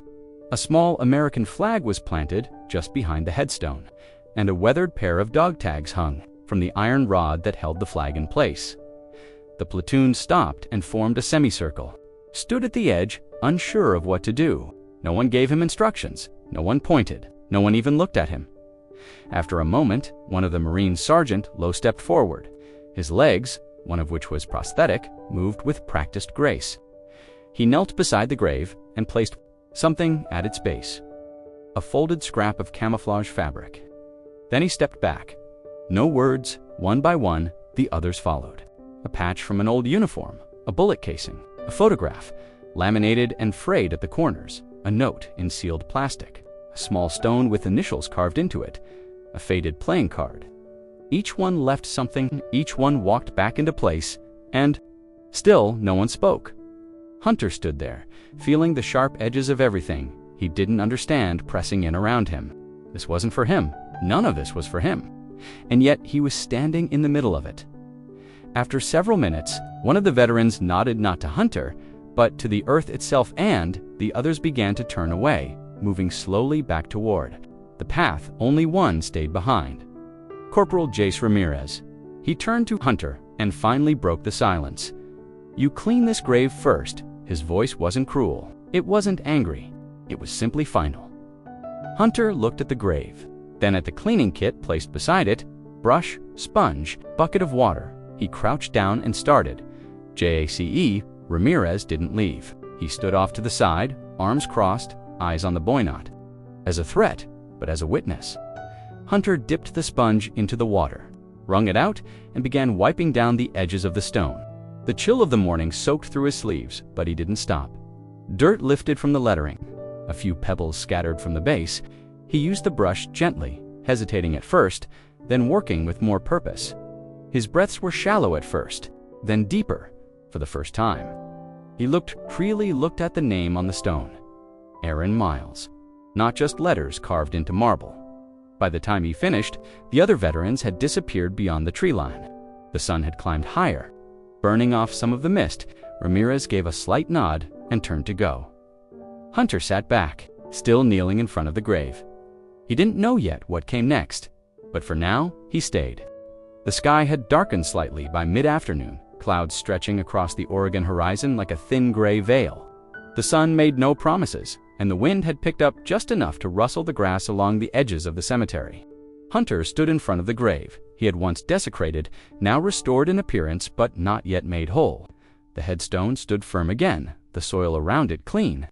A small American flag was planted just behind the headstone, and a weathered pair of dog tags hung from the iron rod that held the flag in place. The platoon stopped and formed a semicircle, stood at the edge, unsure of what to do. No one gave him instructions, no one pointed, no one even looked at him. After a moment, one of the Marine sergeant low-stepped forward. His legs, one of which was prosthetic, moved with practiced grace. He knelt beside the grave and placed something at its base, a folded scrap of camouflage fabric. Then he stepped back. No words, one by one, the others followed. A patch from an old uniform, a bullet casing, a photograph, laminated and frayed at the corners, a note in sealed plastic, a small stone with initials carved into it, a faded playing card. Each one left something, each one walked back into place, and still no one spoke. Hunter stood there, feeling the sharp edges of everything he didn't understand pressing in around him. This wasn't for him. None of this was for him. And yet he was standing in the middle of it. After several minutes, one of the veterans nodded not to Hunter, but to the earth itself, and the others began to turn away, moving slowly back toward the path. Only one stayed behind. Corporal Jace Ramirez. He turned to Hunter and finally broke the silence. "You clean this grave first." His voice wasn't cruel. It wasn't angry. It was simply final. Hunter looked at the grave, then at the cleaning kit placed beside it, brush, sponge, bucket of water. He crouched down and started. JACE, Ramirez didn't leave. He stood off to the side, arms crossed, eyes on the boy, not as a threat, but as a witness. Hunter dipped the sponge into the water, wrung it out, and began wiping down the edges of the stone. The chill of the morning soaked through his sleeves, but he didn't stop. Dirt lifted from the lettering, a few pebbles scattered from the base. He used the brush gently, hesitating at first, then working with more purpose. His breaths were shallow at first, then deeper, for the first time. He freely looked at the name on the stone. Aaron Miles. Not just letters carved into marble. By the time he finished, the other veterans had disappeared beyond the tree line. The sun had climbed higher. Burning off some of the mist, Ramirez gave a slight nod and turned to go. Hunter sat back, still kneeling in front of the grave. He didn't know yet what came next, but for now, he stayed. The sky had darkened slightly by mid-afternoon, clouds stretching across the Oregon horizon like a thin gray veil. The sun made no promises, and the wind had picked up just enough to rustle the grass along the edges of the cemetery. Hunter stood in front of the grave. He had once desecrated, now restored in appearance but not yet made whole. The headstone stood firm again, the soil around it clean.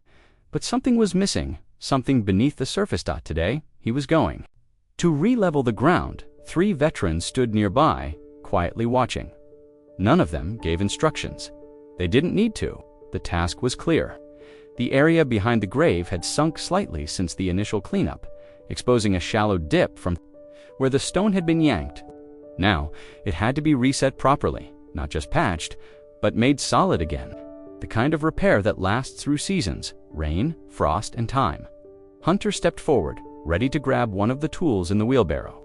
But something was missing, something beneath the surface. Today, he was going to re-level the ground. 3 veterans stood nearby, quietly watching. None of them gave instructions. They didn't need to. The task was clear. The area behind the grave had sunk slightly since the initial cleanup, exposing a shallow dip from where the stone had been yanked. Now, it had to be reset properly, not just patched, but made solid again. The kind of repair that lasts through seasons, rain, frost, and time. Hunter stepped forward, ready to grab one of the tools in the wheelbarrow.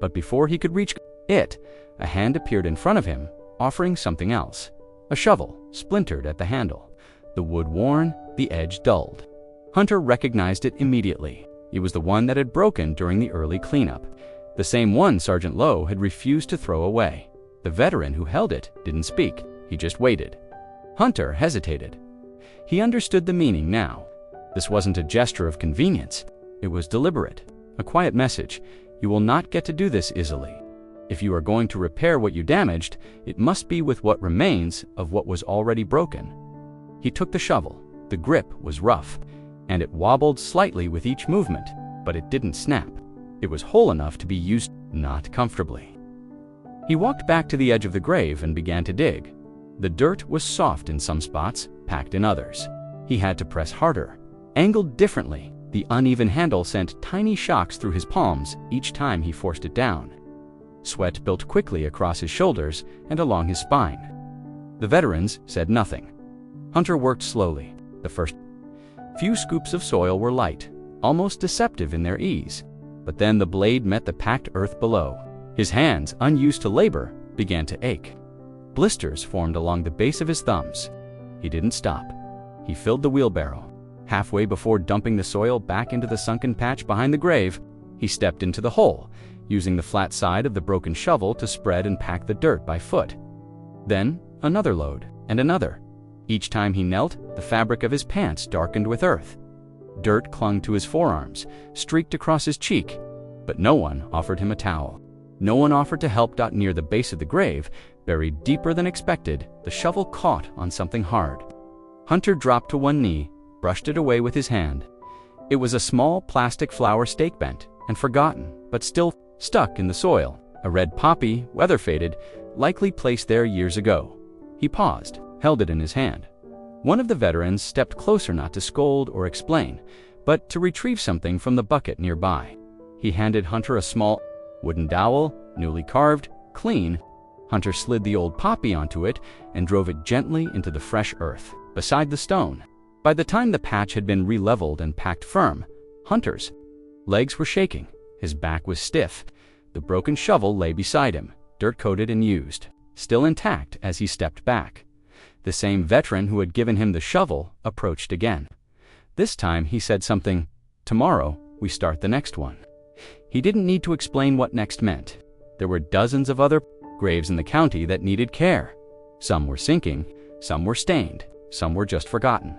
But before he could reach it, a hand appeared in front of him, offering something else. A shovel, splintered at the handle. The wood worn, the edge dulled. Hunter recognized it immediately. It was the one that had broken during the early cleanup. The same one Sergeant Lowe had refused to throw away. The veteran who held it didn't speak. He just waited. Hunter hesitated. He understood the meaning now. This wasn't a gesture of convenience. It was deliberate. A quiet message. You will not get to do this easily. If you are going to repair what you damaged, it must be with what remains of what was already broken. He took the shovel. The grip was rough, and it wobbled slightly with each movement, but it didn't snap. It was whole enough to be used, not comfortably. He walked back to the edge of the grave and began to dig. The dirt was soft in some spots, packed in others. He had to press harder. Angled differently, the uneven handle sent tiny shocks through his palms each time he forced it down. Sweat built quickly across his shoulders and along his spine. The veterans said nothing. Hunter worked slowly. The first few scoops of soil were light, almost deceptive in their ease. But then the blade met the packed earth below. His hands, unused to labor, began to ache. Blisters formed along the base of his thumbs. He didn't stop. He filled the wheelbarrow. Halfway before dumping the soil back into the sunken patch behind the grave, he stepped into the hole, using the flat side of the broken shovel to spread and pack the dirt by foot. Then another load, and another. Each time he knelt, the fabric of his pants darkened with earth. Dirt clung to his forearms, streaked across his cheek, but no one offered him a towel. No one offered to help. Near the base of the grave, buried deeper than expected, the shovel caught on something hard. Hunter dropped to one knee, brushed it away with his hand. It was a small plastic flower stake bent and forgotten, but still stuck in the soil. A red poppy, weather-faded, likely placed there years ago. He paused, held it in his hand. One of the veterans stepped closer, not to scold or explain, but to retrieve something from the bucket nearby. He handed Hunter a small wooden dowel, newly carved, clean. Hunter slid the old poppy onto it and drove it gently into the fresh earth, beside the stone. By the time the patch had been re-leveled and packed firm, Hunter's legs were shaking. His back was stiff. The broken shovel lay beside him, dirt-coated and used, still intact as he stepped back. The same veteran who had given him the shovel approached again. This time he said something. Tomorrow, we start the next one. He didn't need to explain what next meant. There were dozens of other graves in the county that needed care. Some were sinking, some were stained, some were just forgotten.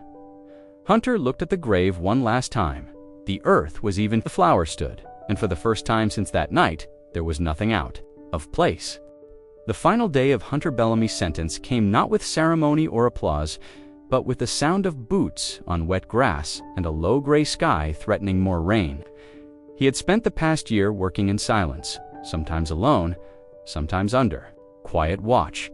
Hunter looked at the grave one last time. The earth was even. The flower stood, and for the first time since that night, there was nothing out of place. The final day of Hunter Bellamy's sentence came not with ceremony or applause, but with the sound of boots on wet grass and a low gray sky threatening more rain. He had spent the past year working in silence, sometimes alone, sometimes under quiet watch.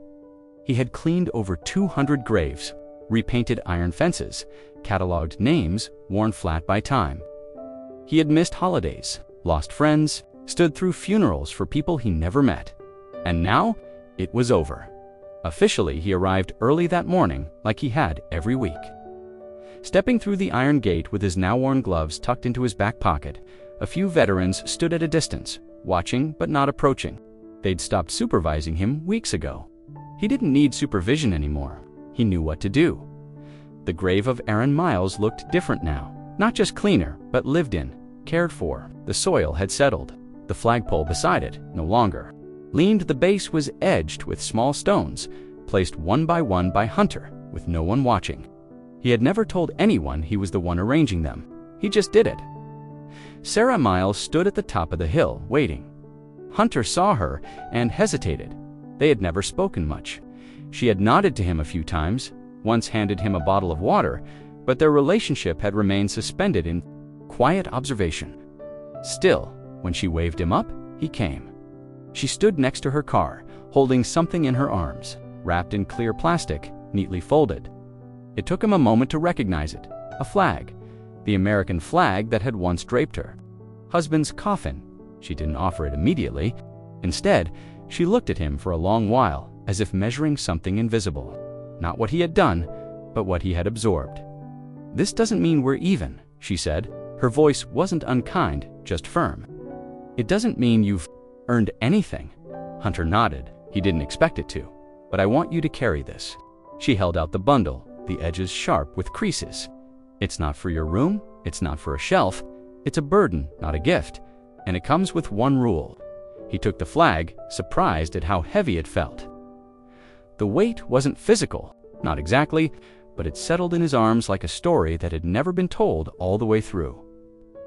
He had cleaned over 200 graves, repainted iron fences, cataloged names worn flat by time. He had missed holidays, lost friends, stood through funerals for people he never met. And now, it was over. Officially, he arrived early that morning, like he had every week. Stepping through the iron gate with his now-worn gloves tucked into his back pocket, A few veterans stood at a distance, watching but not approaching. They'd stopped supervising him weeks ago. He didn't need supervision anymore. He knew what to do. The grave of Aaron Miles looked different now. Not just cleaner, but lived in, cared for. The soil had settled. The flagpole beside it, no longer. Leaned, the base was edged with small stones, placed one by Hunter, with no one watching. He had never told anyone he was the one arranging them. He just did it. Sarah Miles stood at the top of the hill, waiting. Hunter saw her and hesitated. They had never spoken much. She had nodded to him a few times, once handed him a bottle of water, but their relationship had remained suspended in quiet observation. Still, when she waved him up, he came. She stood next to her car, holding something in her arms, wrapped in clear plastic, neatly folded. It took him a moment to recognize it. A flag. The American flag that had once draped her. Husband's coffin. She didn't offer it immediately. Instead, she looked at him for a long while, as if measuring something invisible. Not what he had done, but what he had absorbed. "This doesn't mean we're even," she said. Her voice wasn't unkind, just firm. "It doesn't mean you've earned anything." Hunter nodded. He didn't expect it to. "But I want you to carry this." She held out the bundle, the edges sharp with creases. "It's not for your room. It's not for a shelf. It's a burden, not a gift. And it comes with one rule." He took the flag, surprised at how heavy it felt. The weight wasn't physical, not exactly, but it settled in his arms like a story that had never been told all the way through.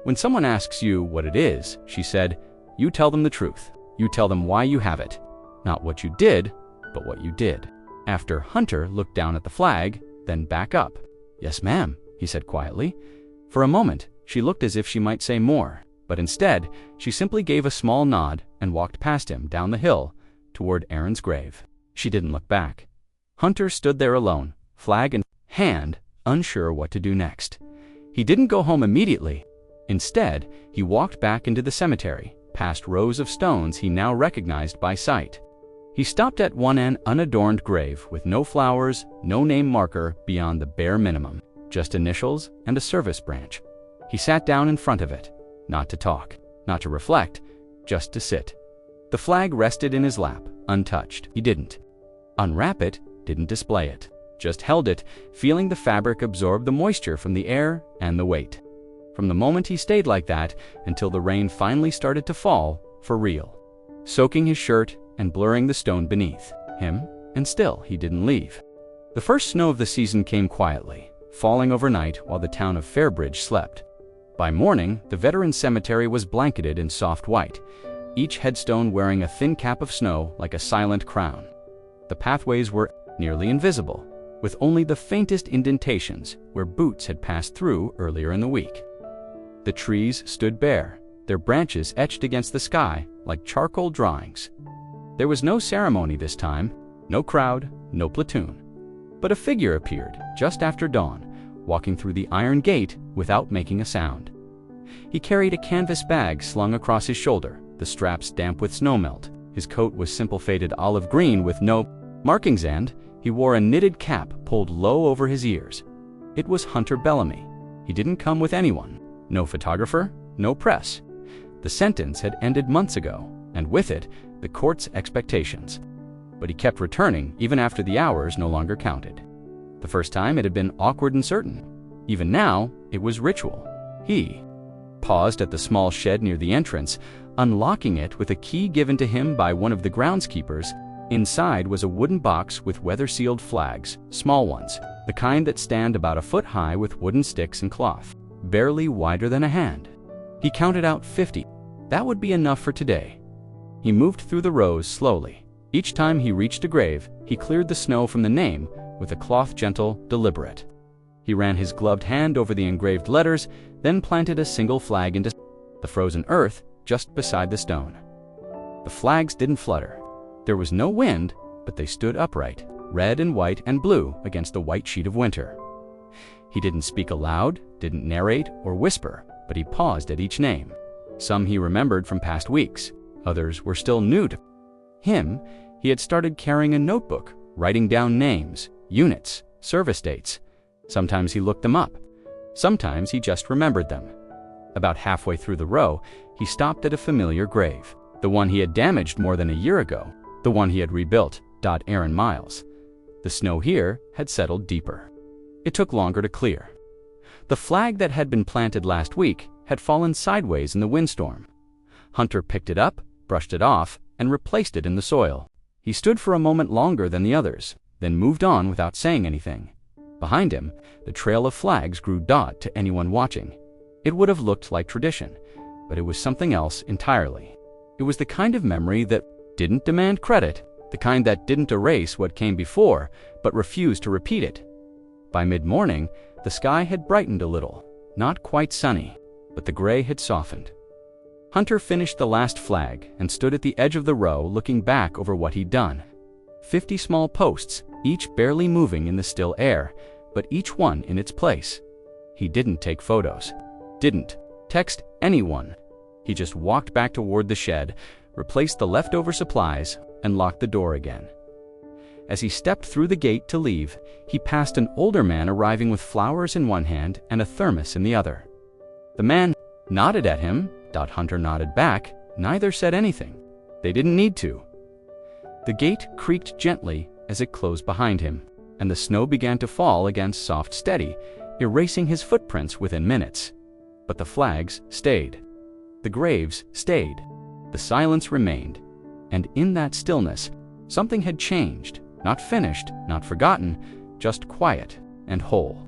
"When someone asks you what it is," she said, "you tell them the truth. You tell them why you have it. Not what you did, but what you did." After Hunter looked down at the flag, then back up. "Yes, ma'am," he said quietly. For a moment, she looked as if she might say more, but instead, she simply gave a small nod and walked past him down the hill toward Aaron's grave. She didn't look back. Hunter stood there alone, flag in hand, unsure what to do next. He didn't go home immediately. Instead, he walked back into the cemetery, past rows of stones he now recognized by sight. He stopped at one unadorned grave with no flowers, no name marker beyond the bare minimum, just initials and a service branch. He sat down in front of it, not to talk, not to reflect, just to sit. The flag rested in his lap, untouched. He didn't unwrap it, didn't display it, just held it, feeling the fabric absorb the moisture from the air and the weight. From the moment he stayed like that until the rain finally started to fall, for real, soaking his shirt and blurring the stone beneath him, and still he didn't leave. The first snow of the season came quietly, falling overnight while the town of Fairbridge slept. By morning, the veteran cemetery was blanketed in soft white, each headstone wearing a thin cap of snow like a silent crown. The pathways were nearly invisible, with only the faintest indentations where boots had passed through earlier in the week. The trees stood bare, their branches etched against the sky like charcoal drawings. There was no ceremony this time, no crowd, no platoon. But a figure appeared just after dawn, walking through the iron gate without making a sound. He carried a canvas bag slung across his shoulder, the straps damp with snowmelt. His coat was simple faded olive green with no markings, and he wore a knitted cap pulled low over his ears. It was Hunter Bellamy. He didn't come with anyone. No photographer, no press. The sentence had ended months ago, and with it, the court's expectations. But he kept returning even after the hours no longer counted. The first time it had been awkward and certain. Even now, it was ritual. He paused at the small shed near the entrance, unlocking it with a key given to him by one of the groundskeepers. Inside was a wooden box with weather-sealed flags, small ones, the kind that stand about a foot high with wooden sticks and cloth, barely wider than a hand. He counted out 50. That would be enough for today. He moved through the rows slowly. Each time he reached a grave, he cleared the snow from the name with a cloth gentle, deliberate. He ran his gloved hand over the engraved letters, then planted a single flag into the frozen earth just beside the stone. The flags didn't flutter. There was no wind, but they stood upright, red and white and blue against the white sheet of winter. He didn't speak aloud, didn't narrate or whisper, but he paused at each name. Some he remembered from past weeks, others were still new to him. He had started carrying a notebook, writing down names, units, service dates. Sometimes he looked them up. Sometimes he just remembered them. About halfway through the row, he stopped at a familiar grave, the one he had damaged more than a year ago, the one he had rebuilt. Aaron Miles. The snow here had settled deeper. It took longer to clear. The flag that had been planted last week had fallen sideways in the windstorm. Hunter picked it up, brushed it off, and replaced it in the soil. He stood for a moment longer than the others, then moved on without saying anything. Behind him, the trail of flags grew to anyone watching. It would have looked like tradition, but it was something else entirely. It was the kind of memory that didn't demand credit, the kind that didn't erase what came before, but refused to repeat it. By mid-morning, the sky had brightened a little, not quite sunny, but the gray had softened. Hunter finished the last flag and stood at the edge of the row looking back over what he'd done. 50 small posts, each barely moving in the still air, but each one in its place. He didn't take photos, didn't text anyone. He just walked back toward the shed, replaced the leftover supplies, and locked the door again. As he stepped through the gate to leave, he passed an older man arriving with flowers in one hand and a thermos in the other. The man nodded at him. Hunter nodded back. Neither said anything. They didn't need to. The gate creaked gently as it closed behind him, and the snow began to fall again soft, steady, erasing his footprints within minutes. But the flags stayed. The graves stayed. The silence remained. And in that stillness, something had changed, not finished, not forgotten, just quiet and whole.